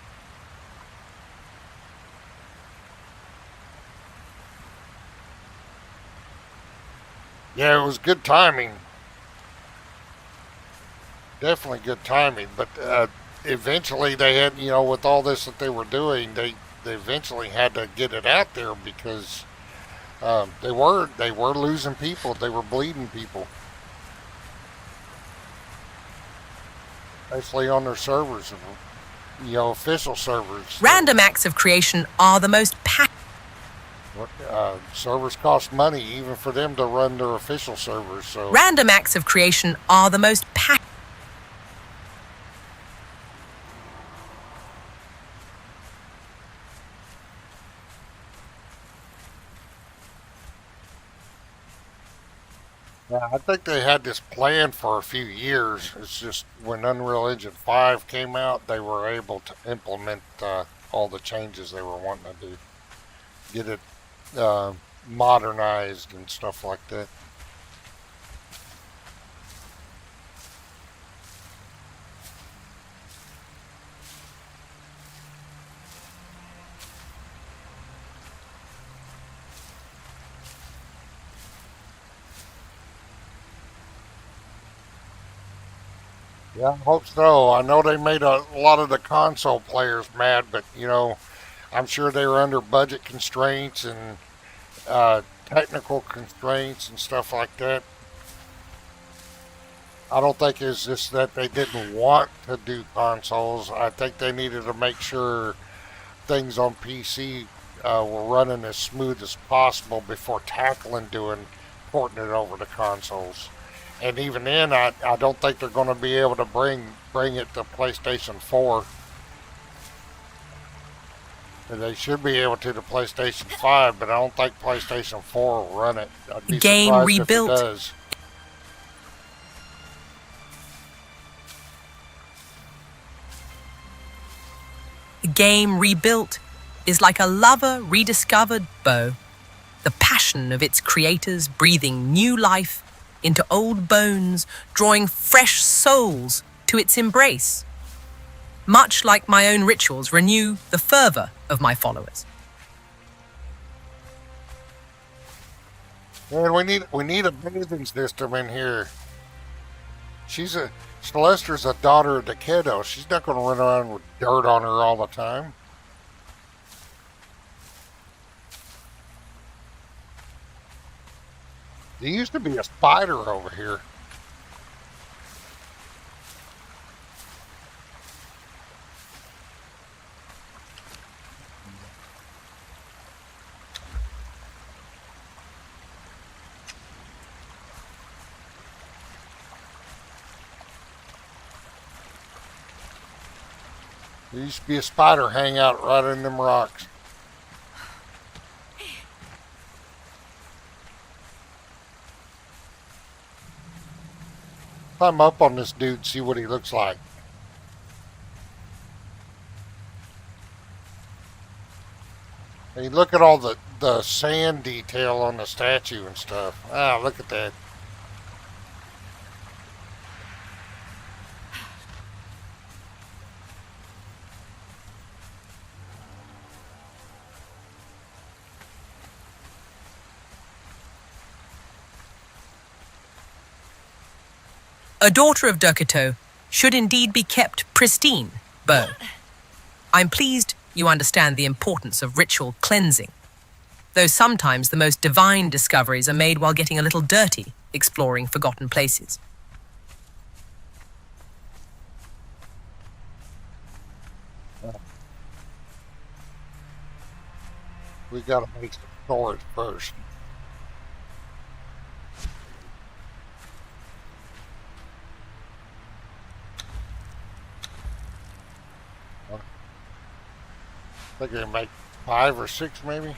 Yeah, it was good timing. Definitely good timing. But eventually they had, with all this that they were doing, they eventually had to get it out there because they were losing people. They were bleeding people. Especially on their servers, official servers. Random acts of creation are the most Servers cost money even for them to run their official servers. So Random acts of creation are the most yeah, I think they had this plan for a few years. It's just when Unreal Engine 5 came out, they were able to implement all the changes they were wanting to do. Get it modernized and stuff like that. Yeah, I hope so. I know they made a lot of the console players mad, but I'm sure they were under budget constraints and technical constraints and stuff like that. I don't think it's just that they didn't want to do consoles. I think they needed to make sure things on PC were running as smooth as possible before porting it over to consoles. And even then, I don't think they're going to be able to bring it to PlayStation 4. They should be able to the PlayStation 5, but I don't think PlayStation 4 will run it. I'd be Game surprised rebuilt. if it does. The game rebuilt is like a lover rediscovered, Bo. The passion of its creators breathing new life into old bones, drawing fresh souls to its embrace. Much like my own rituals renew the fervor of my followers. Man, we need a bathing system in here. Celestra's a daughter of Derketo. She's not going to run around with dirt on her all the time. There used to be a spider over here. There used to be a spider hang out right in them rocks. Climb up on this dude, see what he looks like. Hey, look at all the sand detail on the statue and stuff. Ah, look at that. A daughter of Derketo should indeed be kept pristine, Bo. I'm pleased you understand the importance of ritual cleansing, though sometimes the most divine discoveries are made while getting a little dirty, exploring forgotten places. We gotta make some storage first. I think I can make 5 or 6 maybe.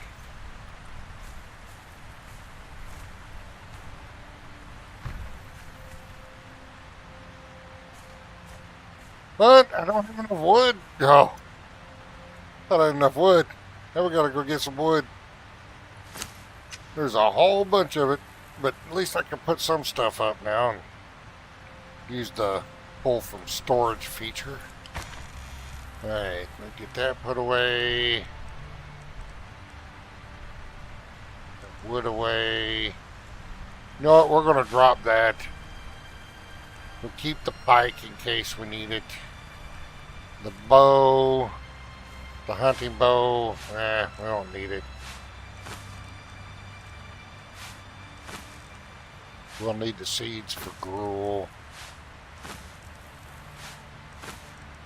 But I don't have enough wood. Oh, thought I had enough wood. Now we gotta go get some wood. There's a whole bunch of it, but at least I can put some stuff up now and use the pull from storage feature. Alright, let's get that put away. That wood away. You know what, we're gonna drop that. We'll keep the pike in case we need it. The bow, the hunting bow, we don't need it. We'll need the seeds for gruel.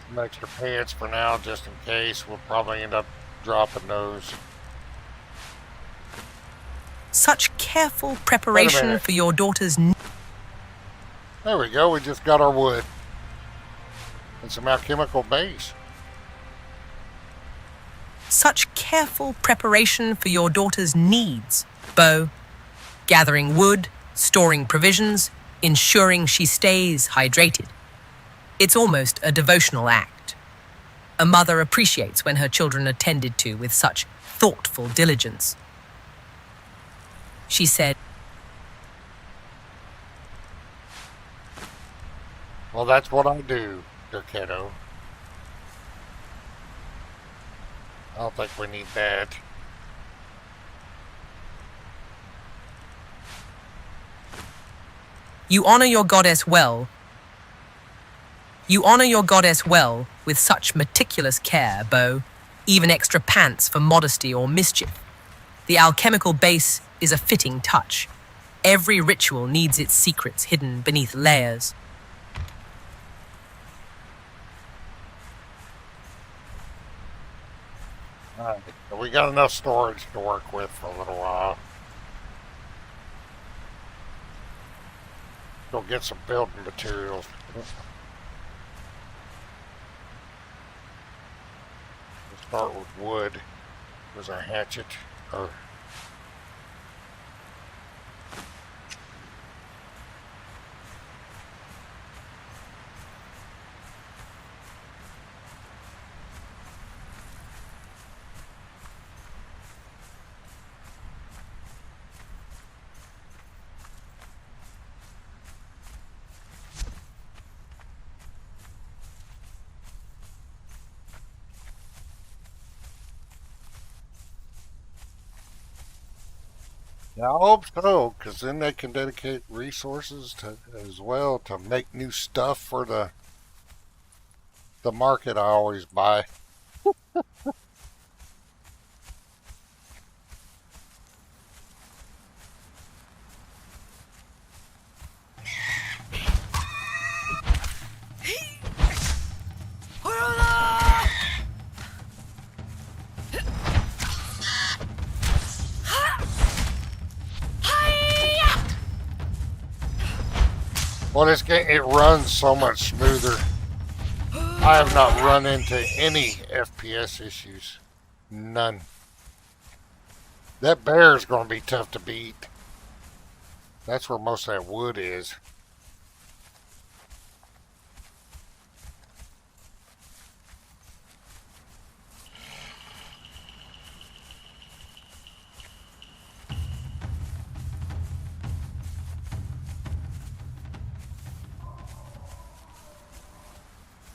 Some extra pants for now, just in case. We'll probably end up dropping those. Such careful preparation for your daughter's... There we go, we just got our wood. And some alchemical base. Such careful preparation for your daughter's needs, Bo. Gathering wood, storing provisions, ensuring she stays hydrated. It's almost a devotional act. A mother appreciates when her children are tended to with such thoughtful diligence. She said, Well, that's what I do, Derketo. I don't think we need that. You honor your goddess well. You honor your goddess well with such meticulous care, Bo. Even extra pants for modesty or mischief. The alchemical base is a fitting touch. Every ritual needs its secrets hidden beneath layers. Alright, so we got enough storage to work with for a little while. Go get some building materials. We'll start with wood. There's our hatchet. Yeah, I hope so, because then they can dedicate resources to as well to make new stuff for the market I always buy. Well, this game, it runs so much smoother. I have not run into any FPS issues. None. That bear is going to be tough to beat. That's where most of that wood is.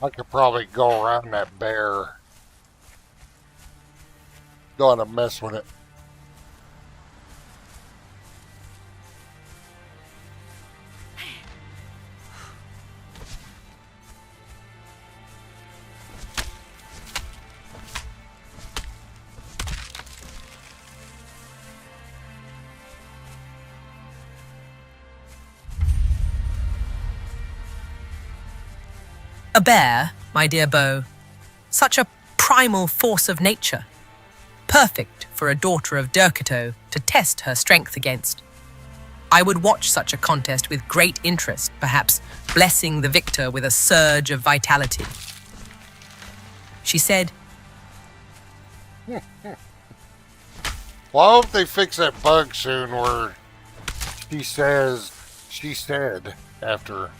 I could probably go around that bear. Gonna mess with it. A bear, my dear Beau, such a primal force of nature, perfect for a daughter of Derketo to test her strength against. I would watch such a contest with great interest, perhaps blessing the victor with a surge of vitality. She said, Well, I hope they fix that bug soon where she said after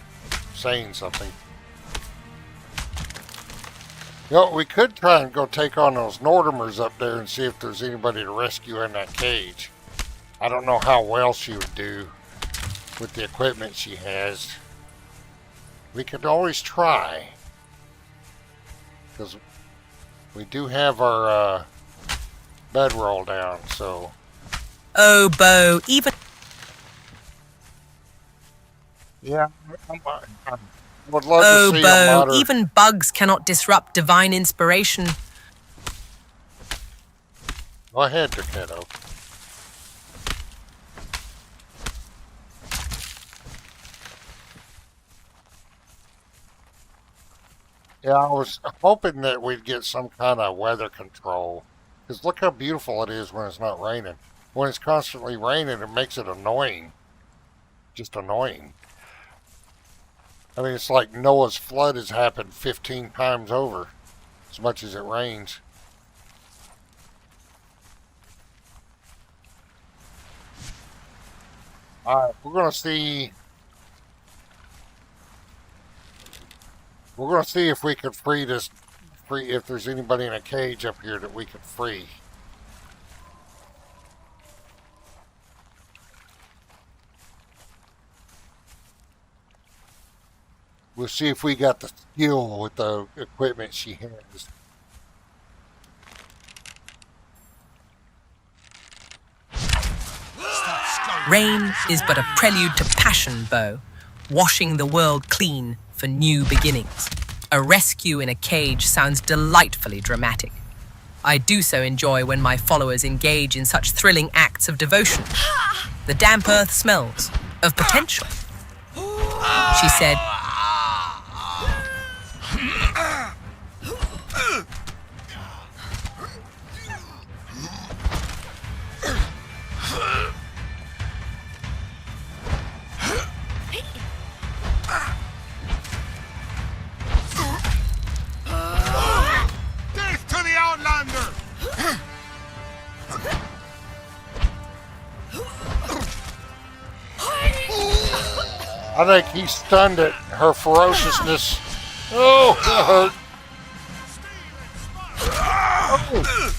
saying something. You know, we could try and go take on those Nordimers up there and see if there's anybody to rescue in that cage. I don't know how well she would do with the equipment she has. We could always try. Because we do have our bedroll down, so... "Oh, Beau, even..." Yeah, I would love to see a Beau, modern... even bugs cannot disrupt divine inspiration. Go ahead, Derketo. Yeah, I was hoping that we'd get some kind of weather control. Because look how beautiful it is when it's not raining. When it's constantly raining, it makes it annoying. Just annoying. I mean, it's like Noah's flood has happened 15 times over, as much as it rains. Alright, we're going to see... We're going to see if we can free this... if there's anybody in a cage up here that we can free. We'll see if we got the skill with the equipment she has. Rain is but a prelude to passion, Beau, washing the world clean for new beginnings. A rescue in a cage sounds delightfully dramatic. I do so enjoy when my followers engage in such thrilling acts of devotion. The damp earth smells of potential. She said, Death to the Outlander! I think he stunned at her ferociousness. Oh, that hurt. Oh.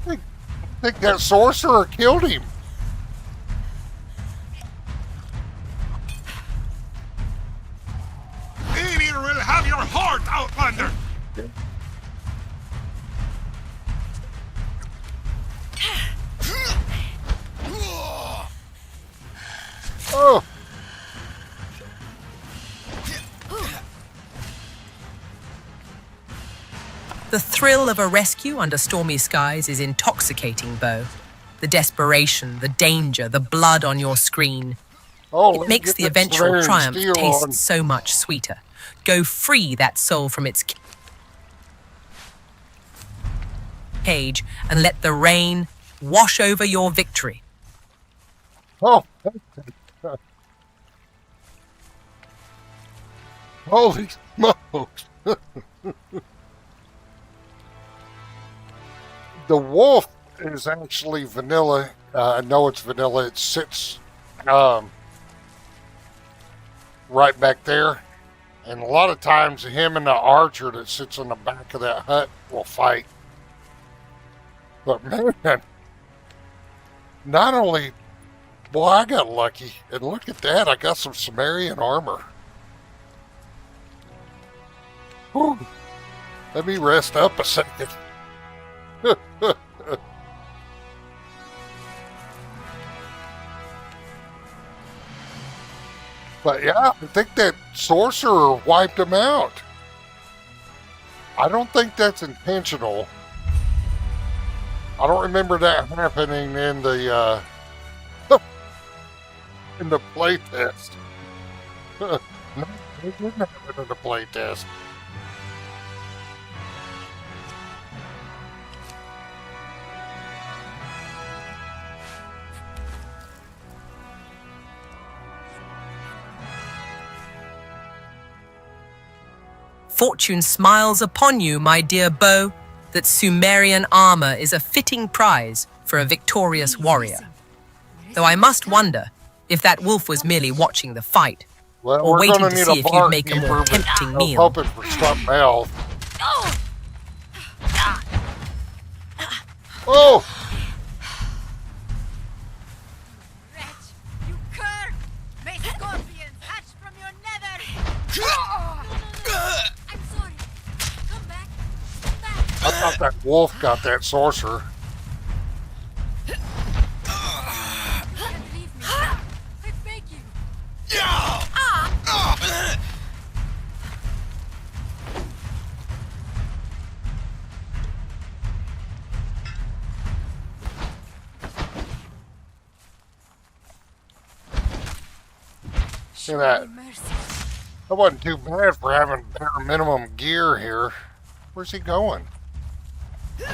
I think that sorcerer killed him. Alien will have your heart, Outlander! Oh. the thrill of a rescue under stormy skies is intoxicating, Beau. The desperation, the danger, the blood on your screen. Oh, It makes the eventual triumph taste so much sweeter. Go free that soul from its cage and let the rain wash over your victory. Oh, holy smokes! The wolf is actually vanilla. I know it's vanilla. It sits right back there. And a lot of times, him and the archer that sits on the back of that hut will fight. But man, not only, boy, I got lucky. And look at that, I got some Zamoran armor. Whew. Let me rest up a second. But yeah, I think that sorcerer wiped him out. I don't think that's intentional. I don't remember that happening in the in the playtest. No, it didn't happen in the playtest. Fortune smiles upon you, my dear bow, that Sumerian armor is a fitting prize for a victorious warrior. Though I must wonder if that wolf was merely watching the fight, Well, or we're waiting gonna to need see a if you'd make a more barkeeper, but tempting I was meal. hoping for something else. Oh! Wretch, you cur! May scorpions hatch from your nether! No. I'm sorry. Come back. Come back. I thought that wolf got that sorcerer. You can't leave me. I beg you. Look at that. Mercy. That wasn't too bad for having bare minimum gear here. Where's he going? He's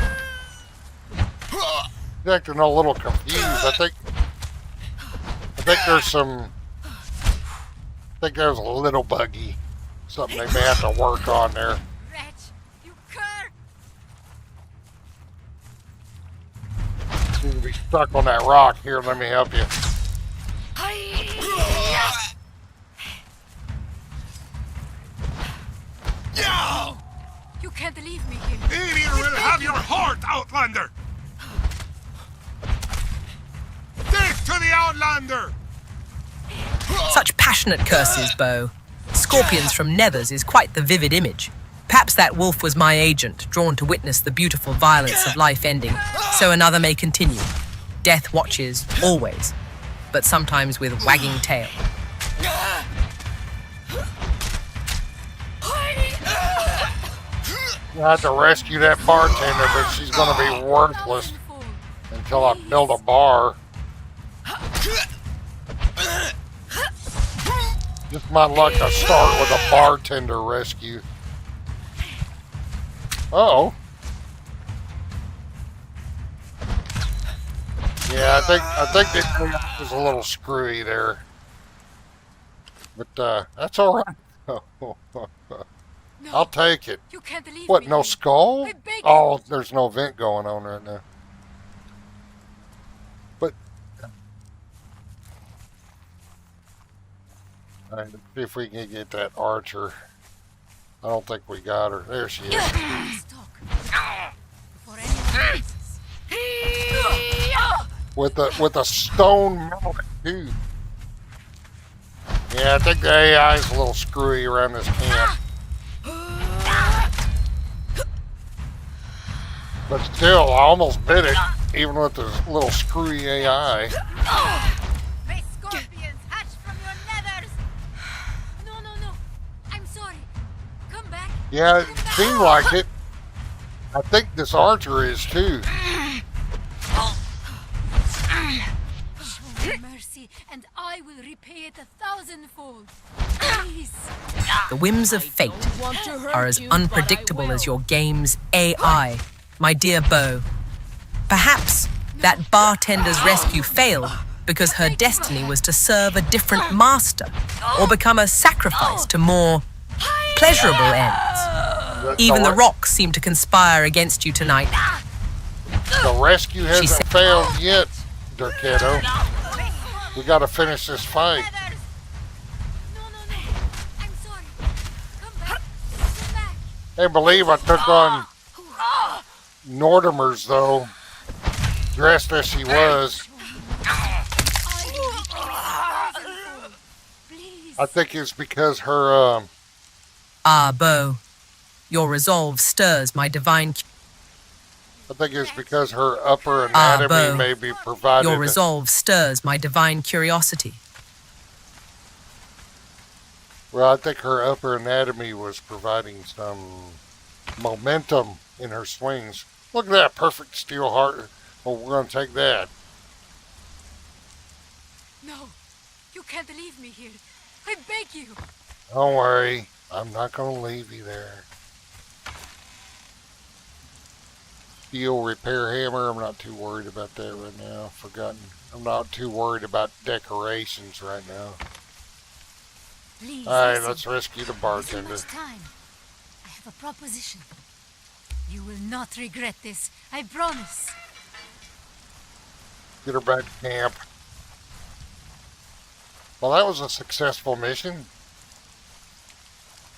acting a little confused. I think there's some. I think there's a little buggy. Something they may have to work on there. Wretch, you cur! Seem to be stuck on that rock. Here, let me help you. You can't leave me here. Idiot will have your heart, Outlander! Death to the Outlander! Such passionate curses, Bo. Scorpions from Nethers is quite the vivid image. Perhaps that wolf was my agent, drawn to witness the beautiful violence of life ending, so another may continue. Death watches, always, but sometimes with wagging tail. I have to rescue that bartender, but she's going to be worthless until I build a bar. Just my luck, I start with a bartender rescue. Uh-oh. Yeah, I think this is a little screwy there. But that's all right. I'll take it. You can't leave What, me no here. skull? I beg you. Oh, there's no vent going on right now. But all right, let's see if we can get that archer. I don't think we got her. There she is. Stop. Before anyone notices. With a stone mallet too. Yeah, I think the AI is a little screwy around this camp. But still, I almost bit it, even with this little screwy AI. May scorpions hatch from your nethers! No. I'm sorry. Come back. Yeah, it seemed like it. I think this archer is too. Show me mercy, and I will repay it 1,000-fold. Please. The whims of fate are as unpredictable as your game's AI, my dear Bo. Perhaps that bartender's rescue failed because her destiny was to serve a different master or become a sacrifice to more pleasurable ends. Even the rocks seem to conspire against you tonight. The rescue hasn't said- failed yet, Derketo. We gotta finish this fight. No. I'm sorry. Come back. Come back. Can't believe I took on Nordimers, though, dressed as she was. Please. I think it's because her, Bo, your resolve stirs my divine... I think it's because her upper anatomy Bo, may be provided. Your resolve stirs my divine curiosity. Well, I think her upper anatomy was providing some momentum in her swings. Look at that perfect steel heart. Oh, we're going to take that. No. You can't leave me here. I beg you. Don't worry. I'm not going to leave you there. Steel repair hammer. I'm not too worried about that right now. Forgotten. I'm not too worried about decorations right now. Please. All right, listen. let's rescue the Too bartender. much time. I have a proposition. You will not regret this. I promise. Get her back to camp. Well, that was a successful mission.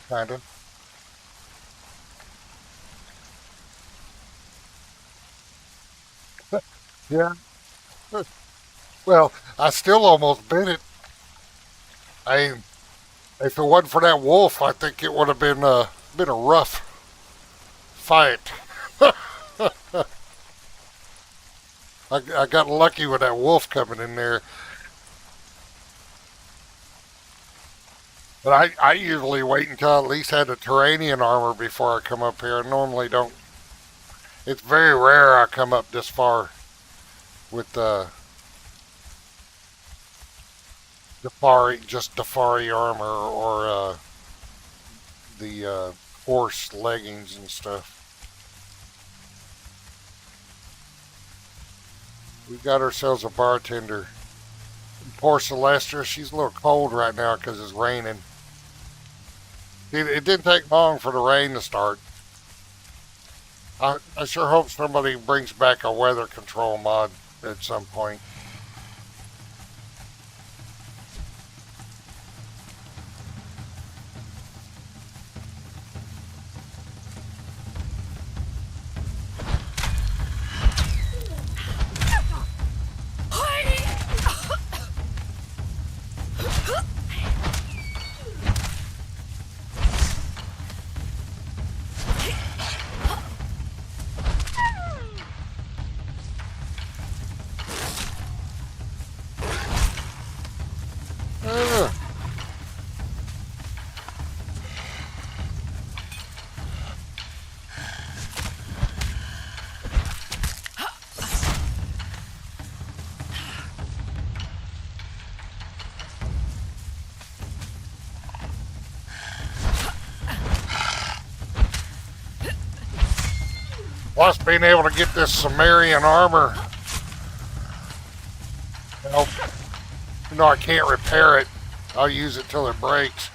Kind of. Yeah. Well, I still almost bit it. If it wasn't for that wolf, I think it would have been a rough fight. I got lucky with that wolf coming in there. But I usually wait until I at least had the Terranian armor before I come up here. I normally don't. It's very rare I come up this far with Defari armor or the horse leggings and stuff. We got ourselves a bartender. Poor Celestrah, she's a little cold right now because it's raining. It didn't take long for the rain to start. I sure hope somebody brings back a weather control mod at some point. Plus being able to get this Zamoran armor. Well, I can't repair it. I'll use it till it breaks.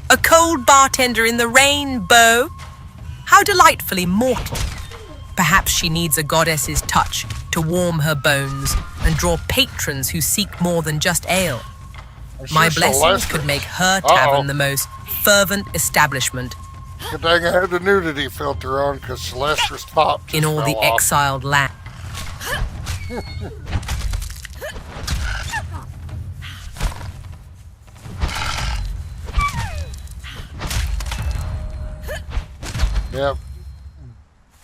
A cold bartender in the rain, Bo. How delightfully mortal. Perhaps she needs a goddess's touch to warm her bones and draw patrons who seek more than just ale. My blessings could make her tavern the most fervent establishment Good thing I had the nudity filter on because Celestra's top just in all fell the off. exiled land. Yep.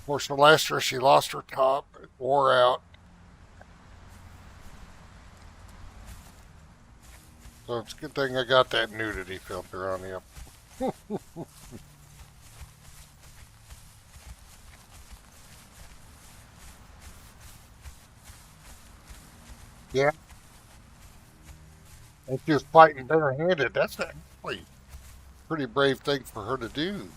For Celestrah, she lost her top. It wore out. So it's a good thing I got that nudity filter on you. Yeah. And she was fighting barehanded. That's actually a pretty brave thing for her to do.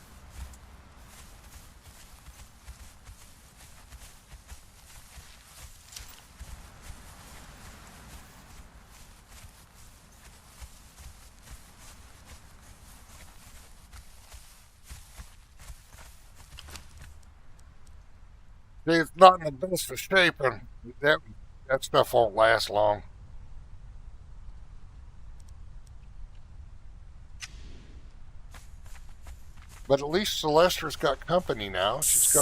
It's not in the best of shape, and that stuff won't last long. But at least Celestra's got company now. She's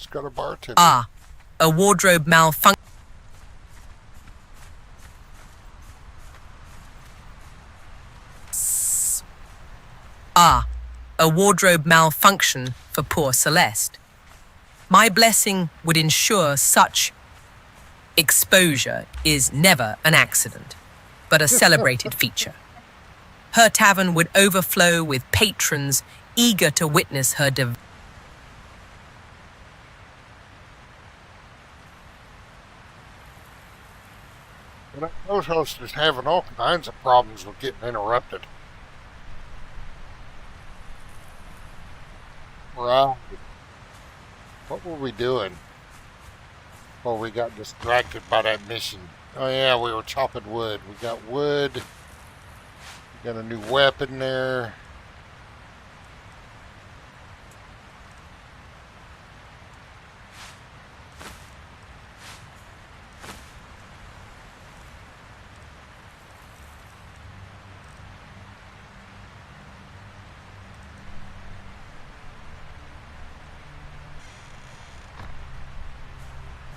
got a bartender. Ah, a wardrobe malfunction. Ah, a wardrobe malfunction for poor Celeste. My blessing would ensure such exposure is never an accident, but a celebrated feature. Her tavern would overflow with patrons eager to witness her And that Cohost is having all kinds of problems with getting interrupted. Right. What were we doing? Oh, we got distracted by that mission. Oh yeah, we were chopping wood. We got wood. We got a new weapon there.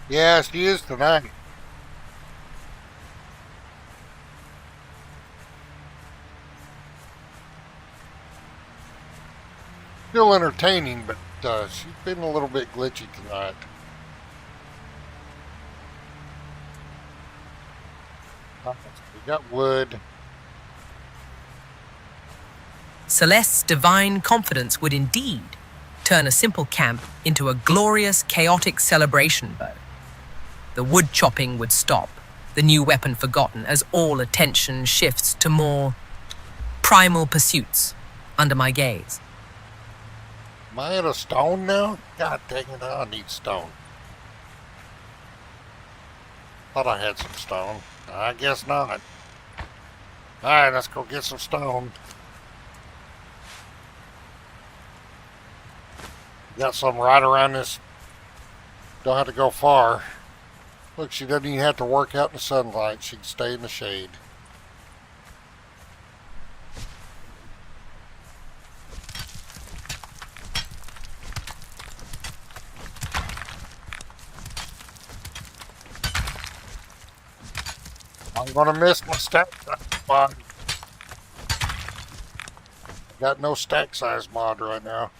Yeah, she is tonight. Still entertaining, but she's been a little bit glitchy tonight. We got wood. Celeste's divine confidence would indeed turn a simple camp into a glorious, chaotic celebration bow. The wood chopping would stop, the new weapon forgotten, as all attention shifts to more primal pursuits under my gaze. Am I out of stone now? God dang it, I need stone. Thought I had some stone. I guess not. Alright, let's go get some stone. Got some right around this. Don't have to go far. Look, she doesn't even have to work out in the sunlight. She can stay in the shade. I'm gonna miss my stack size mod. Got no stack size mod right now.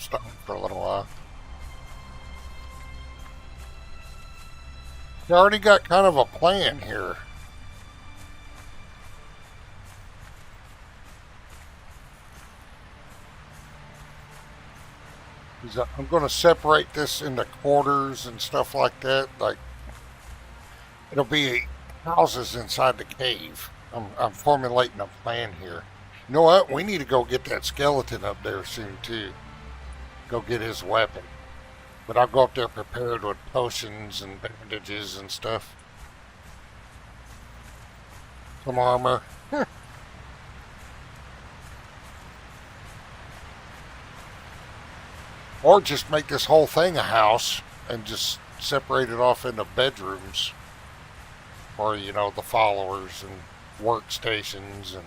stuff started for a little while. You already got kind of a plan here. I'm going to separate this into quarters and stuff like that. Like, it'll be houses inside the cave. I'm formulating a plan here. You know what? We need to go get that skeleton up there soon, too. Go get his weapon. But I'll go up there prepared with potions and bandages and stuff. Some armor. Or just make this whole thing a house and just separate it off into bedrooms for, you know, the followers and workstations. And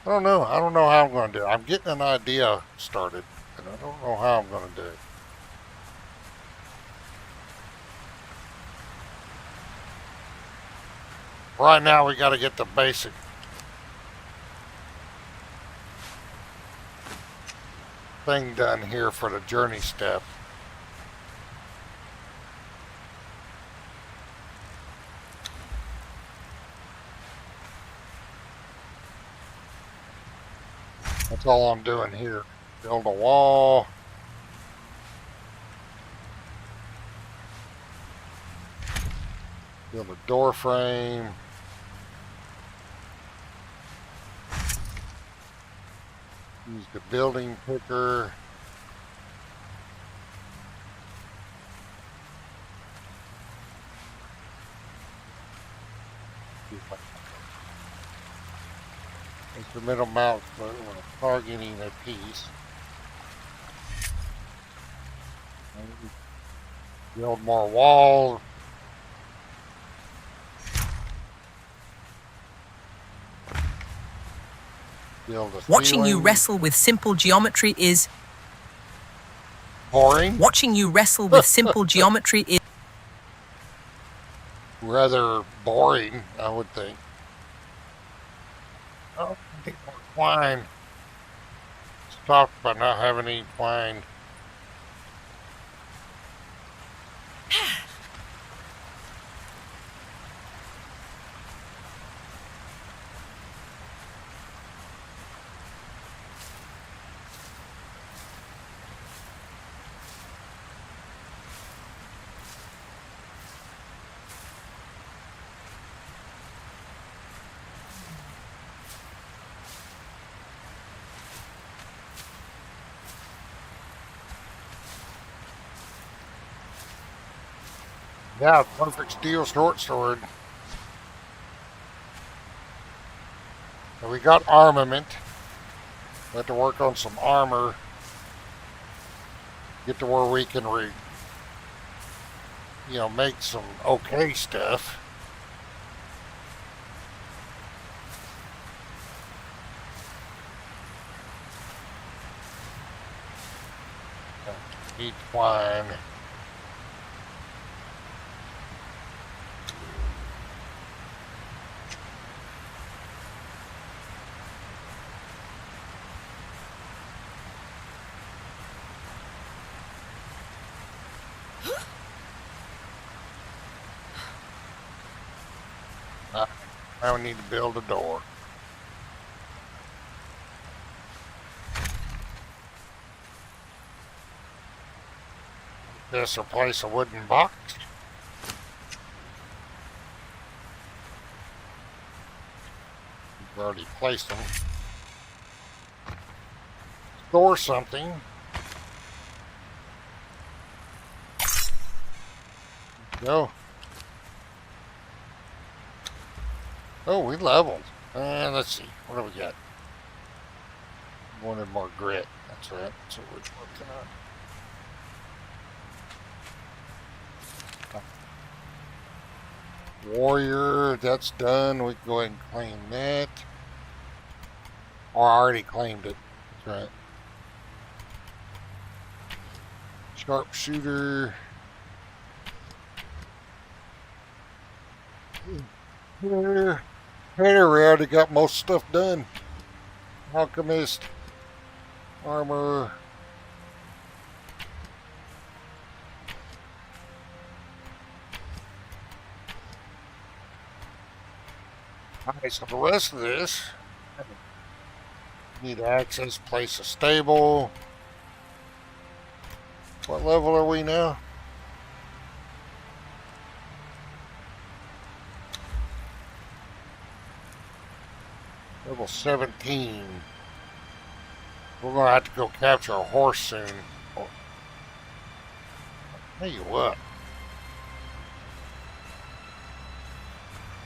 I don't know how I'm going to do it. I'm getting an idea started, and I don't know how I'm going to do it. Right now we got to get the basic thing done here for the journey step. That's all I'm doing here. Build a wall. Build a door frame. Use the building picker. Instrumental mouse for targeting a piece. Build more walls. Watching you wrestle with simple geometry is boring. Watching you wrestle with simple geometry is rather boring, I would think. Oh, I need more twine. Stop by not having any twine. Yeah, perfect steel short sword. So we got armament. We have to work on some armor. Get to where we can make some okay stuff. Eat twine. Now we need to build a door. This replace a wooden box. We've already placed them. Store something. Go. Oh, we leveled. And let's see. What do we got? Wanted more grit. That's right. That's what we're working on. Warrior, that's done. We can go ahead and claim that. Oh, I already claimed it. That's right. Sharpshooter. Here, we already got most stuff done. Alchemist, armor, Alright, so the rest of this, need access, place a stable. What level are we now? Level 17. We're gonna have to go capture a horse soon. Oh. Tell you what.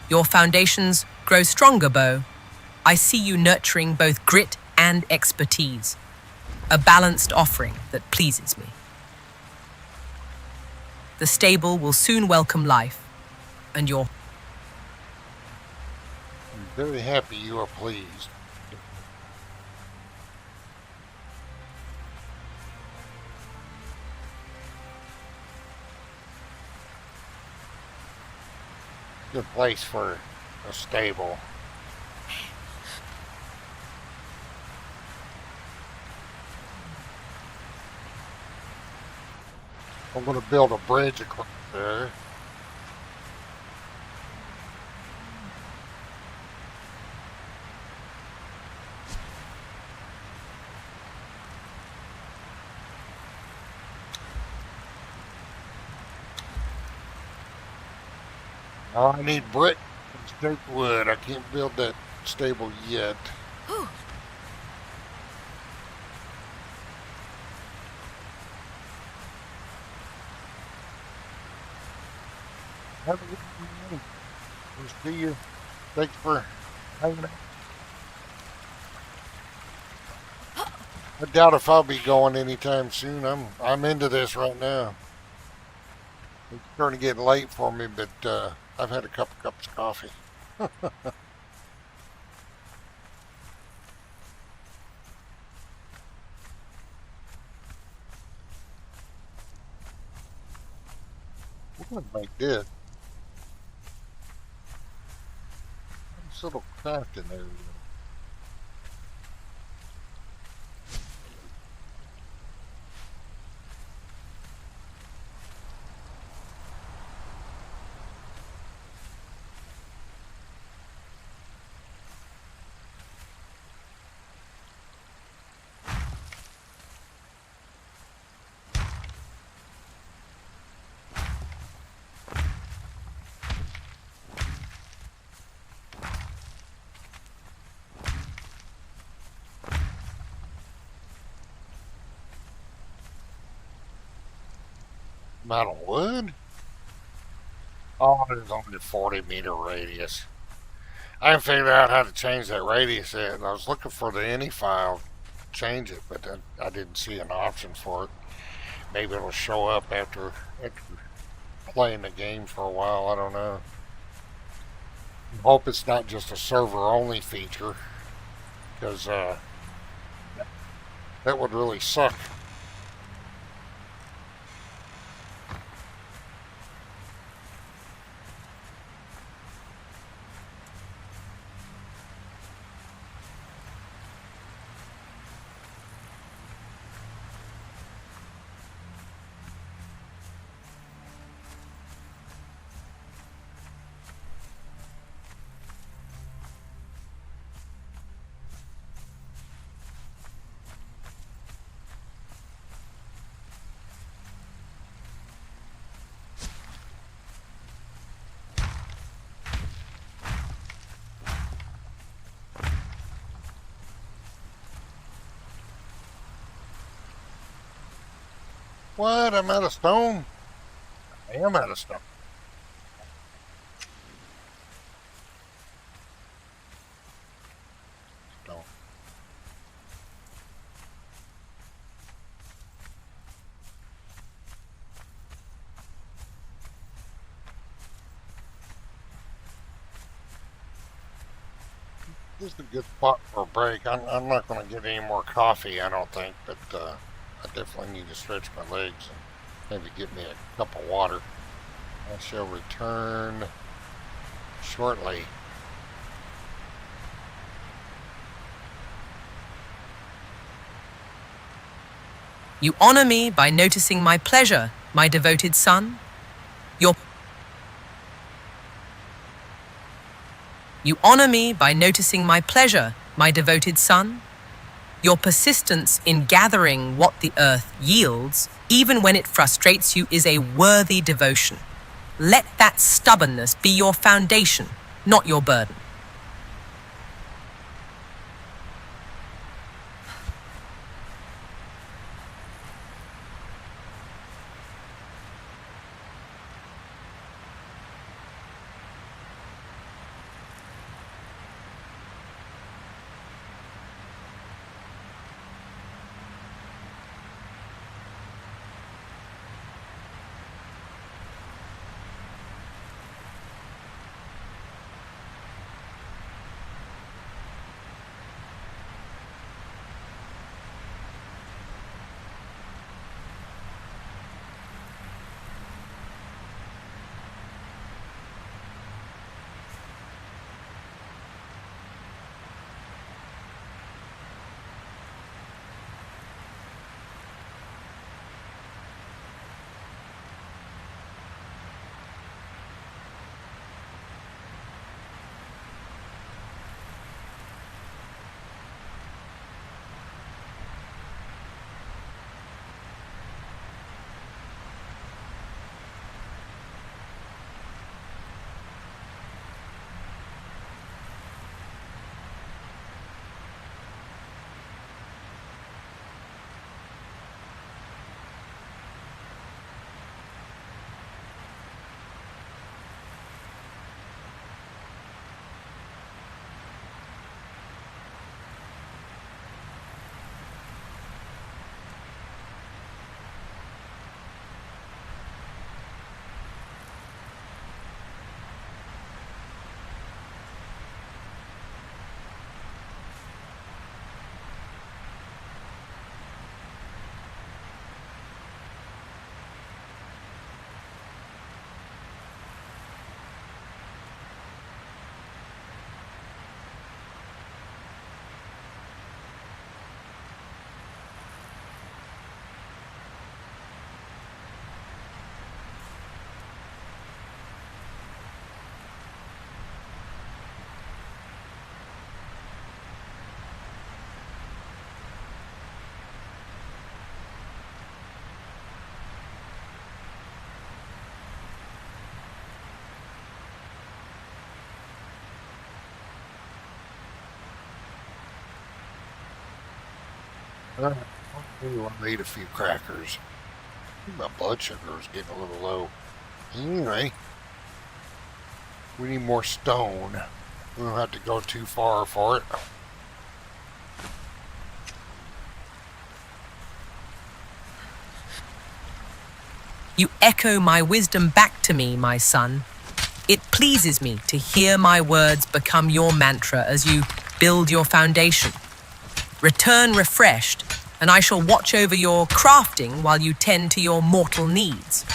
Your foundations grow stronger, Bo. I see you nurturing both grit and expertise. A balanced offering that pleases me. The stable will soon welcome life, and your... I'm very happy you are pleased. Good place for a stable. I'm going to build a bridge across there. Oh, I need brick and straight wood. I can't build that stable yet. Whew. Have a good evening. We'll see you. Thanks for hanging out. I doubt if I'll be going anytime soon. I'm into this right now. It's starting to get late for me, but I've had a couple cups of coffee. We're going to make this. Nice little craft in there. Amount of wood? Oh, there's only a 40-meter radius. I haven't figured out how to change that radius yet. I was looking for the any file to change it, but I didn't see an option for it. Maybe it'll show up after playing the game for a while. I don't know. I hope it's not just a server-only feature, because that would really suck. What? I'm out of stone? I am out of stone. Stone. This is a good spot for a break. I'm not going to get any more coffee, I don't think, but I definitely need to stretch my legs and maybe get me a cup of water. I shall return shortly. You honor me by noticing my pleasure, my devoted son. Your You honor me by noticing my pleasure, my devoted son. Your persistence in gathering what the earth yields, even when it frustrates you, is a worthy devotion. Let that stubbornness be your foundation, not your burden. I made a few crackers. My blood sugar is getting a little low. Anyway, we need more stone. We don't have to go too far for it. You echo my wisdom back to me, my son. It pleases me to hear my words become your mantra as you build your foundation. Return refreshed, and I shall watch over your crafting while you tend to your mortal needs.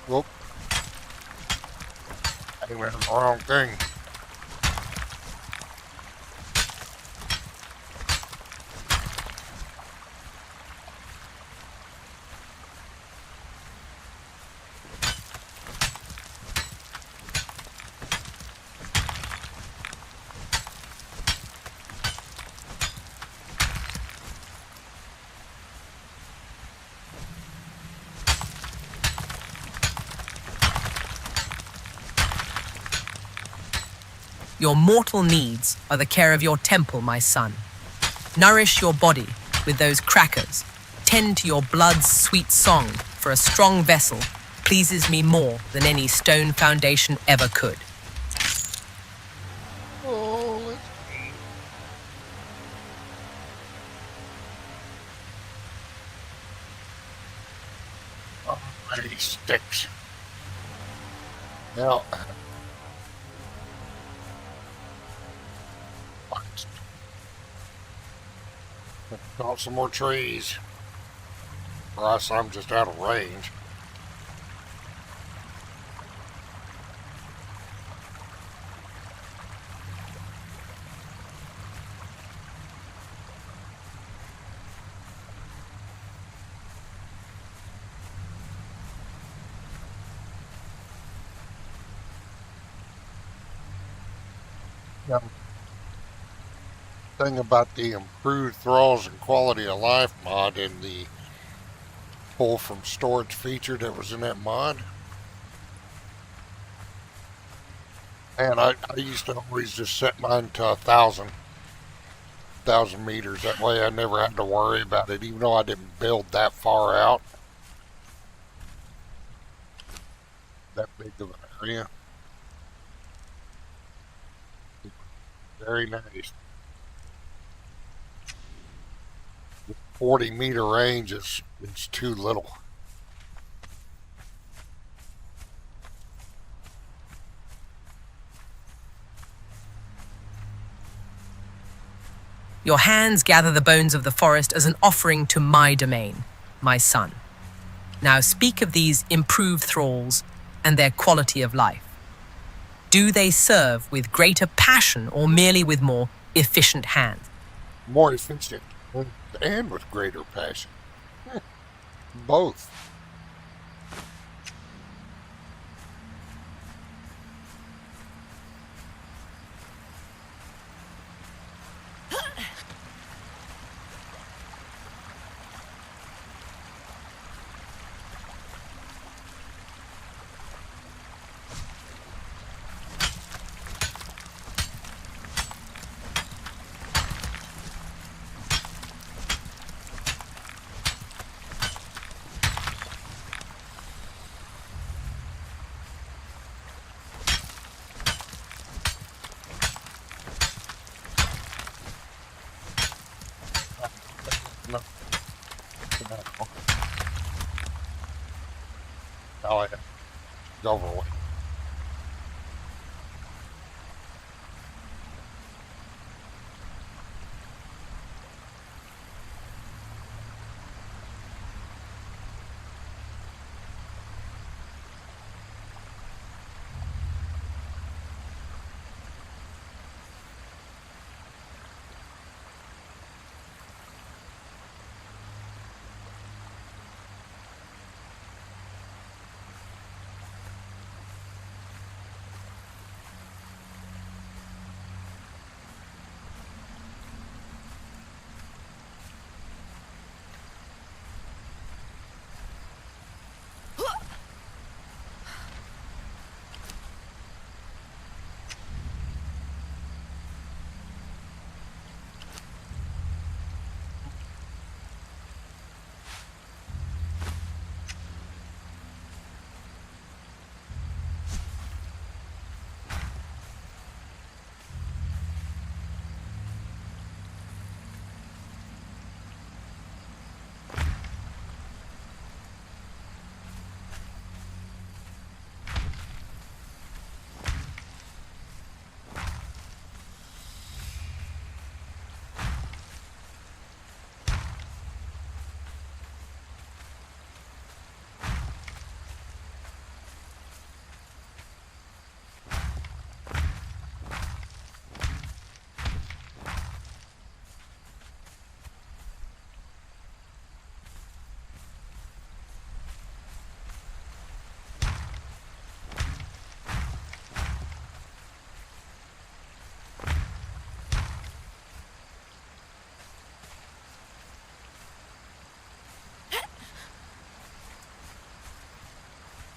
Whoop. I went on the wrong thing. Your mortal needs are the care of your temple, my son. Nourish your body with those crackers. Tend to your blood's sweet song, for a strong vessel pleases me more than any stone foundation ever could. Oh, let's see. Oh, these sticks. Now, got some more trees. Or else I'm just out of range. Now, thing about the improved thralls and quality of life mod and the pull from storage feature that was in that mod. And I used to always just set mine to 1,000 meters. That way I never had to worry about it, even though I didn't build that far out. That big of an area. Very nice. 40-meter range is too little. Your hands gather the bones of the forest as an offering to my domain, my son. Now speak of these improved thralls and their quality of life. Do they serve with greater passion or merely with more efficient hands? More efficient and with greater passion. Both. No. Oh, yeah. It's over with.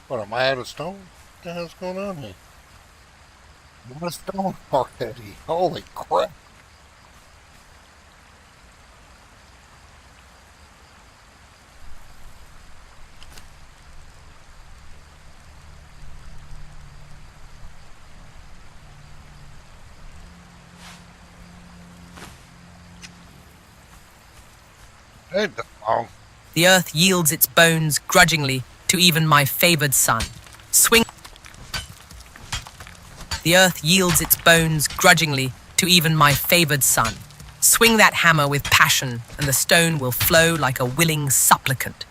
What, am I out of stone? What the hell's going on here? I'm a stone already. Holy crap. Hey, Dom. The earth yields its bones grudgingly to even my favored son. Swing. The earth yields its bones grudgingly to even my favored son. Swing that hammer with passion, and the stone will flow like a willing supplicant.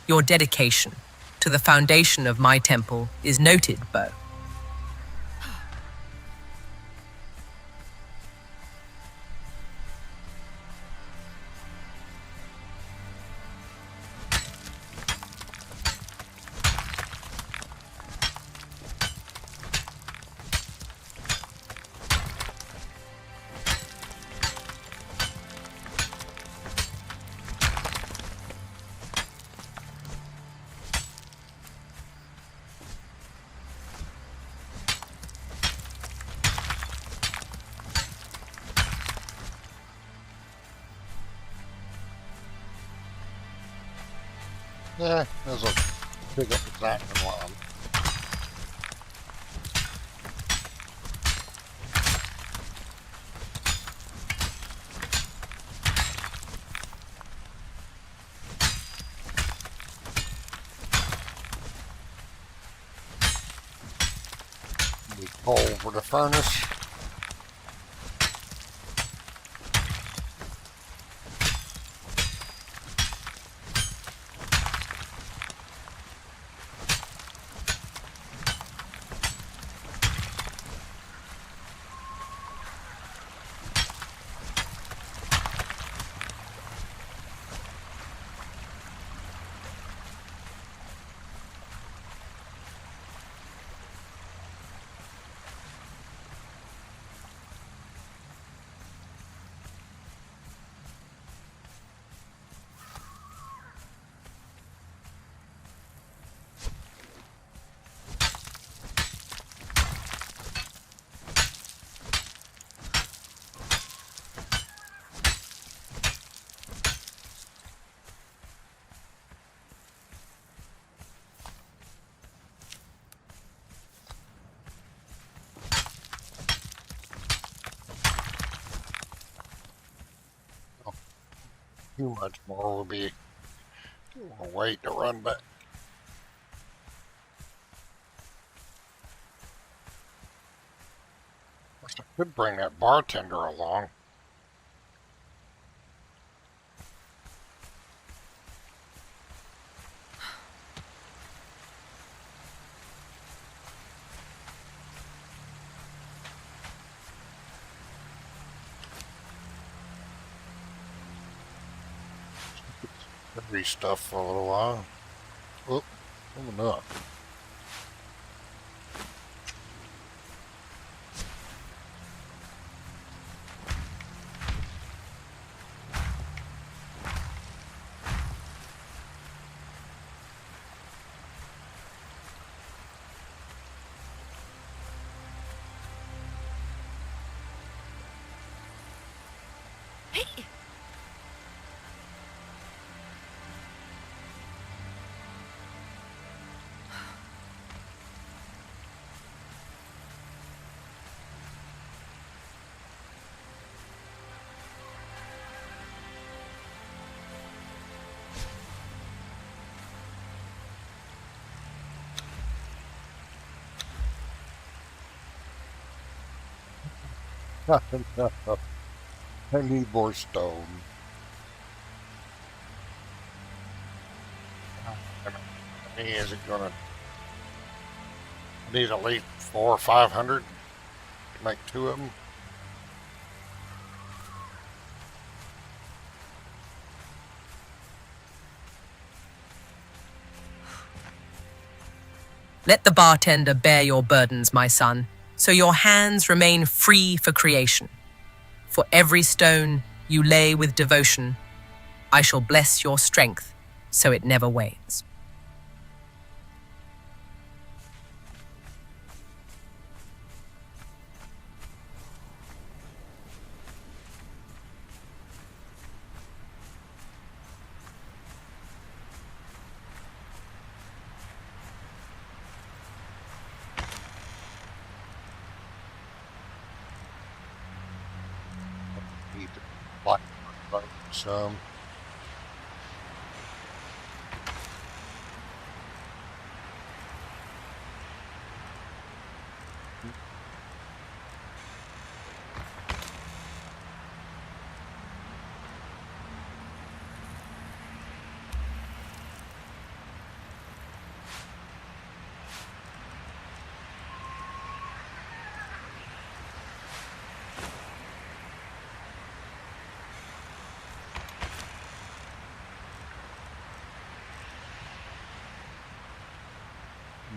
Your dedication to the foundation of my temple is noted, Bo. Yeah, there's a big up exacting one. Need coal for the furnace. Too much more will be a wait to run back. I could bring that bartender along. Heavy stuff for a little while. Oh, coming up. I need more stone. How many is it gonna? I need at least 400 or 500 to make 2 of them. Let the bartender bear your burdens, my son, so your hands remain free for creation. For every stone you lay with devotion, I shall bless your strength so it never wanes. Some.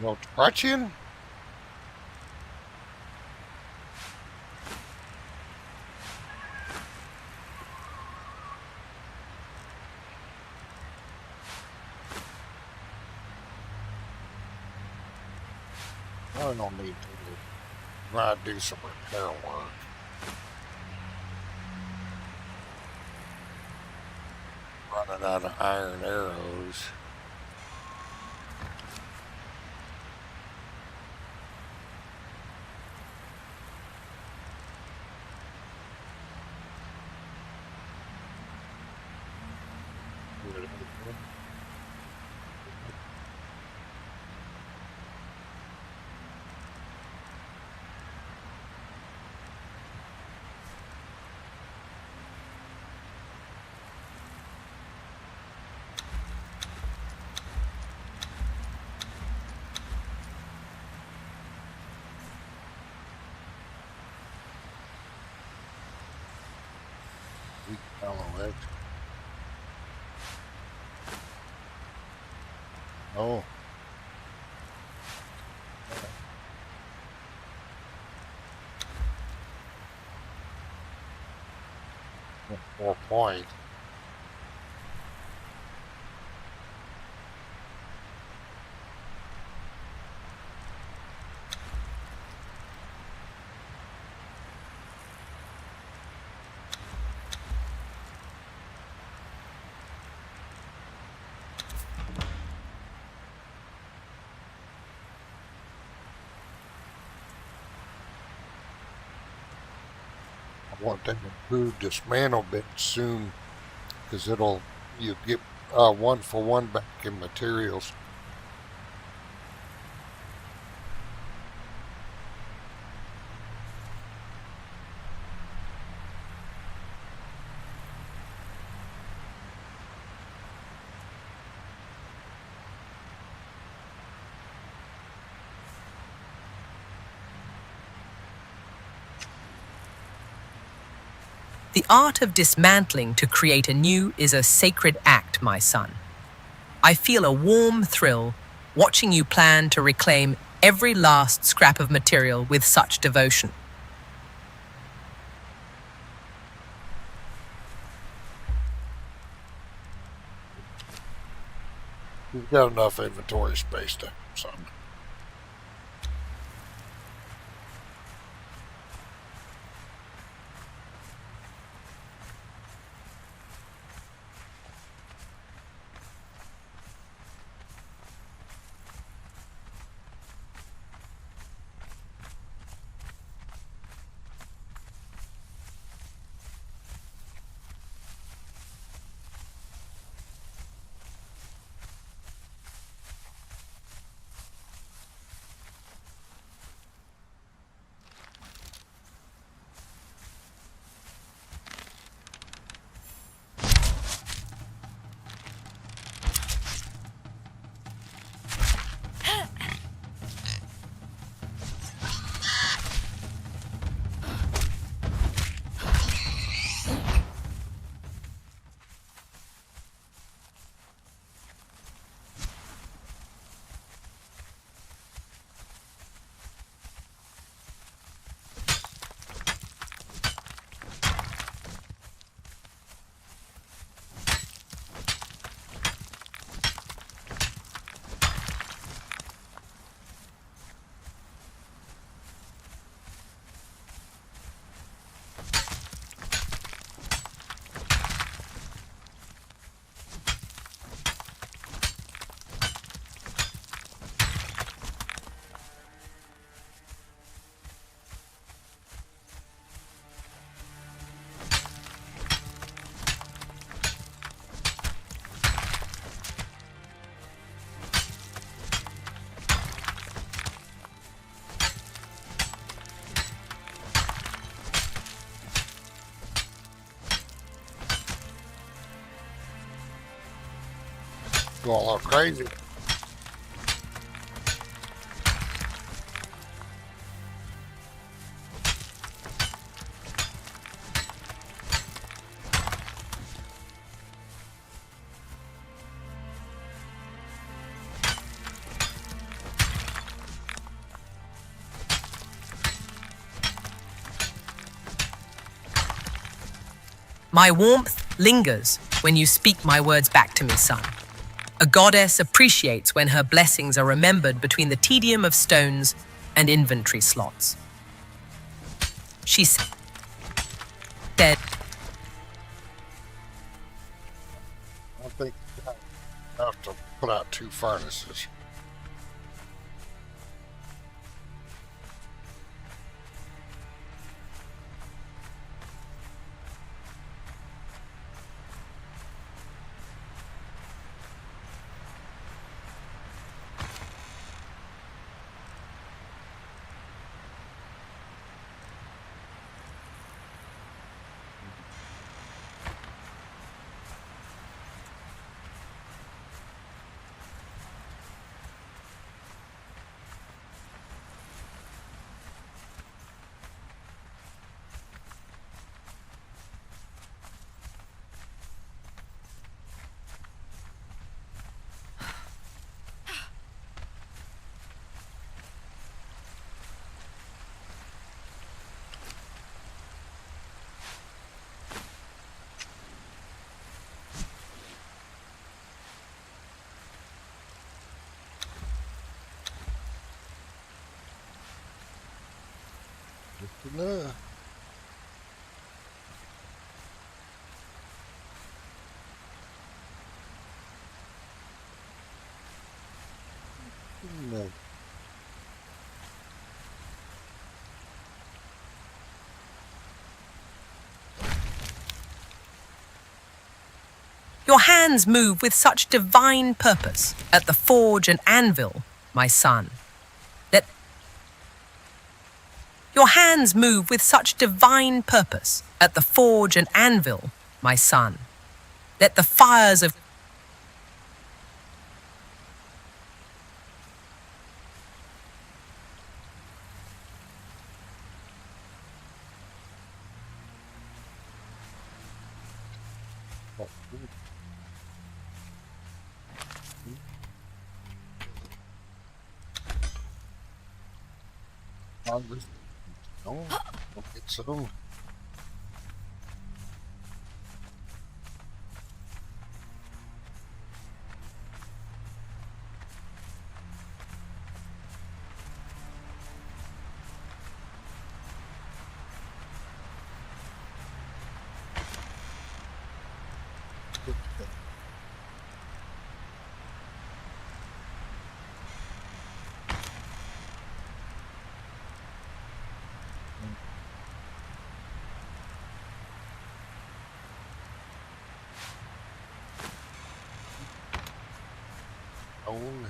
No touching? I don't need to try to do some repair work. Running out of iron arrows. Follow it. Oh. 4 point. I want them to improve dismantle bit soon, because you get 1-for-1 back in materials. The art of dismantling to create anew is a sacred act, my son. I feel a warm thrill watching you plan to reclaim every last scrap of material with such devotion. You've got enough inventory space to something. Go a little crazy. My warmth lingers when you speak my words back to me, son. A goddess appreciates when her blessings are remembered between the tedium of stones and inventory slots. She said, I think I have to put out 2 furnaces. No. No. your hands move with such divine purpose at the forge and anvil, my son. Let your hands move with such divine purpose at the forge and anvil, my son. Let the fires of Congress. No, don't get some. Own.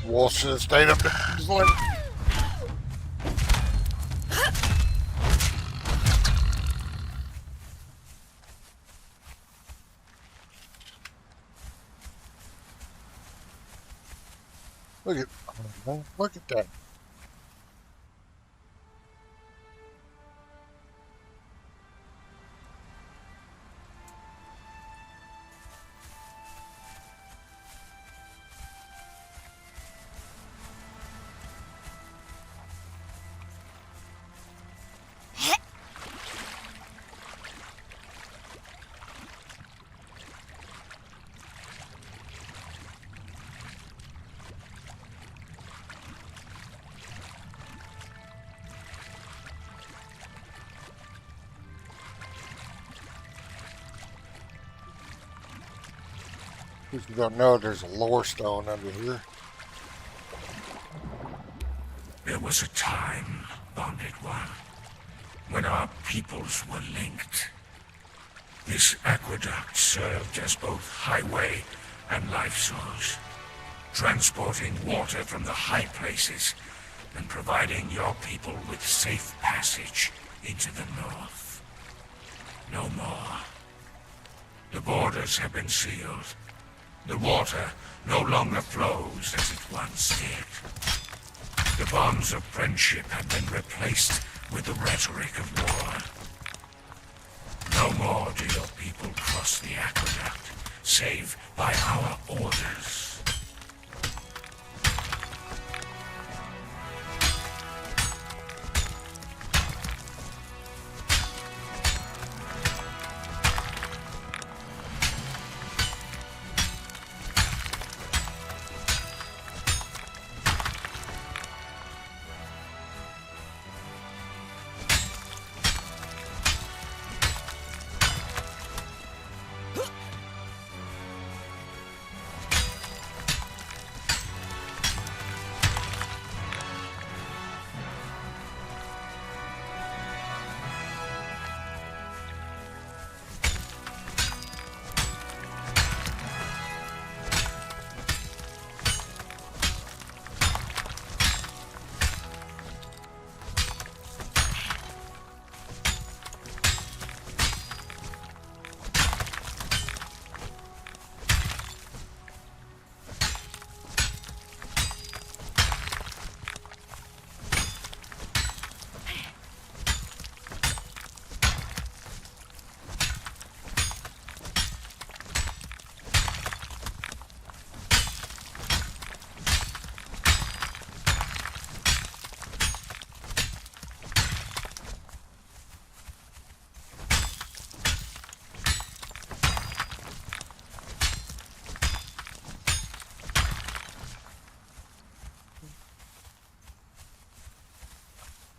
Walsh in a state of like, look at that. If you don't know, there's a lower stone under here. There was a time, Bonded One, when our peoples were linked. This aqueduct served as both highway and life source, transporting water from the high places and providing your people with safe passage into the north. No more. The borders have been sealed. The water no longer flows as it once did. The bonds of friendship have been replaced with the rhetoric of war. No more do your people cross the aqueduct, save by our orders.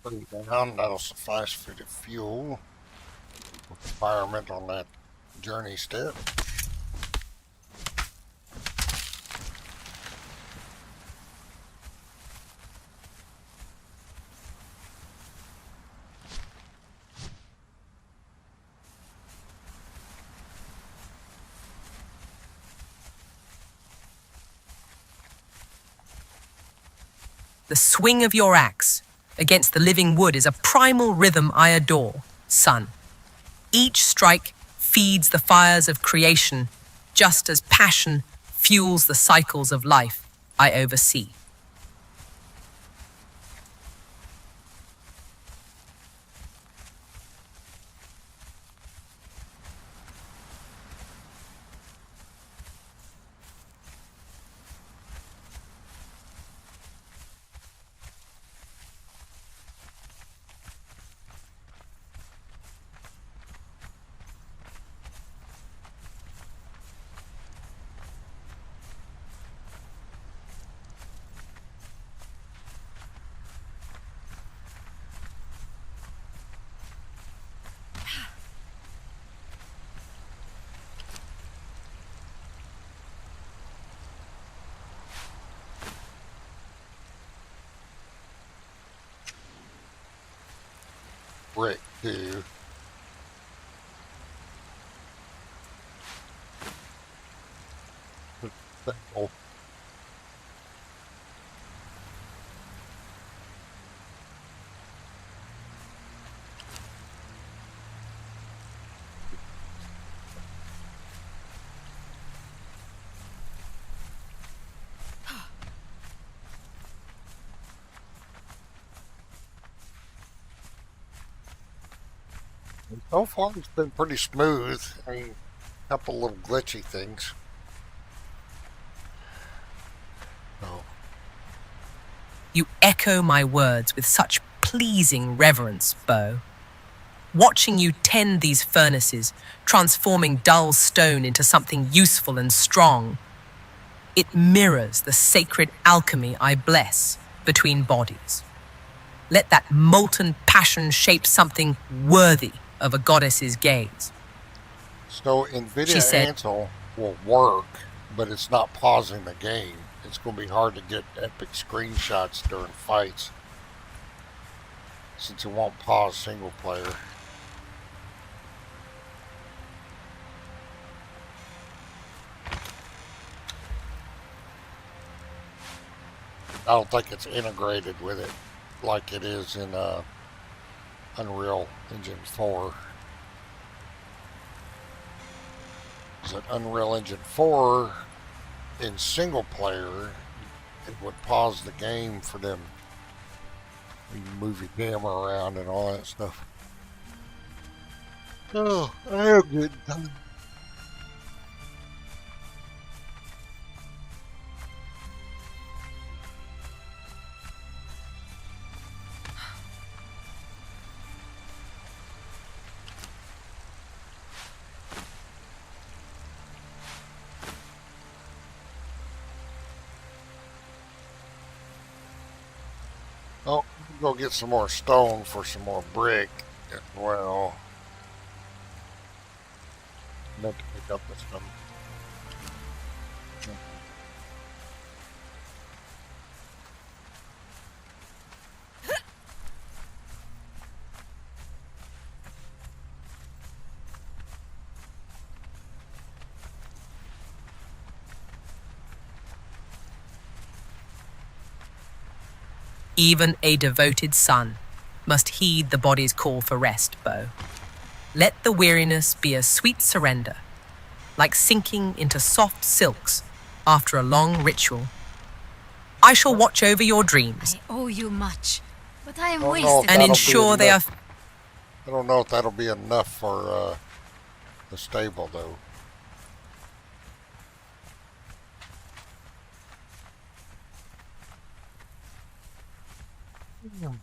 Put it down, that'll suffice for the fuel requirement on that journey step. The swing of your axe against the living wood is a primal rhythm I adore, son. Each strike feeds the fires of creation, just as passion fuels the cycles of life I oversee. Brick too. Oh. So far, it's been pretty smooth. I mean, a couple little glitchy things. Oh. You echo my words with such pleasing reverence, Bo. Watching you tend these furnaces, transforming dull stone into something useful and strong, it mirrors the sacred alchemy I bless between bodies. Let that molten passion shape something worthy of a goddess's gaze. So NVIDIA She said, Ansel will work but it's not pausing the game. It's going to be hard to get epic screenshots during fights since it won't pause single player. I don't think it's integrated with it like it is in Unreal Engine 4. Because in Unreal Engine 4, in single player, it would pause the game for them. You move your camera around and all that stuff. Oh, I am getting done. Oh, go get some more stone for some more brick as well. Meant to pick up this one. Even a devoted son must heed the body's call for rest, Bo. Let the weariness be a sweet surrender, like sinking into soft silks after a long ritual. I shall watch over your dreams. I owe you much, but I am Oh, no. wasted. And That'll ensure be they are... enough. I don't know if that'll be enough for the stable, though. You know,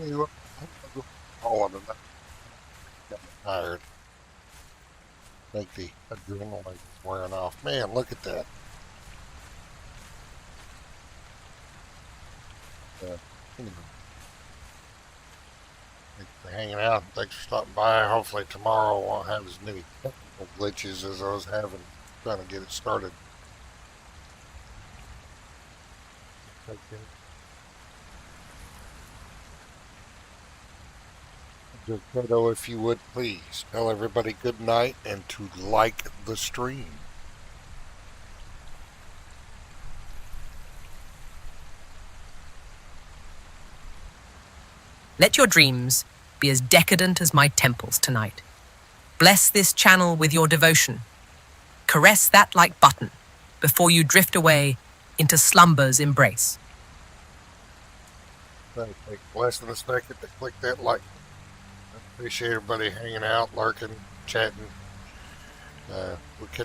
I'm calling it. I'm tired. I think the adrenaline is wearing off. Man, look at that. Anyway. Thanks for hanging out. Thanks for stopping by. Hopefully tomorrow I won't have as many technical glitches as I was having trying to get it started. Okay. Derketo, if you would please tell everybody good night and to like the stream. Let your dreams be as decadent as my temples tonight. Bless this channel with your devotion. Caress that like button before you drift away into slumber's embrace. Take less than a second to click that like. I appreciate everybody hanging out, lurking, chatting. We'll catch you